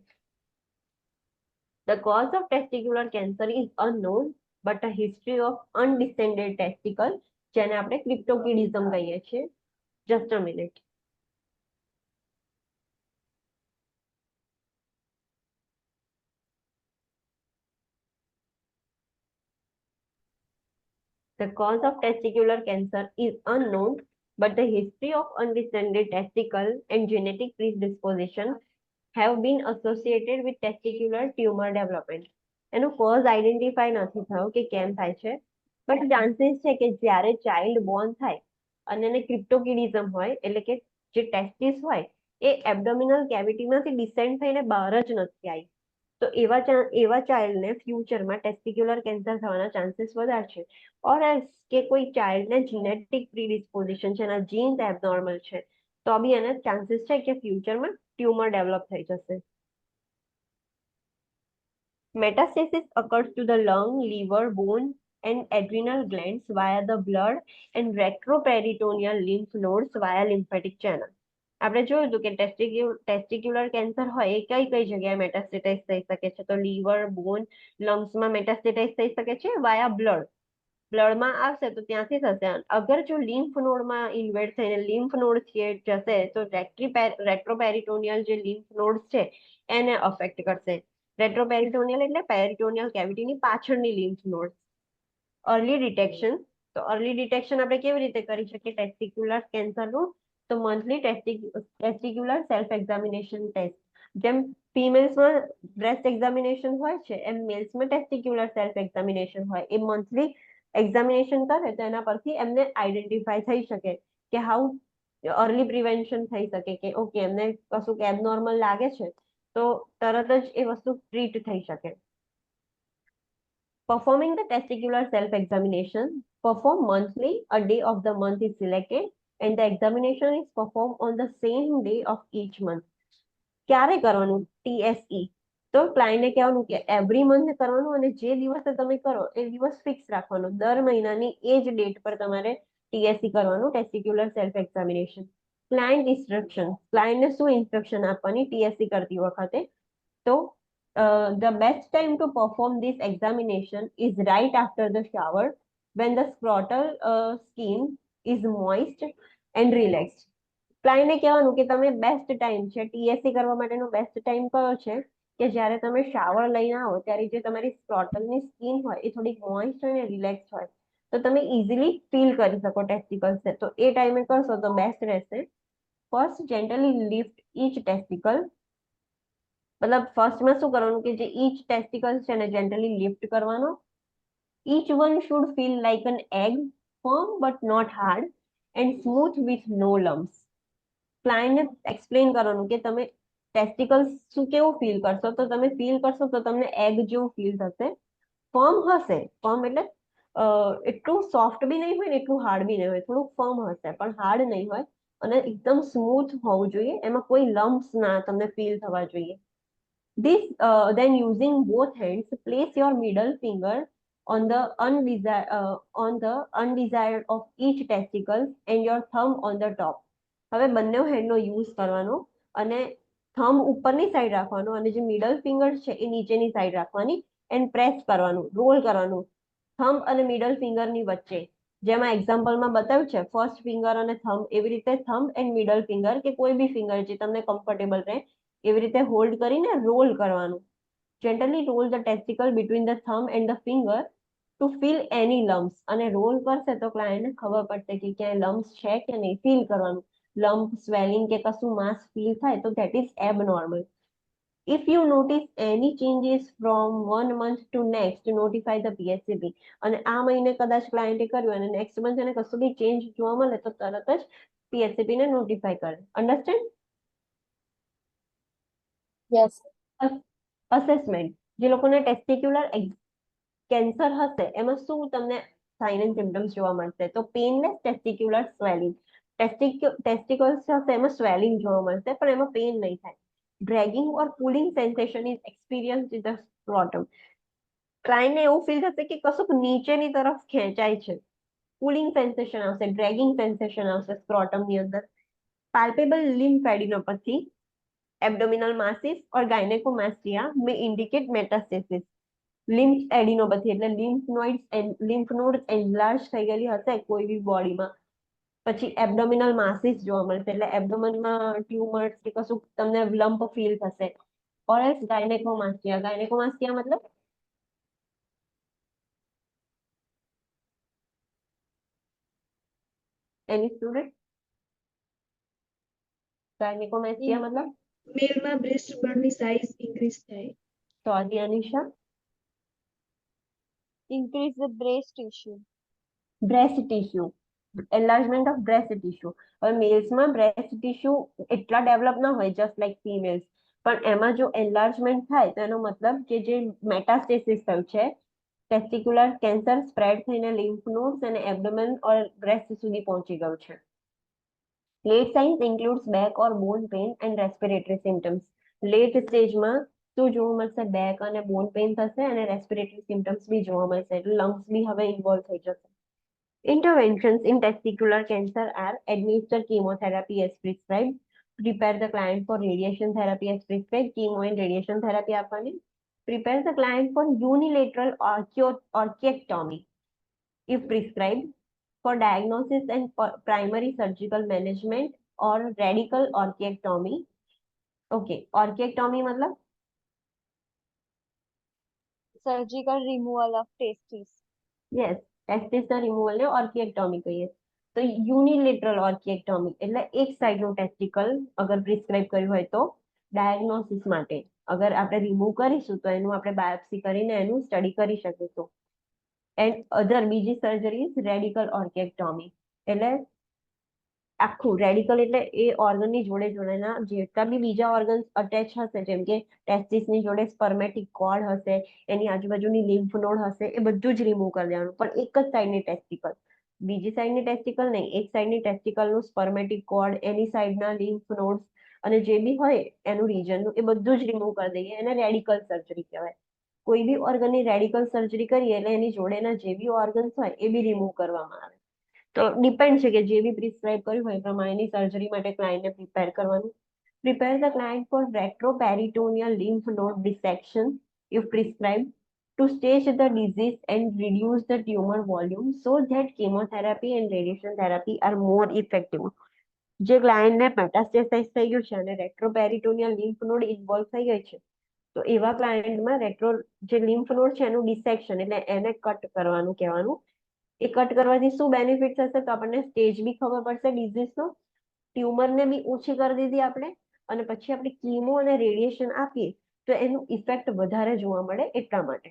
The cause of testicular cancer is unknown, but a history of undescended testicle, જેને આપણે ક્રિપ્ટોકિડિઝમ કહીએ છીએ. Just a minute. The cause of testicular cancer is unknown, but the history of undescended testicle and genetic predisposition have been associated with testicular tumor development. એનો cause identify નથી થયો કે કેમ થાય છે, બટ ચાન્સીસ છે કે જ્યારે ચાઇલ્ડ બોર્ન થાય અને એને ક્રિપ્ટોકિડિઝમ હોય, એટલે કે જે ટેસ્ટિસ હોય એ એબ્ડોમિનલ કેવિટીમાંથી ડિસેન્ડ થઈને બહાર જ નથી આવી, તો એવા ચાઇલ્ડને ફ્યુચરમાં ટેસ્ટિક્યુલર કેન્સર થવાના ચાન્સીસ વધારે છે. ઓર એલ્સ કે કોઈ ચાઇલ્ડને જીનેટિક પ્રીડિસ્પોઝિશન છે, એના જીન્સ એબનોર્મલ છે, તો બી એને ચાન્સીસ છે કે ફ્યુચરમાં ટ્યુમર ડેવલપ થઈ જશે. Metastasis occurs to the lung, liver, bone, and adrenal glands via the blood and retroperitoneal lymph nodes via lymphatic channel. આપણે જોયું હતું કે ટેસ્ટિક્યુલર કેન્સર હોય એ કઈ કઈ જગ્યાએ મેટાસ્ટેટાઇઝ થઈ શકે છે? તો લીવર, બોન, લંગ્સમાં મેટાસ્ટેટાઇઝ થઈ શકે છે વાયા બ્લડ. બ્લડમાં આવશે તો ત્યાંથી થશે. અગર જો લિમ્ફ નોડમાં ઇન્વેડ થઈને લિમ્ફ નોડ જશે તો રેટ્રોપેરિટોનિયલ જે લિમ્ફ નોડ્સ છે એને અફેક્ટ કરશે. રેટ્રોપેરિટોનિયલ એટલે પેરિટોનિયલ કેવિટીની પાછળની લિમ્ફ નોડ. Early detection. તો અર્લી ડિટેક્શન આપણે કેવી રીતે કરી શકીએ ટેસ્ટિક્યુલર કેન્સરનું? તો monthly testicular self examination test. જેમ ફિમેલ્સમાં બ્રેસ્ટ એક્ઝામિનેશન હોય છે એમ મેલ્સમાં ટેસ્ટિક્યુલર સેલ્ફ એક્ઝામિનેશન હોય. એ મંથલી એક્ઝામિનેશન કરે તો એના પરથી એમને આઈડેન્ટિફાઈ થઈ શકે કે હાઉ અર્લી પ્રિવેન્શન થઈ શકે કે ઓકે એમને કશું એબનોર્મલ લાગે છે તો તરત જ એ વસ્તુ ટ્રીટ થઈ શકે. Performing the testicular self-examination, perform monthly. A day of the month is selected and the examination is performed on the same day of each month. ક્યારે કરવાનું? TSE. તો ક્લાયન્ટને કહેવાનું કે એવરી મંથ કરવાનું અને જે દિવસે તમે કરો એ દિવસ ફિક્સ રાખવાનો. દર મહિનાની એ જ ડેટ પર તમારે TSE કરવાનું, testicular self examination. Client instruction. ક્લાયન્ટને શું ઇન્સ્ટ્રક્શન આપવાની TSE કરતી વખતે? તો the best time to perform this examination is right after the shower when the scrotal skin is moist and relax. ક્લાયન્ટને કહેવાનું કે તમે બેસ્ટ ટાઈમ છે, TSC કરવા માટેનો બેસ્ટ ટાઈમ કયો છે કે જ્યારે તમે શાવર લઈને આવો ત્યારે જે તમારી સ્ક્રોટલની સ્કિન હોય એ થોડીક મોઇસ્ટ હોય ને રિલેક્સ હોય, તો તમે ઇઝીલી ફીલ કરી શકો ટેસ્ટિકલ્સ છે, તો એ ટાઈમે કરશો તો બેસ્ટ રહેશે. ફર્સ્ટ જેન્ટલી લિફ્ટ ઈચ ટેસ્ટિકલ, મતલબ ફર્સ્ટમાં શું કરવાનું કે જે ઈચ ટેસ્ટિકલ છે ને જેન્ટલી લિફ્ટ કરવાનો. Each one should feel like an egg, firm but not hard and smooth with no lumps. ક્લાયન્ટને એક્સપ્લેન કરવાનું કે તમે ટેસ્ટિકલ્સ શું કેવું ફીલ કરશો, તો તમે ફીલ કરશો તો તમને એગ જેવું ફીલ થશે. ફર્મ હશે, ફર્મ એટલે એટલું સોફ્ટ બી નહીં હોય ને એટલું હાર્ડ બી નહીં હોય, થોડુંક ફર્મ હશે પણ હાર્ડ નહીં હોય, અને એકદમ સ્મૂથ હોવું જોઈએ, એમાં કોઈ લમ્સ ના તમને ફીલ થવા જોઈએ. This then using both hands, place your middle finger on the undesired of each testicle and your thumb on the top. હવે બંને હેન્ડનો યુઝ કરવાનો અને થંબ ઉપરની સાઈડ રાખવાનો અને જે મિડલ ફિંગર છે એ નીચેની સાઈડ રાખવાની એન્ડ પ્રેસ કરવાનું, રોલ કરવાનું થંબ અને મિડલ ફિંગરની વચ્ચે. જેમાં એક્ઝામ્પલમાં બતાવ્યું છે ફર્સ્ટ ફિંગર અને થંબ, એવી રીતે થંબ એન્ડ મિડલ ફિંગર કે કોઈ બી ફિંગર જે તમને કમ્ફર્ટેબલ રહે એવી રીતે હોલ્ડ કરીને રોલ કરવાનું. Gently roll the testicle between the thumb and the finger to feel any lumps. અને રોલ કરશે તો ક્લાયન્ટને ખબર પડશે કે ક્યાંય લમ્સ છે કે નહીં, ફીલ કરવાનું. લમ્પ, સ્વેલિંગ કે કશું માસ ફીલ થાય તો that is abnormal. If you notice any changes from 1 month to next, notify the PSCB. અને આ મહિને કદાચ ક્લાયન્ટે કર્યું અને નેક્સ્ટ મંથ એને કશું બી ચેન્જ જોવા મળે તો તરત જ PSCB ને નોટિફાય કરે. અન્ડરસ્ટેન્ડ? Yes. અસેસમેન્ટ, જે લોકોને ટેસ્ટિક્યુલર કેન્સર હશે એમાં શું તમને સાઇન એન્ડ સિમ્પટમ્સ જોવા મળશે, તો પેનલેસ ટેસ્ટિક્યુલર સ્વેલિંગ. ટેસ્ટિકલ્સ હશે એમાં સ્વેલિંગ જોવા મળશે પણ એમાં પેન નહીં થાય. Dragging or pulling sensation is experience in the scrotum. ક્લાયન્ટને એવું ફીલ થશે કે કશુંક નીચેની તરફ ખેંચાય છે. પુલિંગ સેન્સેશન આવશે, ડ્રેગિંગ સેન્સેશન આવશે સ્ક્રોટમની અંદર. Palpable lymphadenopathy, abdominal masses or gynecomastia may indicate metastasis. Lymphadenopathy એટલે લિમ્ફ નોડ્સ એન્લાર્જ થઈ ગયેલી હશે કોઈ બી બોડીમાં, પછી એબડોમિનલ માસીસ જોવા મળશે એટલે એબડોમનમાં ટ્યુમર્સ કે કશું તમને લમ્પ ફીલ થશે. Or else ગાયનેકોમાસ્ટિયા. ગાયનેકોમાસ્ટિયા મતલબ એની સ્ટુડન્ટ ગાયનેકોમાસ્ટિયા મતલબ મેલમાં બ્રેસ્ટ બર્ડની સાઇઝ ઇન્ક્રીઝ થાય. Sorry Anisha. Increase the breast tissue. Breast tissue, enlargement of breast tissue. હવે મેલ્સમાં બ્રેસ્ટ ટિશ્યુ એટલા ડેવલપ ના હોય જસ્ટ લાઈક ફિમેલ્સ, પણ એમાં જો એન્લાર્જમેન્ટ થાય તો એનો મતલબ કે જે મેટાસ્ટેસિસ થયું છે, ટેસ્ટિક્યુલર કેન્સર સ્પ્રેડ થઈને લિમ્ફ નોડ્સ અને એબ્ડોમેન ઓર બ્રેસ્ટ સુધી પહોંચી ગયું છે. Late signs includes back or bone pain and respiratory symptoms. Late સ્ટેજમાં શું જોવા મળશે, બેક અને બોન પેઇન થશે અને રેસ્પિરેટરી સિમ્ટમ્સ બી જોવા મળશે, એટલે લંગ્સ બી હવે ઇન્વોલ્વ થઈ જશે. Interventions in testicular cancer are administer chemotherapy as prescribed, prepare the client for radiation therapy as prescribed, chemo and radiation therapy આપવાની, prepare the client for unilateral orchiectomy if prescribed, for diagnosis and primary surgical management or radical orchiectomy. Okay, orchiectomy मतलब Surgical removal of testes. Yes, ટેસ્ટિસના રિમૂવલને orchiectomy કહીએ. તો unilateral ઓર્કિએક્ટોમી એટલે એક સાઈડનું ટેસ્ટિકલ અગર prescribe કર્યું હોય તો ડાયગ્નોસિસ માટે અગર આપણે રિમૂવ કરીશું તો એનું આપણે બાયોપ્સી કરીને એનું સ્ટડી કરી શકીશું. એન્ડ અધર બીજી સર્જરી ઇઝ રેડિકલ ઓર્કિએક્ટોમી, એટલે આખું રેડિકલ એટલે એ ઓર્ગનની જોડે જોડેના જેટલા બી બીજા ઓર્ગન્સ અટેચ હશે, જેમ કે ટેસ્ટિસની જોડે સ્પર્મેટિક કોર્ડ હશે, એની આજુબાજુની લિમ્ફ નોડ હશે, એ બધું જ રિમૂવ કરી દેવાનું, પણ એક જ સાઈડની ટેસ્ટિકલ, બીજી સાઈડની ટેસ્ટિકલ નહીં, એક સાઈડની ટેસ્ટિકલનું સ્પર્મેટિક કોર્ડ, એની સાઈડના લિમ્ફ નોડ્સ અને જે બી હોય એનું રીજનનું એ બધું જ રિમૂવ કરી દઈએ, એને રેડિકલ સર્જરી કહેવાય. કોઈ બી ઓર્ગનની રેડિકલ સર્જરી કરીએ એટલે એની જોડેના જે બી ઓર્ગન્સ હોય એ બી રિમૂવ કરવામાં આવે. તો ડિપેન્ડ છે કે જે બી પ્રિસ્ક્રાઇબ કર્યું હોય એ પ્રમાણેની સર્જરી માટે ક્લાયન્ટને પ્રિપેર કરવાનું. Prepare the client for retroperitoneal lymph node dissection if prescribe, to stage the disease and reduce the tumor volume so that chemotherapy and radiation therapy are more effective. જે ક્લાયન્ટને મેટાસ્ટેસાઇઝ થઈ ગયું છે અને રેટ્રોપેરિટોનિયલ લિમ્ફ નોડ ઇન્વોલ્વ થઈ ગઈ છે, તો એવા ક્લાયન્ટમાં રેટ્રો જે લિમ્ફ નોડ છે એનું ડિસેક્શન એટલે એને કટ કરવાનું કહેવાનું. એ કટ કરવાથી શું બેનિફિટ થશે? તો આપણને સ્ટેજ બી ખબર પડશે ડિઝીઝનો, ટ્યુમરને બી ઓછી કરી દીધી આપણે, અને પછી આપણે કીમો અને રેડિયેશન આપીએ તો એનું ઇફેક્ટ વધારે જોવા મળે એટલા માટે.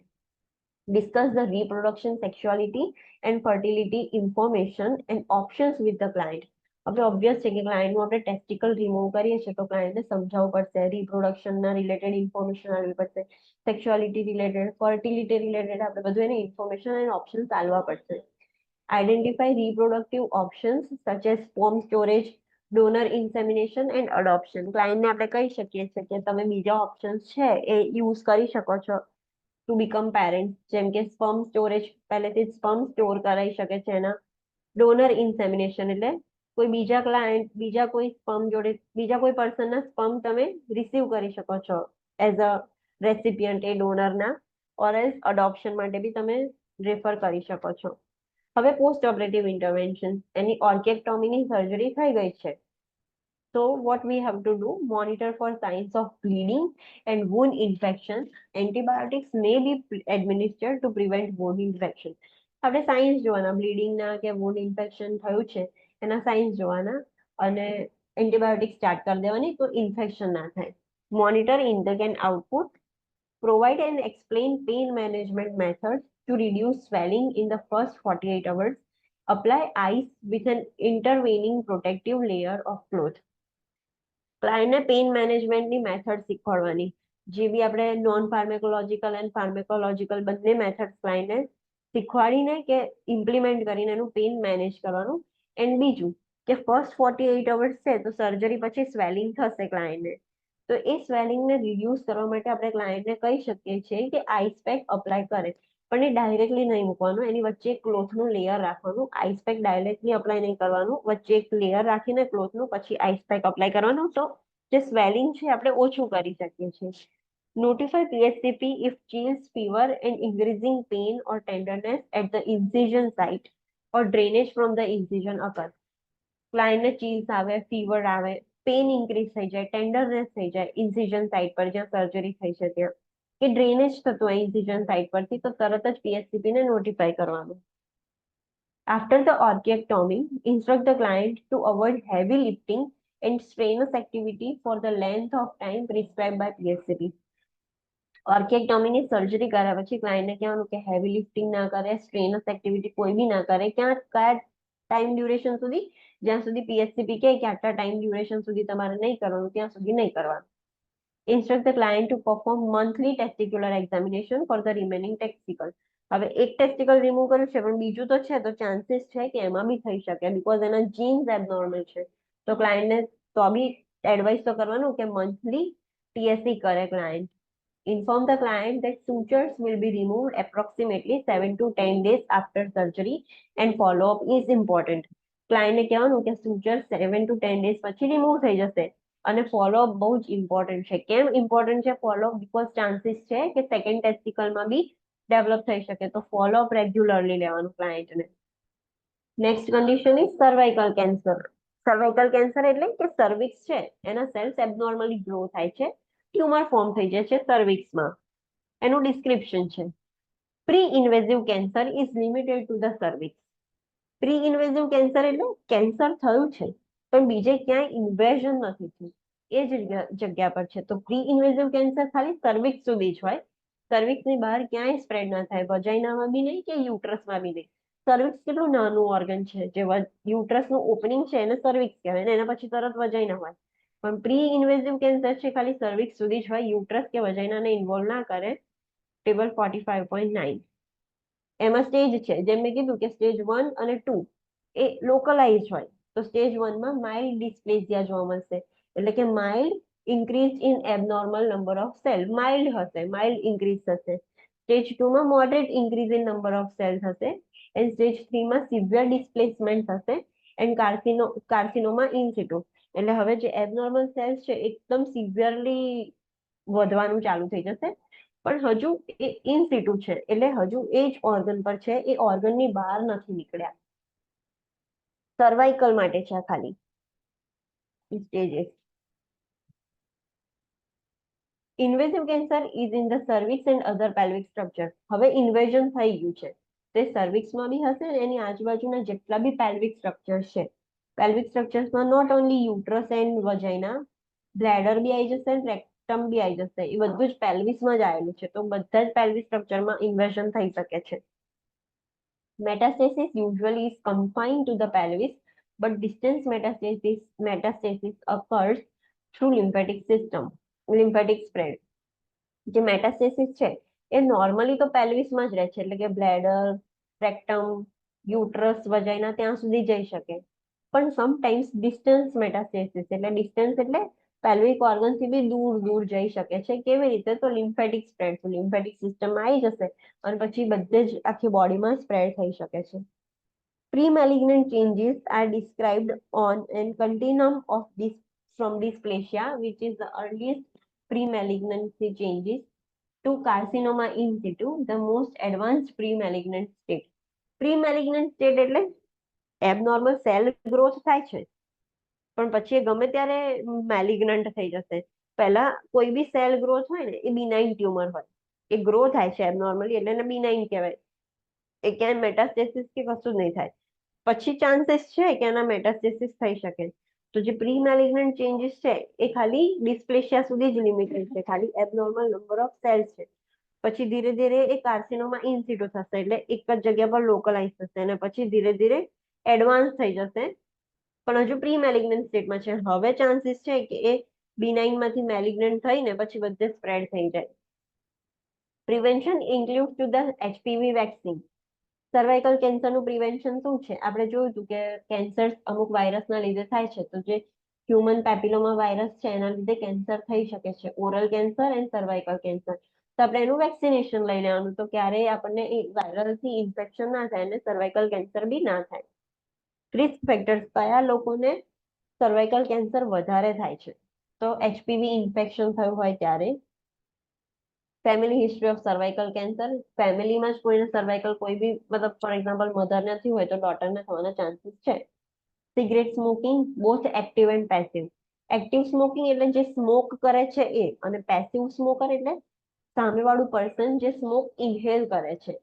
Discuss the reproduction, sexuality and fertility information and options with the client. હવે ઓબ્વિયસ છે કે ક્લાયન્ટનું આપણે ટેસ્ટિકલ રિમૂવ કરીએ છીએ તો ક્લાયન્ટને સમજાવવું પડશે, રિપ્રોડક્શનના રિલેટેડ ઇન્ફોર્મેશન આપવી પડશે, સેક્સ્યુઆલિટી રિલેટેડ, ફર્ટિલિટી રિલેટેડ આપણે બધું એને ઇન્ફોર્મેશન અને ઓપ્શન્સ આપવા પડશે. Identify reproductive options such as sperm storage, donor insemination and adoption. ક્લાયન્ટને આપણે કહી શકીએ છીએ કે તમે બીજા ઓપ્શન્સ છે એ યુઝ કરી શકો છો ટુ બીકમ પેરેન્ટ, જેમ કે સ્પર્મ સ્ટોરેજ, પહેલેથી જ સ્પર્મ સ્ટોર કરાવી શકે છે એના. ડોનર ઇન્સેમિનેશન એટલે કોઈ બીજા ક્લાયન્ટ, બીજા કોઈ સ્પર્મ જોડે, બીજા કોઈ પર્સનના સ્પર્મ તમે રિસીવ કરી શકો છો as a રેસિપિયન્ટ A ડોનરના, or as અડોપ્શન માટે બી તમે રેફર કરી શકો છો. હવે પોસ્ટ ઓપરેટિવ ઇન્ટરવેન્શન, એની ઓર્કેક્ટોમીની સર્જરી થઈ ગઈ છે. So what we have to do, monitor for signs of bleeding and wound infection. Antibiotics may be administered to prevent wound infection. આપણે સાઇન્સ જોવાના, બ્લીડિંગના કે wound infection થયું છે એના સાઇન્સ જોવાના અને એન્ટીબાયોટિક સ્ટાર્ટ કરી દેવાની તો ઇન્ફેક્શન ના થાય. Monitor intake and output. Provide and explain pain management methods to reduce swelling in the first 48 hours. Apply ice with an intervening protective layer of cloth. ક્લાયન્ટને પેઇન મેનેજમેન્ટની method શીખવાડવાની, જે બી આપણે નોન ફાર્મેકોલોજીકલ એન્ડ ફાર્મેકોલોજીકલ બંને method ક્લાયન્ટને શીખવાડીને કે implement કરીને એનું પેઇન મેનેજ કરવાનું. એન્ડ બીજું કે ફર્સ્ટ 48 અવર્સ છે તો સર્જરી પછી સ્વેલિંગ થશે ક્લાયન્ટને, તો એ સ્વેલિંગને રિડ્યુસ કરવા માટે આપણે ક્લાયન્ટને કહી શકીએ છીએ કે આઈસ પેક અપ્લાય કરે, પણ એ ડાયરેક્ટલી નહીં મૂકવાનું, એની વચ્ચે એક ક્લોથનું લેયર રાખવાનું. આઈસ પેક ડાયરેક્ટલી અપ્લાય નહીં કરવાનું, વચ્ચે એક લેયર રાખીને ક્લોથનું પછી આઈસ પેક અપ્લાય કરવાનું, તો જે સ્વેલિંગ છે આપણે ઓછું કરી શકીએ છીએ. Notify PSCP if chills, fever and increasing pain or tenderness at the incision site or drainage from the incision occur. ક્લાયન્ટને ચીલ્સ આવે, ફીવર આવે, પેન ઇન્ક્રીઝ થઈ જાય, ટેન્ડરનેસ થઈ જાય ઇન્સિઝન સાઇટ પર જ્યાં સર્જરી થઈ છે ત્યાં, કે ડ્રેનેજ થતું હોય ઇન્સિઝન સાઇટ પરથી, તો તરત જ PSCP ને નોટિફાઈ કરવાનું. After the orchiectomy, instruct the client to avoid heavy lifting and strenuous activity for the length of time prescribed by PSCP. ઓર્કેક્ટોમીની સર્જરી કર્યા પછી ક્લાયન્ટને કહેવાનું કે હેવી લિફ્ટિંગ ના કરે, સ્ટ્રેનસ એક્ટિવિટી કોઈ બી ના કરે, કયા ટાઈમ ડ્યુરેશન સુધી, જ્યાં સુધી PSCP કહે કે આટલા ટાઈમ ડ્યુરેશન સુધી તમારે નહીં કરવાનું ત્યાં સુધી નહીં કરવાનું. Instruct the client to perform monthly testicular examination for the remaining testicle. હવે એક ટેસ્ટિકલ રિમૂવ કર્યું છે પણ બીજું તો છે, તો ચાન્સીસ છે કે એમાં બી થઈ શકે બીકોઝ એના જીન્સ એબનોર્મલ છે, તો ક્લાયન્ટને તો બી એડવાઇસ તો કરવાનું કે મંથલી TSE કરે client. Inform the client that sutures will be removed approximately 7 to 10 days after surgery and follow-up is important. ક્લાયન્ટને કહેવાનું કે sutures 7 to 10 days પછી રિમૂવ થઈ જશે અને ફોલોઅપ બહુ જ ઇમ્પોર્ટન્ટ છે. કેમ ઇમ્પોર્ટન્ટ છે ફોલોઅપ? બીકોઝ ચાન્સીસ છે કે સેકન્ડ ટેસ્ટિકલમાં બી ડેવલપ થઈ શકે, તો ફોલોઅપ રેગ્યુલરલી લેવાનું ક્લાયન્ટને. Next condition is cervical cancer. Cervical cancer એટલે કે સર્વિક્સ છે એના સેલ્સ એબનોર્મલી ગ્રો થાય છે, ટ્યુમર ફોર્મ થઈ જાય છે સર્વિક્સમાં. એનું ડિસ્ક્રિપ્શન છે, pre invasive cancer is limited to the cervix. Pre invasive cancer એટલે કેન્સર થયું છે પણ બીજે ક્યાંય ઇન્વેઝન નથી થયું, એ જ જગ્યા પર છે. તો પ્રી ઇન્વેઝિવ કેન્સર ખાલી સર્વિક્સ સુધી જ હોય, સર્વિક્સની બહાર ક્યાંય સ્પ્રેડ ના થાય, વજાઇનામાં બી નહીં કે યુટ્રસમાં બી નહીં. સર્વિક્સ કેટલું નાનું ઓર્ગન છે, જે યુટ્રસનું ઓપનિંગ છે એને સર્વિક્સ કહેવાય ને એના પછી તરત વજાઇના હોય. પણ પ્રી ઇન્વેઝિવ કેન્સર છે ખાલી સર્વિક્સ સુધી જ હોય, યુટ્રસ કે વજાઇનાને ઇન્વોલ્વ ના કરે. ટેબલ 45.9. એમાં સ્ટેજ છે, જેમ મેં કીધું કે સ્ટેજ 1 અને 2 એ લોકલાઇઝ હોય, તો સ્ટેજ 1 માં માઇલ્ડ ડિસ્પ્લેસિયા જોવા મળશે, એટલે કે mild increase in abnormal number of cell, mild હશે, માઇલ્ડ ઇન્ક્રીઝ થશે. સ્ટેજ 2 માં moderate increase in number of cell થશે, એન્ડ સ્ટેજ 3 માં સિવિયર ડિસ્પ્લેસમેન્ટ થશે, એન્ડ કાર્સિનોમા ઇન સિટુ, એટલે હવે જે એબનોર્મલ સેલ્સ છે એકદમ સિવિયરલી વધવાનું ચાલુ થઈ જશે પણ હજુ એ ઇન સિટુ છે, એટલે હજુ એ જ ઓર્ગન પર છે, એ ઓર્ગનની બહાર નથી નીકળ્યા. સર્વાઇકલ માટે છે આ ખાલી stages. Invasive cancer is in the cervix and other pelvic structure. હવે ઇન્વેઝન થઈ ગયું છે, તે સર્વિક્સમાં બી હશે ને એની આજુબાજુના જેટલા બી પેલ્વિક સ્ટ્રક્ચર છે, પેલ્વિક સ્ટ્રક્ચર્સમાં not only uterus and vagina, bladder બી આવી જશે, રેક્ટમ બી આવી જશે, એ બધું જ પેલ્વિસમાં જ આવેલું છે, તો બધા જ પેલ્વિક સ્ટ્રક્ચરમાં ઇન્વેઝન થઈ શકે છે. Metastasis usually is confined to the pelvis, but distant metastasis occurs through lymphatic system, lymphatic spread. જે મેટાસ્ટેસિસ છે એ નોર્મલી તો પેલ્વિસમાં જ રહે છે, એટલે કે બ્લેડર, રેક્ટમ, યુટ્રસ, વજાઇના ત્યાં સુધી જઈ શકે. પણ સમટાઈમ્સ ડિસ્ટન્સ મેટાસ્ટેસિસ, એટલે ડિસ્ટન્સ એટલે પેલ્વિક ઓર્ગન થી બી દૂર દૂર જઈ શકે છે. કેવી રીતે? તો લિમ્ફેટિક સ્પ્રેડ, તો લિમ્ફેટિક સિસ્ટમમાં આવી જશે અને પછી બધે જ આખી બોડીમાં સ્પ્રેડ થઈ શકે છે. Pre-malignant changes are described on an continuum of this from dysplasia, which is the earliest pre-malignancy changes, to carcinoma in situ, the most advanced pre-malignant state. Pre-malignant state એટલે એબનોર્મલ સેલ ગ્રોથ થાય છે, પણ પછી એ ગમે ત્યારે મેલિગ્નન્ટ થઈ જશે. પહેલા કોઈ બી સેલ ગ્રોથ હોય ને એ બિનાઇન ટ્યુમર હોય, એ ગ્રો થાય છે એબનોર્મલી એટલે એને બિનાઇન કહેવાય, એ ક્યાંય મેટાસ્ટેસિસ કે કશું જ નહીં થાય. પછી ચાન્સીસ છે કે એના મેટાસ્ટેસિસ થઈ શકે. તો જે પ્રી મેલિગ્નન્ટ ચેન્જીસ છે એ ખાલી ડિસ્પ્લેશિયા સુધી જ લિમિટેડ છે, ખાલી એબનોર્મલ નંબર ઓફ સેલ્સ છે. પછી ધીરે ધીરે એ કાર્સિનોમા ઇન સિટુ થશે, એટલે એક જ જગ્યા પર લોકલાઇઝ થશે અને પછી ધીરે ધીરે એડવાન્સ થઈ જશે, પણ હજુ પ્રી મેલિગ્નન્ટ સ્ટેટમાં છે. હવે ચાન્સીસ છે કે એ બિનાઇનમાંથી મેલિગ્નન્ટ થઈને પછી બધે સ્પ્રેડ થઈ જાય. Prevention include to the HPV vaccine. Cervical કેન્સરનું પ્રિવેન્શન શું છે? આપણે જોયું હતું કે કેન્સર અમુક વાયરસના લીધે થાય છે, તો જે હ્યુમન પેપિલોમા વાયરસ છે એના લીધે કેન્સર થઈ શકે છે, oral cancer and cervical cancer. તો આપણે એનું વેક્સિનેશન લઈ લેવાનું, તો ક્યારેય આપણને એ વાયરલથી ઇન્ફેક્શન ના થાય અને સર્વાઇકલ કેન્સર બી ના થાય. રિસ્ક ફેક્ટર્સ, કયા લોકોને સર્વાઇકલ કેન્સર વધારે થાય છે? તો HPV ઇન્ફેક્શન થયું હોય ત્યારે, family history of cervical cancer, ફેમિલીમાં જ કોઈને સર્વાઇકલ કોઈ બી મતલબ ફોર એક્ઝામ્પલ મધરને થયું હોય તો ડોટરને થવાના ચાન્સીસ છે. Cigarette smoking, both active and passive. Active smoking એટલે જે સ્મોક કરે છે એ, અને પેસિવ સ્મોકર એટલે સામેવાળું પર્સન જે સ્મોક ઇન્હેલ કરે છે.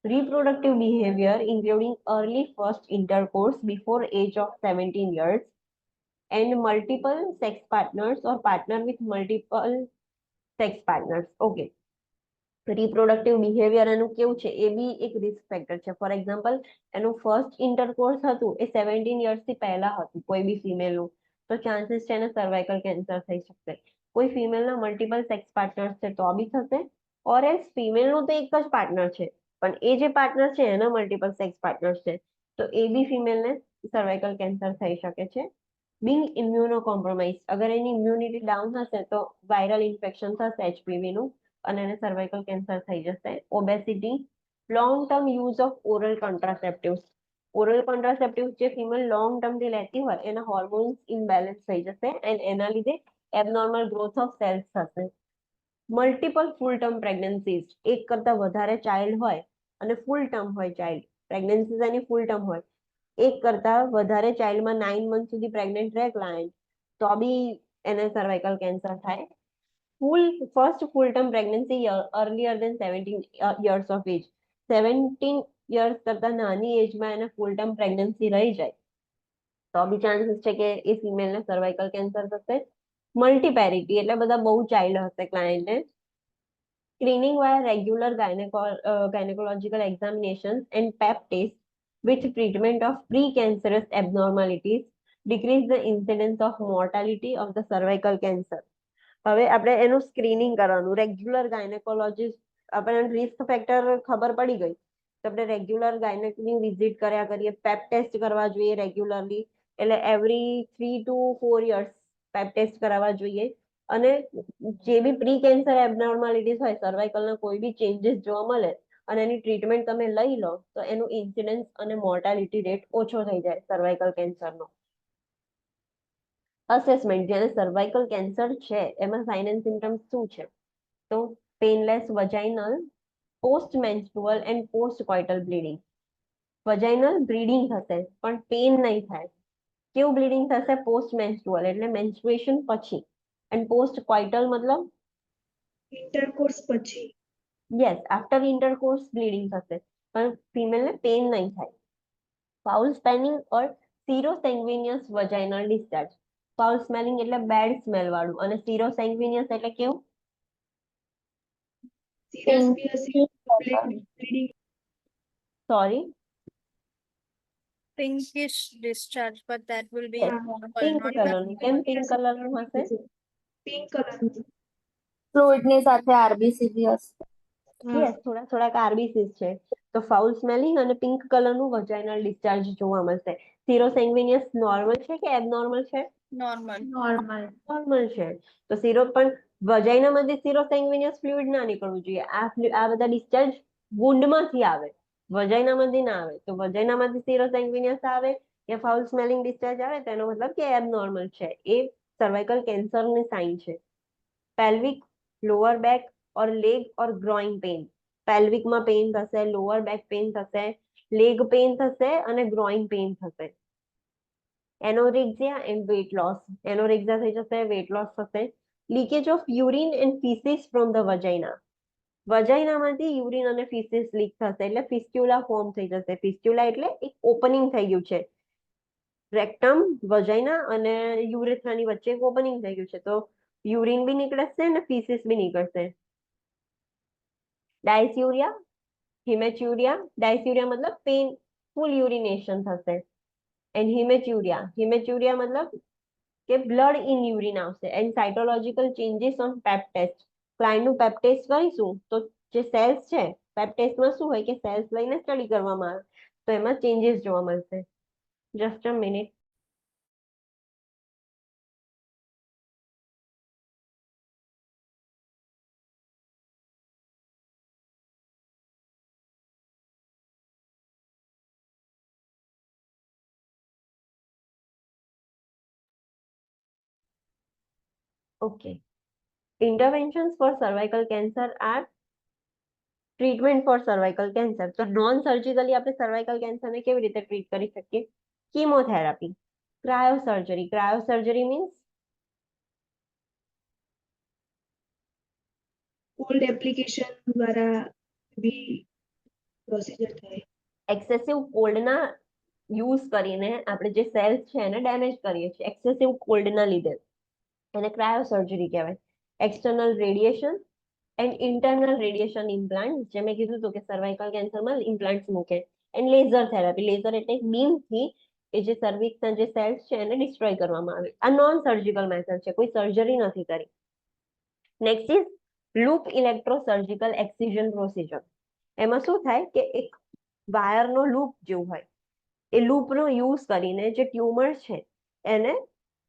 Reproductive behavior including early first intercourse before age of 17 years and multiple sex partners or partner with multiple sex partners. Okay. Reproductive behaviour એનું કેવું છે એ બી એક રિસ્ક ફેક્ટર છે. ફોર એક્ઝામ્પલ એનું ફર્સ્ટ ઇન્ટરકોર્સ હતું એ 17 યર્સથી પહેલા હતું કોઈ બી ફિમેલનું, તો ચાન્સીસ છે એને સર્વાઇકલ કેન્સર થઈ શકશે. કોઈ ફિમેલના મલ્ટિપલ સેક્સ પાર્ટનર્સ છે તો બી થશે, ઓર એલ્સ ફિમેલનું તો એક જ પાર્ટનર છે પણ એ જે પાર્ટનર છે એના મલ્ટિપલ સેક્સ પાર્ટનર્સ છે, તો એ બી ફિમેલને સર્વાઇકલ કેન્સર થઈ શકે છે. બિંગ ઇમ્યુનો કોમ્પ્રોમાઇઝ, અગર એની ઇમ્યુનિટી ડાઉન હશે તો વાયરલ ઇન્ફેક્શન થશે HPVનું અને એને સર્વાઇકલ કેન્સર થઈ જશે. Obesity, long term use of oral contraceptives. Oral contraceptives જે ફિમેલ લોંગ ટર્મથી લેતી હોય એના હોર્મોન્સ ઇમ્બેલેન્સ થઈ જશે એન્ડ એના લીધે એબનોર્મલ ગ્રોથ ઓફ સેલ્સ થશે. મલ્ટિપલ ફૂલ ટર્મ પ્રેગ્નન્સીઝ, એક કરતાં વધારે ચાઇલ્ડ હોય અને ફૂલ ટર્મ હોય ચાઇલ્ડ, પ્રેગ્નન્સીઝ એની ફૂલ ટર્મ હોય, એક કરતાં વધારે ચાઇલ્ડમાં 9 મંથ સુધી પ્રેગ્નન્ટ રહે ક્લાયન્ટ તો બી એને સર્વાઇકલ કેન્સર થાય. First full term pregnancy earlier than 17 years of age. 17 years કરતા નાની એજમાં એને ફૂલ ટર્મ પ્રેગ્નન્સી રહી જાય તો બી ચાન્સીસ છે કે એ ફિમેલને સર્વાઇકલ કેન્સર થશે. મલ્ટીપેરિટી એટલે બધા બહુ ચાઇલ્ડ હશે ક્લાયન્ટને. Screening via regular gynecological examinations and pap tests with treatment of precancerous abnormalities decrease the incidence of mortality of the cervical cancer. હવે આપણે એનું સ્ક્રીનિંગ કરવાનું, રેગ્યુલર ગાયનેકોલોજીસ્ટ, આપણને રિસ્ક ફેક્ટર ખબર પડી ગઈ તો આપણે રેગ્યુલર ગાયનેકની વિઝિટ કર્યા કરીએ, પેપ ટેસ્ટ કરવા જોઈએ રેગ્યુલરલી, એટલે એવરી 3 to 4 years પેપ ટેસ્ટ કરાવવા જોઈએ. અને જે બી પ્રી કેન્સર એબનોર્માલિટીઝ હોય, સર્વાઇકલના કોઈ બી ચેન્જીસ જોવા મળે અને એની ટ્રીટમેન્ટ તમે લઈ લો તો એનું ઇન્સિડન્સ અને મોર્ટાલિટી રેટ ઓછો થઈ જાય સર્વાઇકલ કેન્સરનો. અસેસમેન્ટ, જેને સર્વાઇકલ કેન્સર છે એમાં સાઇન એન્ડ સિમ્ટમ્સ શું છે? તો painless vaginal, post menstrual and post coital bleeding. Vaginal bleeding થશે પણ પેન નહીં થાય. કેવું બ્લીડિંગ થશે? પોસ્ટ મેન્સ્ટ્રુઅલ એટલે મેન્સ્ટ્રુએશન પછી, એન્ડ પોસ્ટ કોઇટલ મતલબ ઇન્ટરકોર્સ પછી. યસ, આફ્ટર ઇન્ટરકોર્સ બ્લીડિંગ થશે પણ ફિમેલને પેન નહીં થાય. ફાઉલ સ્મેલિંગ ઓર સિરોસેન્ગ્વિનિયસ વજાઇનલ ડિસ્ચાર્જ. ફાઉલ સ્મેલિંગ એટલે બેડ સ્મેલ વાળું, અને સિરોસેન્ગ્વિનિયસ એટલે કેવું? Serious bleeding. Sorry, Pinkish discharge, but that will be Yes, normal, pink not કલરનું. કેમ પિંક કલરનું હશે? પિંક કલરનું. ફ્લુઇડ ની સાથે આરબીસી બી હશે. યસ, થોડાક આરબીસીસ છે. તો ફાઉલ સ્મેલિંગ અને પિંક કલરનું વજાઇનલ ડિસ્ચાર્જ જોવા મળશે. સિરોસેન્ગ્વિનિયસ નોર્મલ છે કે એબનોર્મલ છે? normal. નોર્મલ. નોર્મલ છે. તો સિરો પણ વજાઇનામાંથી સિરોસેન્ગ્વિનિયસ ફ્લુઇડ ના નીકળવું જોઈએ. આ બધા ડિસ્ચાર્જ વુન્ડમાંથી આવે, વજાઇનામાંથી ના આવે. તો વજાઇનામાંથી સિરોસેન્ગ્વિનિયસ આવે या फाउल स्मेलिंग डिस्चार्ज આવે તેનો મતલબ કે એબનોર્મલ છે. એ સર્વાઇકલ કેન્સરની સાઇન છે. Pelvic, lower back or leg or groin pain. પેલ્વિકમાં પેઇન થશે, લોઅર બેક પેઇન થશે, લેગ પેઇન થશે અને ગ્રોઇન પેઇન થશે. Anorexia and weight loss. Anorexia થઈ જશે, વેટ લોસ થશે. Leakage of urine and faeces from the vagina. વજાઇનામાંથી યુરિન અને ફીસિસ લીક થશે એટલે ફિસ્ટ્યુલા ફોર્મ થઈ જશે. ફિસ્ટ્યુલા એટલે એક ઓપનિંગ થઈ ગયું છે. રેક્ટમ, વજાઇના અને યુરેથ્રાની વચ્ચે એક ઓપનિંગ થઈ ગયું છે. તો યુરિન બી નીકળશે અને ફીસિસ બી નીકળશે. ડાયસ્યુરિયા, હિમેચ્યુરિયા. ડાયસ્યુરિયા મતલબ પેનફુલ યુરિનેશન થશે. એન્ડ હિમેચ્યુરિયા મતલબ કે બ્લડ ઇન યુરિન આવશે. And cytological changes on pap test. ક્લાયન્ટનું પેપ ટેસ્ટ કરીશું તો જે સેલ્સ છે, પેપ ટેસ્ટમાં શું હોય કે સેલ્સ લઈને સ્ટડી કરવામાં આવે, તો એમાં ચેન્જીસ જોવા મળશે. Just a minute. Okay. Interventions for cervical cancer are treatment for cervical cancer. તો નોન સર્જિકલી આપણે સર્વાઇકલ કેન્સરને કેવી રીતે ટ્રીટ કરી શકીએ? Chemotherapy, cryosurgery. Cryosurgery means cold application દ્વારા બી પ્રોસીજર થાય. એક્સેસિવ કોલ્ડના યુઝ કરીને આપણે જે સેલ્સ છે એને ડેમેજ કરીએ છીએ, એક્સેસિવ કોલ્ડના લીધે. એને ક્રાયોસર્જરી કહેવાય. External radiation and internal radiation implant. જે મેં કીધું હતું કે સર્વાઇકલ કેન્સરમાં ઇમ્પ્લાન્ટ્સ મૂકે. And laser therapy. લેઝર એટલે બીમથી એ જે સર્વિક્સના જે સેલ્સ છે એને ડિસ્ટ્રોય કરવામાં આવે. આ નોન સર્જિકલ મેથડ છે, કોઈ સર્જરી નથી કરી. Next is loop electrosurgical excision procedure. એમાં શું થાય કે એક વાયરનો લૂપ જેવું હોય, એ લૂપનો યુઝ કરીને જે ટ્યુમર છે એને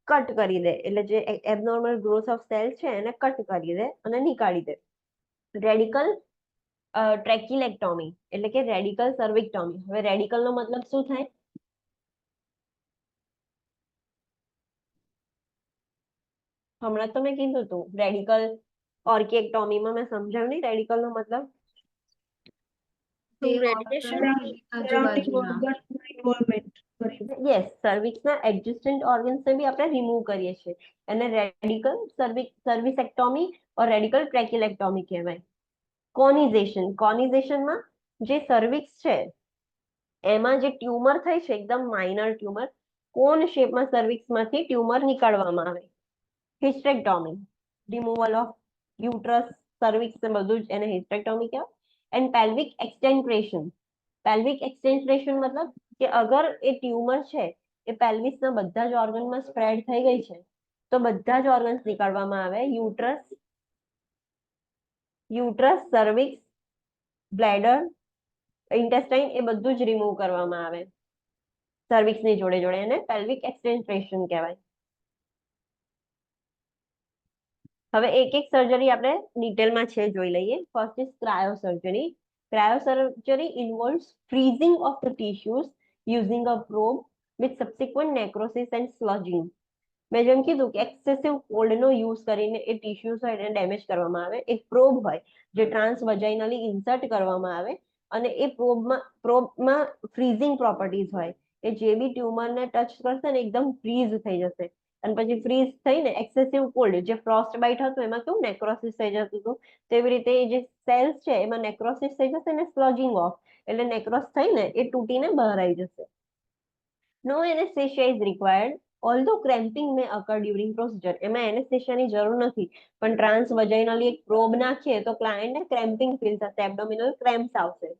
કટ કરી દે. એટલે જે એબનોર્મલ ગ્રોથ ઓફ સેલ છે એને કટ કરી દે અને નીકાળી દે. રેડિકલ ટ્રેકિલેક્ટોમી એટલે કે રેડિકલ સર્વિક્ટોમી. હવે રેડિકલનો મતલબ શું થાય? હમણાં તો મેં કીધું હતું રેડિકલ ઓર્કિએક્ટોમીમાં મેં સમજાવ્યું નહીં રેડિકલનો મતલબ. To radiation. Surrounding organ involvement કરી. યસ, સર્વિક્સના એડજસ્ટન્ટ ઓર્ગન્સને બી આપણે રિમૂવ કરીએ છીએ. એને રેડિકલ સર્વિસેક્ટોમી ઓર રેડિકલ ટ્રેકિલેક્ટોમી કહેવાય. કોનિઝેશન. કોનિઝેશનમાં જે સર્વિક્સ છે એમાં જે ટ્યુમર થઈ છે, એકદમ માઇનર ટ્યુમર, કોન શેપમાં સર્વિક્સમાંથી ટ્યુમર નીકાળવામાં આવે. Hysterectomy, removal of uterus, cervix ને બધું જ એને હિસ્ટેક્ટોમી કહેવાય. And pelvic exenteration. Pelvic exenteration મતલબ કે અગર એ ટ્યુમર છે એ પેલ્વિસના બધા જ ઓર્ગનમાં સ્પ્રેડ થઈ ગઈ છે તો બધા જ ઓર્ગન્સ નીકાળવામાં આવે. યુટ્રસ, સર્વિક્સ, બ્લેડર, ઇન્ટેસ્ટાઇન એ બધું જ રિમૂવ કરવામાં આવે સર્વિક્સની જોડે જોડે. એને પેલ્વિક એક્સટેન્ટ્રેશન કહેવાય. હવે એક એક સર્જરી આપણે ડિટેલમાં છે જોઈ લઈએ. First is cryosurgery. Cryosurgery involves freezing of the tissues using a probe with subsequent necrosis and sludging. મેં જેમ કીધું કે એક્સેસિવ કોલ્ડનો યુઝ કરીને એ ટિશ્યુઝ હોય એને ડેમેજ કરવામાં આવે. એક પ્રોબ હોય જે ટ્રાન્સવજાઇનલી ઇન્સર્ટ કરવામાં આવે અને એ પ્રોબમાં ફ્રીઝિંગ પ્રોપર્ટીઝ હોય. એ જે બી ટ્યુમરને ટચ કરશે ને એકદમ ફ્રીઝ થઈ જશે અને પછી ફ્રીઝ થઈને એક્સેસિવ કોલ્ડ જે ફ્રોસ્ટ બાઇટ હતું એમાં કેવું નેક્રોસિસ થઈ જતું હતું તેવી રીતે એ જે સેલ્સ છે એમાં નેક્રોસિસ થઈ જશે ને સ્લજિંગ ઓફ એટલે નેક્રોસ થઈને એ તૂટીને બહાર આવી જશે. No anaesthesia is required although cramping may occur during procedure. એમાં એનેસ્થેસિયાની જરૂર નથી પણ ટ્રાન્સવજાઇનલી એક પ્રોબ નાખીએ તો ક્લાયન્ટને ક્રેમ્પિંગ ફીલ થશે, એબ્ડોમિનલ ક્રેમ્પ્સ આવશે.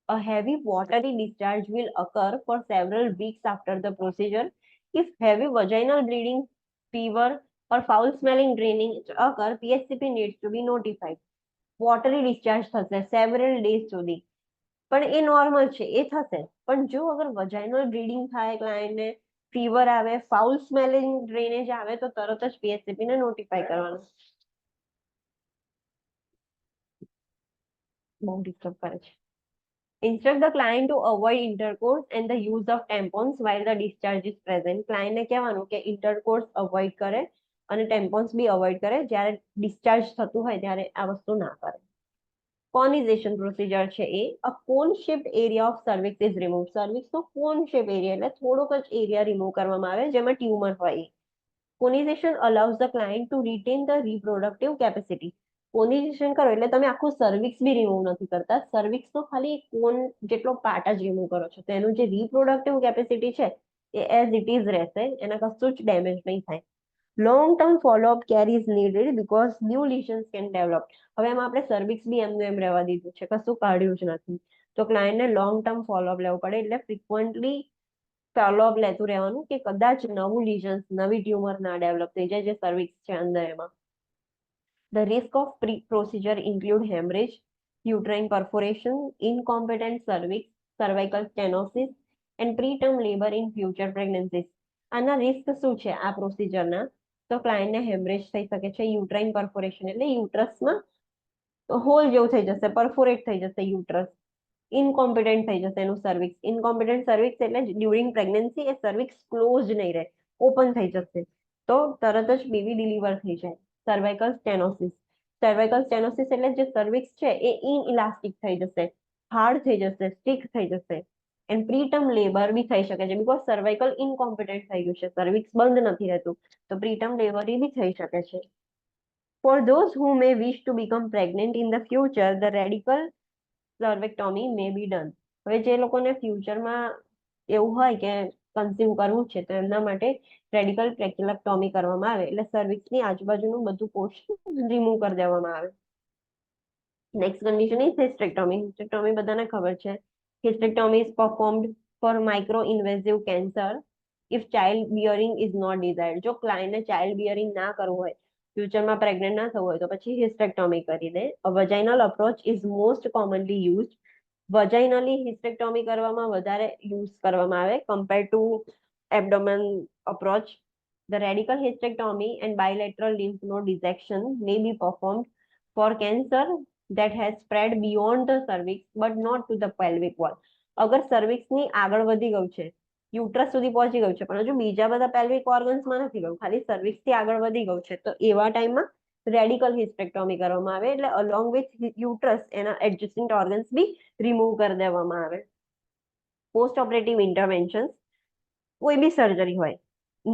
A heavy watery discharge will occur for several weeks after the procedure. If heavy vaginal bleeding, fever, or foul-smelling draining occur, PSCP needs to be notified. Watery discharge થશે several days સુધી પણ એ normal છે, એ થશે. પણ જો અગર vaginal bleeding થાય, ક્લાયન્ટને fever આવે, ફાઉલ સ્મેલિંગ ડ્રેનેજ આવે તો તરત જ PSCP ને નોટિફાઈ કરવાનું. બહુ ડિસ્ટર્બ કરે છે. Instruct the client to avoid intercourse and the use of tampons while the discharge is present. ક્લાયન્ટને કહેવાનું કે intercourse અવોઇડ કરે અને ટેમ્પોન્સ બી અવોઇડ કરે જ્યારે ડિસ્ચાર્જ થતું હોય ત્યારે આ વસ્તુ ના કરે. કોનિઝેશન પ્રોસિજર છે એ a cone shaped area of cervix is remove. સર્વિક્સનો કોન શેપ એરિયા એટલે થોડોક જ એરિયા રિમૂવ કરવામાં આવે જેમાં ટ્યુમર હોય. Conization allows the client to retain the reproductive capacity. Conization કરો એટલે તમે આખું સર્વિક્સ બી રિમૂવ નથી કરતા, સર્વિક્સનો ખાલી કોન જેટલો પાર્ટ જ રિમૂવ કરો છો તો એનું જે રિપ્રોડક્ટિવ કેપેસિટી છે એ એઝ ઇટ ઇઝ રહેશે, એના કશું જ ડેમેજ નહીં થાય. Long term follow up care is needed because new lesions can develop. હવે એમાં આપણે સર્વિક્સ બી એમનું એમ રહેવા દીધું છે, કશું કાઢ્યું જ નથી તો ક્લાયન્ટને લોંગ ટર્મ ફોલોઅપ લેવું પડે એટલે ફ્રિકવન્ટલી ફોલોઅપ લેતું રહેવાનું કે કદાચ નવું લીઝન્સ, નવી ટ્યુમર ના ડેવલપ થઈ જાય જે સર્વિક્સ છે અંદર એમાં. The risk of pre-procedure include hemorrhage, uterine perforation, incompetent cervix, cervical stenosis, and preterm labor in future pregnancies. આના રિસ્ક શું છે આ પ્રોસિજરના? તો ક્લાયન્ટને હેમરેજ થઈ શકે છે, યુટ્રાઇન પરફોરેશન એટલે યુટ્રસમાં હોલ જેવું થઈ જશે, પરફોરેટ થઈ જશે યુટ્રસ, ઇનકોમ્પિટન્ટ થઈ જશે એનું સર્વિક્સ. ઇનકોમ્પિટન્ટ સર્વિક્સ એટલે ડ્યુરિંગ પ્રેગ્નન્સી એ સર્વિક્સ ક્લોઝ નહીં રહે, ઓપન થઈ જશે તો તરત જ બેબી ડિલિવર થઈ જાય. સર્વાઇકલ સ્ટેનોસિસ. સર્વાઇકલ સ્ટેનોસિસ એટલે જે સર્વિક્સ છે એ ઇનઇલાસ્ટિક થઈ જશે, હાર્ડ થઈ જશે, સ્ટીક થઈ જશે. એન્ડ પ્રીટર્મ લેબર બી થઈ શકે છે બીકોઝ સર્વાઇકલ ઇનકોમ્પિટન્ટ થઈ ગયું છે, સર્વિક્સ બંધ નથી રહેતું તો પ્રીટર્મ લેબર બી થઈ શકે છે. For those who may wish to become pregnant in the future, the radical સર્વેક્ટોમી may be done. હવે જે લોકોને ફ્યુચરમાં એવું હોય કે કન્સીવ કરવું છે તો એમના માટે રેડિકલ ટ્રેક્યુલેક્ટોમી કરવામાં આવે એટલે સર્વિક્સની આજુબાજુનું બધું પોર્શન રિમૂવ કરી દેવામાં આવે. Next condition is hysterectomy. Hysterectomy બધાને ખબર છે. Hysterectomy is performed for micro invasive cancer if child bearing is not desired. જો ક્લાયન્ટને ચાઇલ્ડ બિયરિંગ ના કરવું હોય, ફ્યુચરમાં પ્રેગ્નન્ટ ના થવું હોય તો પછી હિસ્ટેક્ટોમી કરી દે. A vaginal approach is most commonly used. Vaginally hysterectomy કરવામાં વધારે યુઝ કરવામાં આવે compare to abdomen approach. The radical hysterectomy and bilateral lymph node dissection may be performed for cancer that has spread beyond the cervix but not to the pelvic wall. અગર સર્વિક્સની આગળ વધી ગયું છે, uterus સુધી પહોંચી ગયું છે પણ હજુ બીજા બધા પેલ્વિક ઓર્ગન્સમાં નથી ગયું, ખાલી સર્વિક્સથી આગળ વધી ગયું છે તો એવા ટાઈમમાં રેડિકલ હિસ્ટેક્ટોમી કરવામાં આવે એટલે અલોંગ વિથ યુટ્રસ એના એડજસ્ટન્ટ ઓર્ગન્સ બી રિમૂવ કરી દેવામાં આવે. પોસ્ટ ઓપરેટિવ ઇન્ટરવેન્શન, કોઈ બી સર્જરી હોય,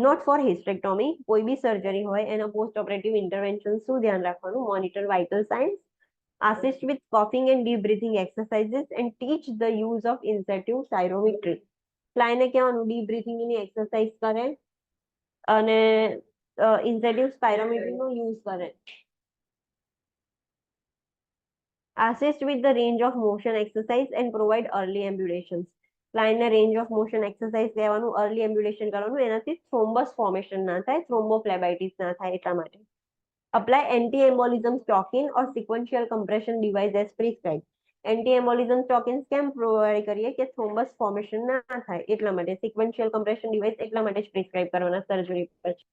નોટ ફોર હિસ્ટેક્ટોમી, કોઈ બી સર્જરી હોય એના પોસ્ટ ઓપરેટિવ ઇન્ટરવેન્શન શું ધ્યાન રાખવાનું? Monitor vital science, assist with coughing and deep breathing exercises and teach the use of incentive spirometry. ક્લાયન્ટને કહેવાનું ડીપ બ્રીથિંગની એક્સરસાઇઝ કરે અને ઇન્સેન્ટિવ સ્પાયરોમેટ્રીનો યુઝ કરે. Assist with the range of motion exercise and provide early ambulations. ક્લાયન્ટને range of motion exercise કહેવાનું, early ambulation કરવાનું, એનાથી થ્રોમ્બસ formation ના થાય, થ્રોમ્બોફ્લેબાઇટિસ ના થાય એટલા માટે. Apply anti-embolism stocking or sequential compression device as prescribed. Anti-embolism stockings કેમ પ્રોવાઈડ કરીએ કે થ્રોમ્બસ ફોર્મેશન ના થાય એટલા માટે. સિક્વન્શિયલ કમ્પ્રેશન ડિવાઇસ એટલા માટે જ પ્રિસ્ક્રાઇબ કરવાના સર્જરી પછી.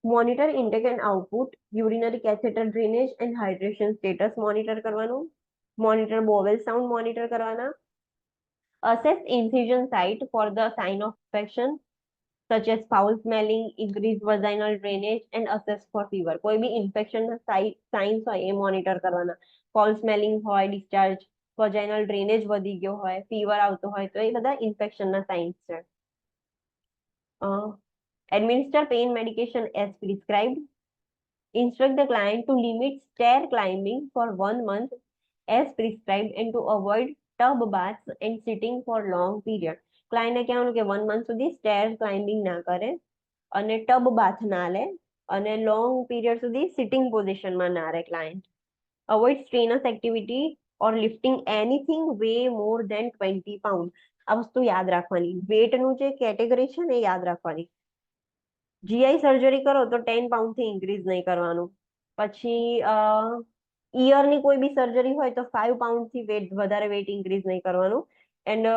Monitor intake and output, urinary catheter drainage and hydration status monitor કરવાનું. મોનિટર બોવેલ સાઉન્ડ મોનિટર કરવાના. Assess incision site for the sign of infection. such as foul smelling, increased vaginal drainage, and assess for fever. કોઈ બી infection ના science હોય એ monitor કરવાના. Fall smelling હોય, discharge, vaginal drainage વધી ગયો હોય, fever આવતો હોય તો એ બધા ઇન્ફેક્શન ના સાઇન્સ છે. Administer pain medication as prescribed. Instruct the client to limit stair climbing for 1 month as prescribed and to avoid tub baths and sitting for long period. ક્લાયન્ટને કહેવાનું કે 1 month સુધી સ્ટેર ક્લાઇમ્બિંગ ના કરે અને tub બાથ ના લે અને લોંગ પીરિયડ સુધી સિટિંગ પોઝિશનમાં ના રહે ક્લાયન્ટ. અવોઇડ સ્ટ્રેનસ એક્ટિવિટી ઓર લિફ્ટિંગ એનીથિંગ વે મોર દેન 20 પાઉન્ડ. આ વસ્તુ યાદ રાખવાની. વેટનું જે કેટેગરી છે ને એ યાદ રાખવાની. જીઆઈ સર્જરી કરો તો 10 પાઉન્ડથી ઇન્ક્રીઝ નહીં કરવાનું. પછી ઇયરની કોઈ બી સર્જરી હોય તો 5 પાઉન્ડથી વધારે વેટ ઇન્ક્રીઝ નહીં કરવાનું. એન્ડ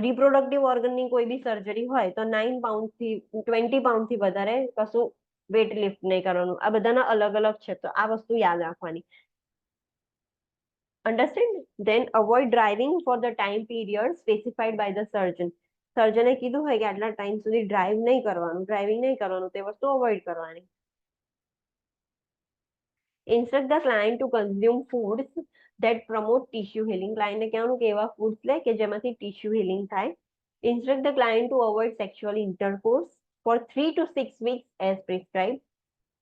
રિપ્રોડક્ટિવ ઓર્ગનની કોઈ બી સર્જરી હોય તો 9 પાઉન્ડથી 20 પાઉન્ડથી વધારે કશું વેટ લિફ્ટ નહીં કરવાનું. આ બધાના અલગ અલગ છે તો આ વસ્તુ યાદ રાખવાની. Understand? Then avoid driving for the time period specified by the surgeon. સર્જને કીધું હોય કે આટલા ટાઈમ સુધી ડ્રાઇવિંગ નહીં કરવાનું તે વસ્તુ અવોઇડ કરવાની. Instruct the client to consume foods that promote tissue healing. ક્લાયન્ટને કહેવાનું કે એવા ફૂડ્સ લે કે જેમાંથી ટિશ્યુ હિલિંગ થાય. Instruct the client to avoid sexual intercourse for 3 to 6 weeks as prescribed.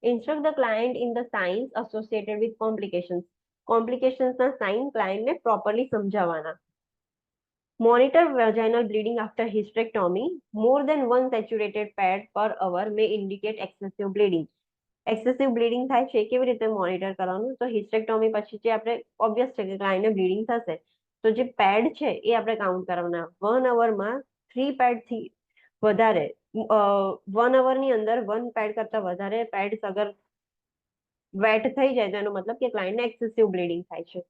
Instruct the client in the signs associated with complications. કોમ્પ્લિકેશન્સના sign ક્લાયન્ટને properly સમજાવવાના. Monitor vaginal bleeding after hysterectomy. More than one saturated pad per hour may indicate excessive bleeding. Excessive bleeding થાય છે કેવી રીતે monitor કરવાનું? તો હિસ્ટેક્ટોમી પછી જે આપણે ઓબ્વિયસ છે કે ક્લાયન્ટને બ્લીડિંગ થશે તો જે પેડ છે એ આપણે કાઉન્ટ કરવાના. 1 અવરમાં 3 પેડથી વધારે 1 અવરની અંદર 1 પેડ કરતા વધારે પેડ્સ અગર વેટ થઈ જાય તો એનો મતલબ કે ક્લાયન્ટને એક્સેસિવ બ્લીડિંગ થાય છે.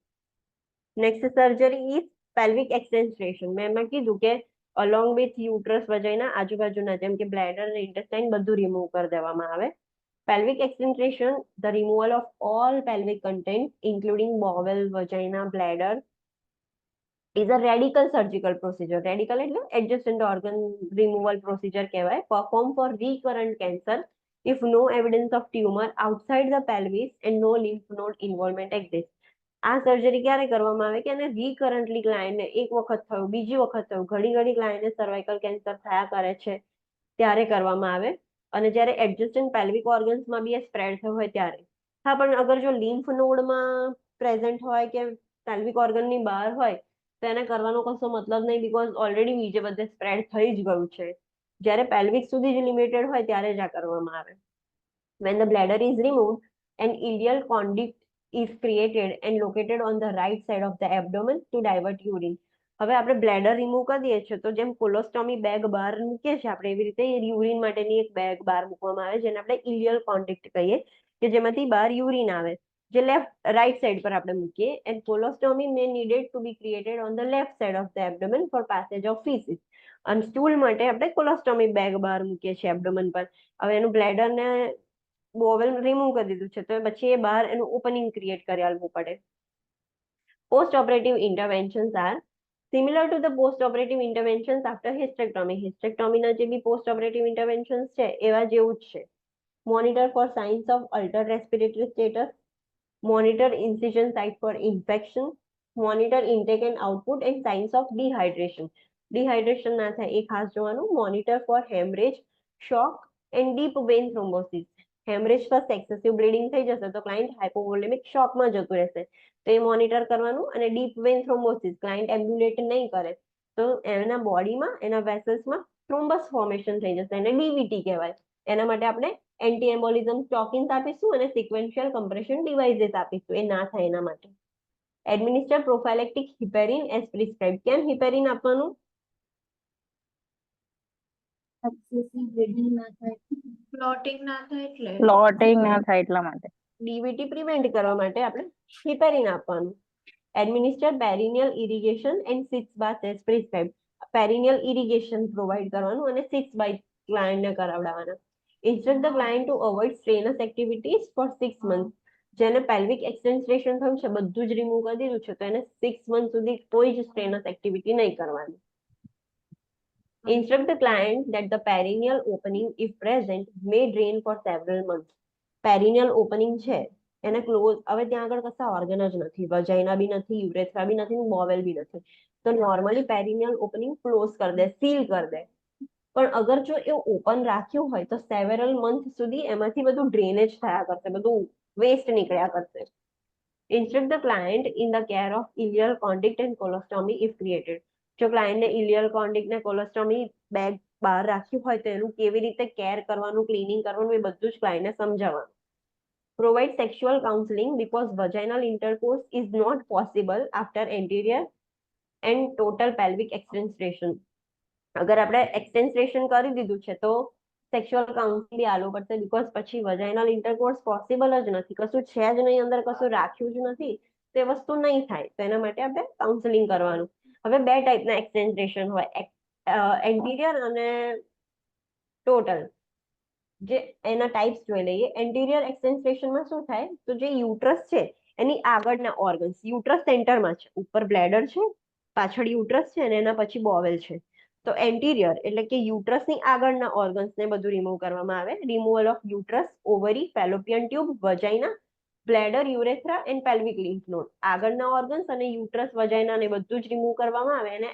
Next surgery is pelvic exenteration. મેં એમાં કીધું કે અલોંગ વિથ યુટ્રસ વજાઈના આજુબાજુના જેમ કે બ્લેડર અને ઇન્ટેસ્ટાઇન બધું રિમૂવ કરી દેવામાં આવે. Pelvic extension, the removal of all pelvic contents, including bowel, vagina, bladder, is a radical surgical procedure. Radical એટલે adjacent organ removal procedure કહેવાય. Performed for recurrent cancer if no evidence of tumor outside the pelvis and no lymph node involvement exists. આ surgery ક્યારે કરવામાં આવે કે એને રિકરન્ટલી ક્લાયન્ટને એક વખત થયું, બીજી વખત થયું, ઘડી ક્લાયન્ટને સર્વાઇકલ કેન્સર થયા કરે છે ત્યારે કરવામાં આવે. અને જ્યારે એડજસ્ટન્ટ પેલ્વિક ઓર્ગન્સમાં બી એ સ્પ્રેડ થયું હોય ત્યારે. હા, પણ અગર જો લિમ્ફ નોડમાં પ્રેઝન્ટ હોય કે પેલ્વિક ઓર્ગનની બહાર હોય તો એને કરવાનો કશો મતલબ નહીં, બીકોઝ ઓલરેડી બીજે બધે સ્પ્રેડ થઈ જ ગયું છે. જ્યારે પેલ્વિક સુધી જ લિમિટેડ હોય ત્યારે જ આ કરવામાં આવે. When the bladder is removed, an ileal conduit is created and located on the right side of the abdomen to divert urine. હવે આપણે બ્લેડર રિમૂવ કરી દઈએ છીએ તો જેમ કોલોસ્ટોમી બેગ બહાર મૂકીએ છીએ આપણે એવી રીતે યુરિન માટેની એક બેગ બહાર મૂકવામાં આવે જેને આપણે ઇલિયલ કોન્ડક્ટ કહીએ કે જેમાંથી બહાર યુરિન આવે જે રાઈટ સાઈડ પર આપણે મૂકીએ. And colostomy may needed to be created on the left side of the abdomen for passage of faeces. અને સ્ટૂલ માટે આપણે કોલોસ્ટોમી બેગ બહાર મૂકીએ છીએ એબ્ડોમેન પર. હવે એનું બ્લેડરને બોવેલ રિમૂવ કરી દીધું છે તો પછી એ બહાર એનું ઓપનિંગ ક્રિએટ કરી આપવું પડે. Post operative interventions are similar to the post-operative interventions after hysterectomy. Hysterectomy જે બી post-operative interventions છે એવા જેવું જ છે. Monitor for signs of altered respiratory status. Monitor incision site for infection. Monitor intake and output and signs of dehydration. Dehydration ના થાય એ ખાસ જોવાનું. Monitor for hemorrhage, shock and deep vein thrombosis. Haemorrhage plus excessive bleeding થઈ જશે તો client હાઇપોવોલેમિક શોકમાં જતું રહેશે તો એ મોનિટર કરવાનું. અને ડીપ વેન થ્રોમ્બોસિસ ક્લાયન્ટ એમ્બ્યુલેટ નહીં કરે તો એના બોડીમાં એના વેસલ્સમાં થ્રોમ્બસ ફોર્મેશન થઈ જશે એને ડીવીટી કહેવાય. એના માટે આપણે એન્ટી એમ્બોલિઝમ સ્ટોકિન્સ આપીશું અને સિક્વેન્શિયલ કમ્પ્રેશન ડિવાઇસીસ આપીશું એ ના થાય એના માટે. Administer prophylactic heparin as prescribe. કેમ હિપેરિન આપવાનું? એક્સેસિવ બ્લીડિંગ ના થાય, ક્લોટિંગ ના થાય એટલે ક્લોટિંગ ના થાય એટલા માટે. ડીવીટી પ્રિવેન્ટ કરવા માટે આપણે હિપેરિન આપવાનું. Administer perineal irrigation and 6 bath as prescribe. Perineal irrigation provide કરવાનું અને 6 બાય ક્લાયન્ટને કરાવડાવવાના. Instruct the client to avoid strenuous activities for 6 month. જેને પેલ્વિક એક્સટેન્સ્ટ્રેશન થયું છે બધું જ રિમૂવ કરી દીધું છે તો એને 6 મંથ સુધી કોઈ જ સ્ટ્રેનસ એક્ટિવિટી નહીં કરવાની. Instruct the client that the perineal opening, if present, may drain for several months. Perineal opening છે એને ક્લોઝ, હવે ત્યાં આગળ કશા ઓર્ગન જ નથી, વજાઇના બી નથી, યુરેથ્રા બી નથી, બોવેલ બી નથી, તો નોર્મલી પેરિનિયલ ઓપનિંગ ક્લોઝ કરી દે, સીલ કરી દે. પણ અગર જો એ ઓપન રાખ્યું હોય તો સેવરલ મંથ સુધી એમાંથી બધું ડ્રેનેજ થયા કરશે, બધું વેસ્ટ નીકળ્યા કરશે. Instruct the client in the care of ileal condyct and colostomy if created. જો ક્લાયન્ટને ઇલિયલ કોન્ડિક્ટ ને કોલોસ્ટોમી બેગ બહાર રાખ્યું હોય તો એનું કેવી રીતે કેર કરવાનું, ક્લીનિંગ કરવાનું, એ બધું જ ક્લાયન્ટને સમજાવવાનું. Provide sexual counseling because vaginal intercourse is not possible after anterior and total pelvic extension. અગર આપણે એક્સટેન્સ્ટ્રેશન કરી દીધું છે તો સેક્સ્યુઅલ કાઉન્સિલિંગ બી આલવું પડશે, બીકોઝ પછી વજાઇનલ ઇન્ટરકોર્સ પોસિબલ જ નથી, કશું છે જ નહીં અંદર, કશું રાખ્યું જ નથી, તો એ વસ્તુ નહીં થાય. તો એના માટે આપણે કાઉન્સેલિંગ કરવાનું. હવે બે ટાઈપના એક્સટેન્સ્ટ્રેશન હોય, એન્ટિરિયર અને ટોટલ. જે એના ટાઈપ્સ જોઈ લઈએ. એન્ટિરિયર એક્સટેન્સ્ટ્રેશનમાં શું થાય, તો જે યુટ્રસ છે એની આગળના ઓર્ગન્સ, યુટ્રસ સેન્ટરમાં છે, ઉપર બ્લેડર છે, પાછળ યુટ્રસ છે અને એના પછી બોવેલ છે. તો એન્ટિરિયર એટલે કે યુટ્રસની આગળના ઓર્ગન્સને બધું રિમૂવ કરવામાં આવે. Removal of uterus, ovary, fallopian tube, vagina, bladder, urethra and pelvic lymph node. આગળના ઓર્ગન્સ અને યુટ્રસ, વજાઇના ને બધું જ રિમૂવ કરવામાં આવે અને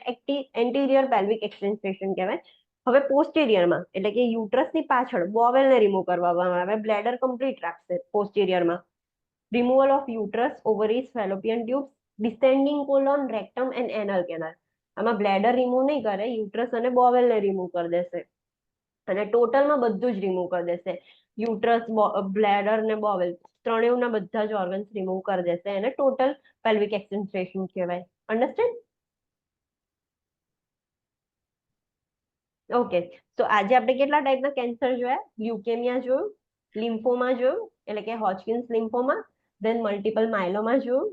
એન્ટિરિયર પેલ્વિક એક્સટેન્સ્ટ્રેશન કહેવાય. હવે પોસ્ટેરિયરમાં એટલે કે યુટ્રસની પાછળ બોવેલને રિમૂવ કરવામાં આવે, બ્લેડર કમ્પ્લીટ રાખશે પોસ્ટેરિયરમાં. Removal of uterus, ovaries, fallopian tube, descending colon, rectum and anal canal. આમાં બ્લેડર રિમૂવ નહીં કરે, યુટ્રસ અને બોવેલને રિમૂવ કરી દેશે અને ટોટલમાં બધું જ રિમૂવ કરી દેશે. યુટ્રસ, બ્લેડર ને બોવેલ ત્રણેયના બધા જ ઓર્ગન્સ રિમૂવ કરી દેશે. એને ટોટલ પેલ્વિક એક્સટેન્સ્ટ્રેશન કહેવાય. અન્ડરસ્ટેન્ડ? ઓકે, તો આજે આપણે કેટલા ટાઈપના કેન્સર જોયા? લ્યુકેમિયા જોયું, લિમ્ફોમા જોયું એટલે કે હોજકિન્સ લિમ્ફોમા, ધેન મલ્ટિપલ માયલોમા જોયું,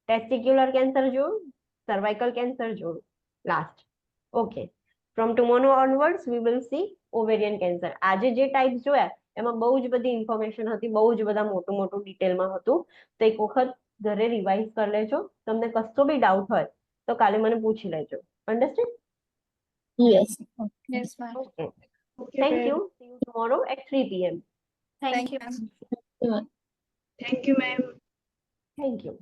ટેસ્ટિક્યુલર કેન્સર જોયું, સર્વાઇકલ કેન્સર જોયું last. Okay, from tomorrow onwards we will see ovarian cancer. આજે જે ટાઈપ્સ જોયા એમાં બહુ જ બધી ઇન્ફોર્મેશન હતી, બહુ જ બધા મોટું ડિટેલમાં હતું. તો એક વખત ઘરે રિવાઇઝ કરી લેજો. તમને કશો બી ડાઉટ હોય તો કાલે મને પૂછી લેજો. Understand? Yes. Yes, ma'am. Okay. Okay, Thank ma'am. you. See you tomorrow at 3 p.m. Thank you, ma'am. Thank you, ma'am. Thank you.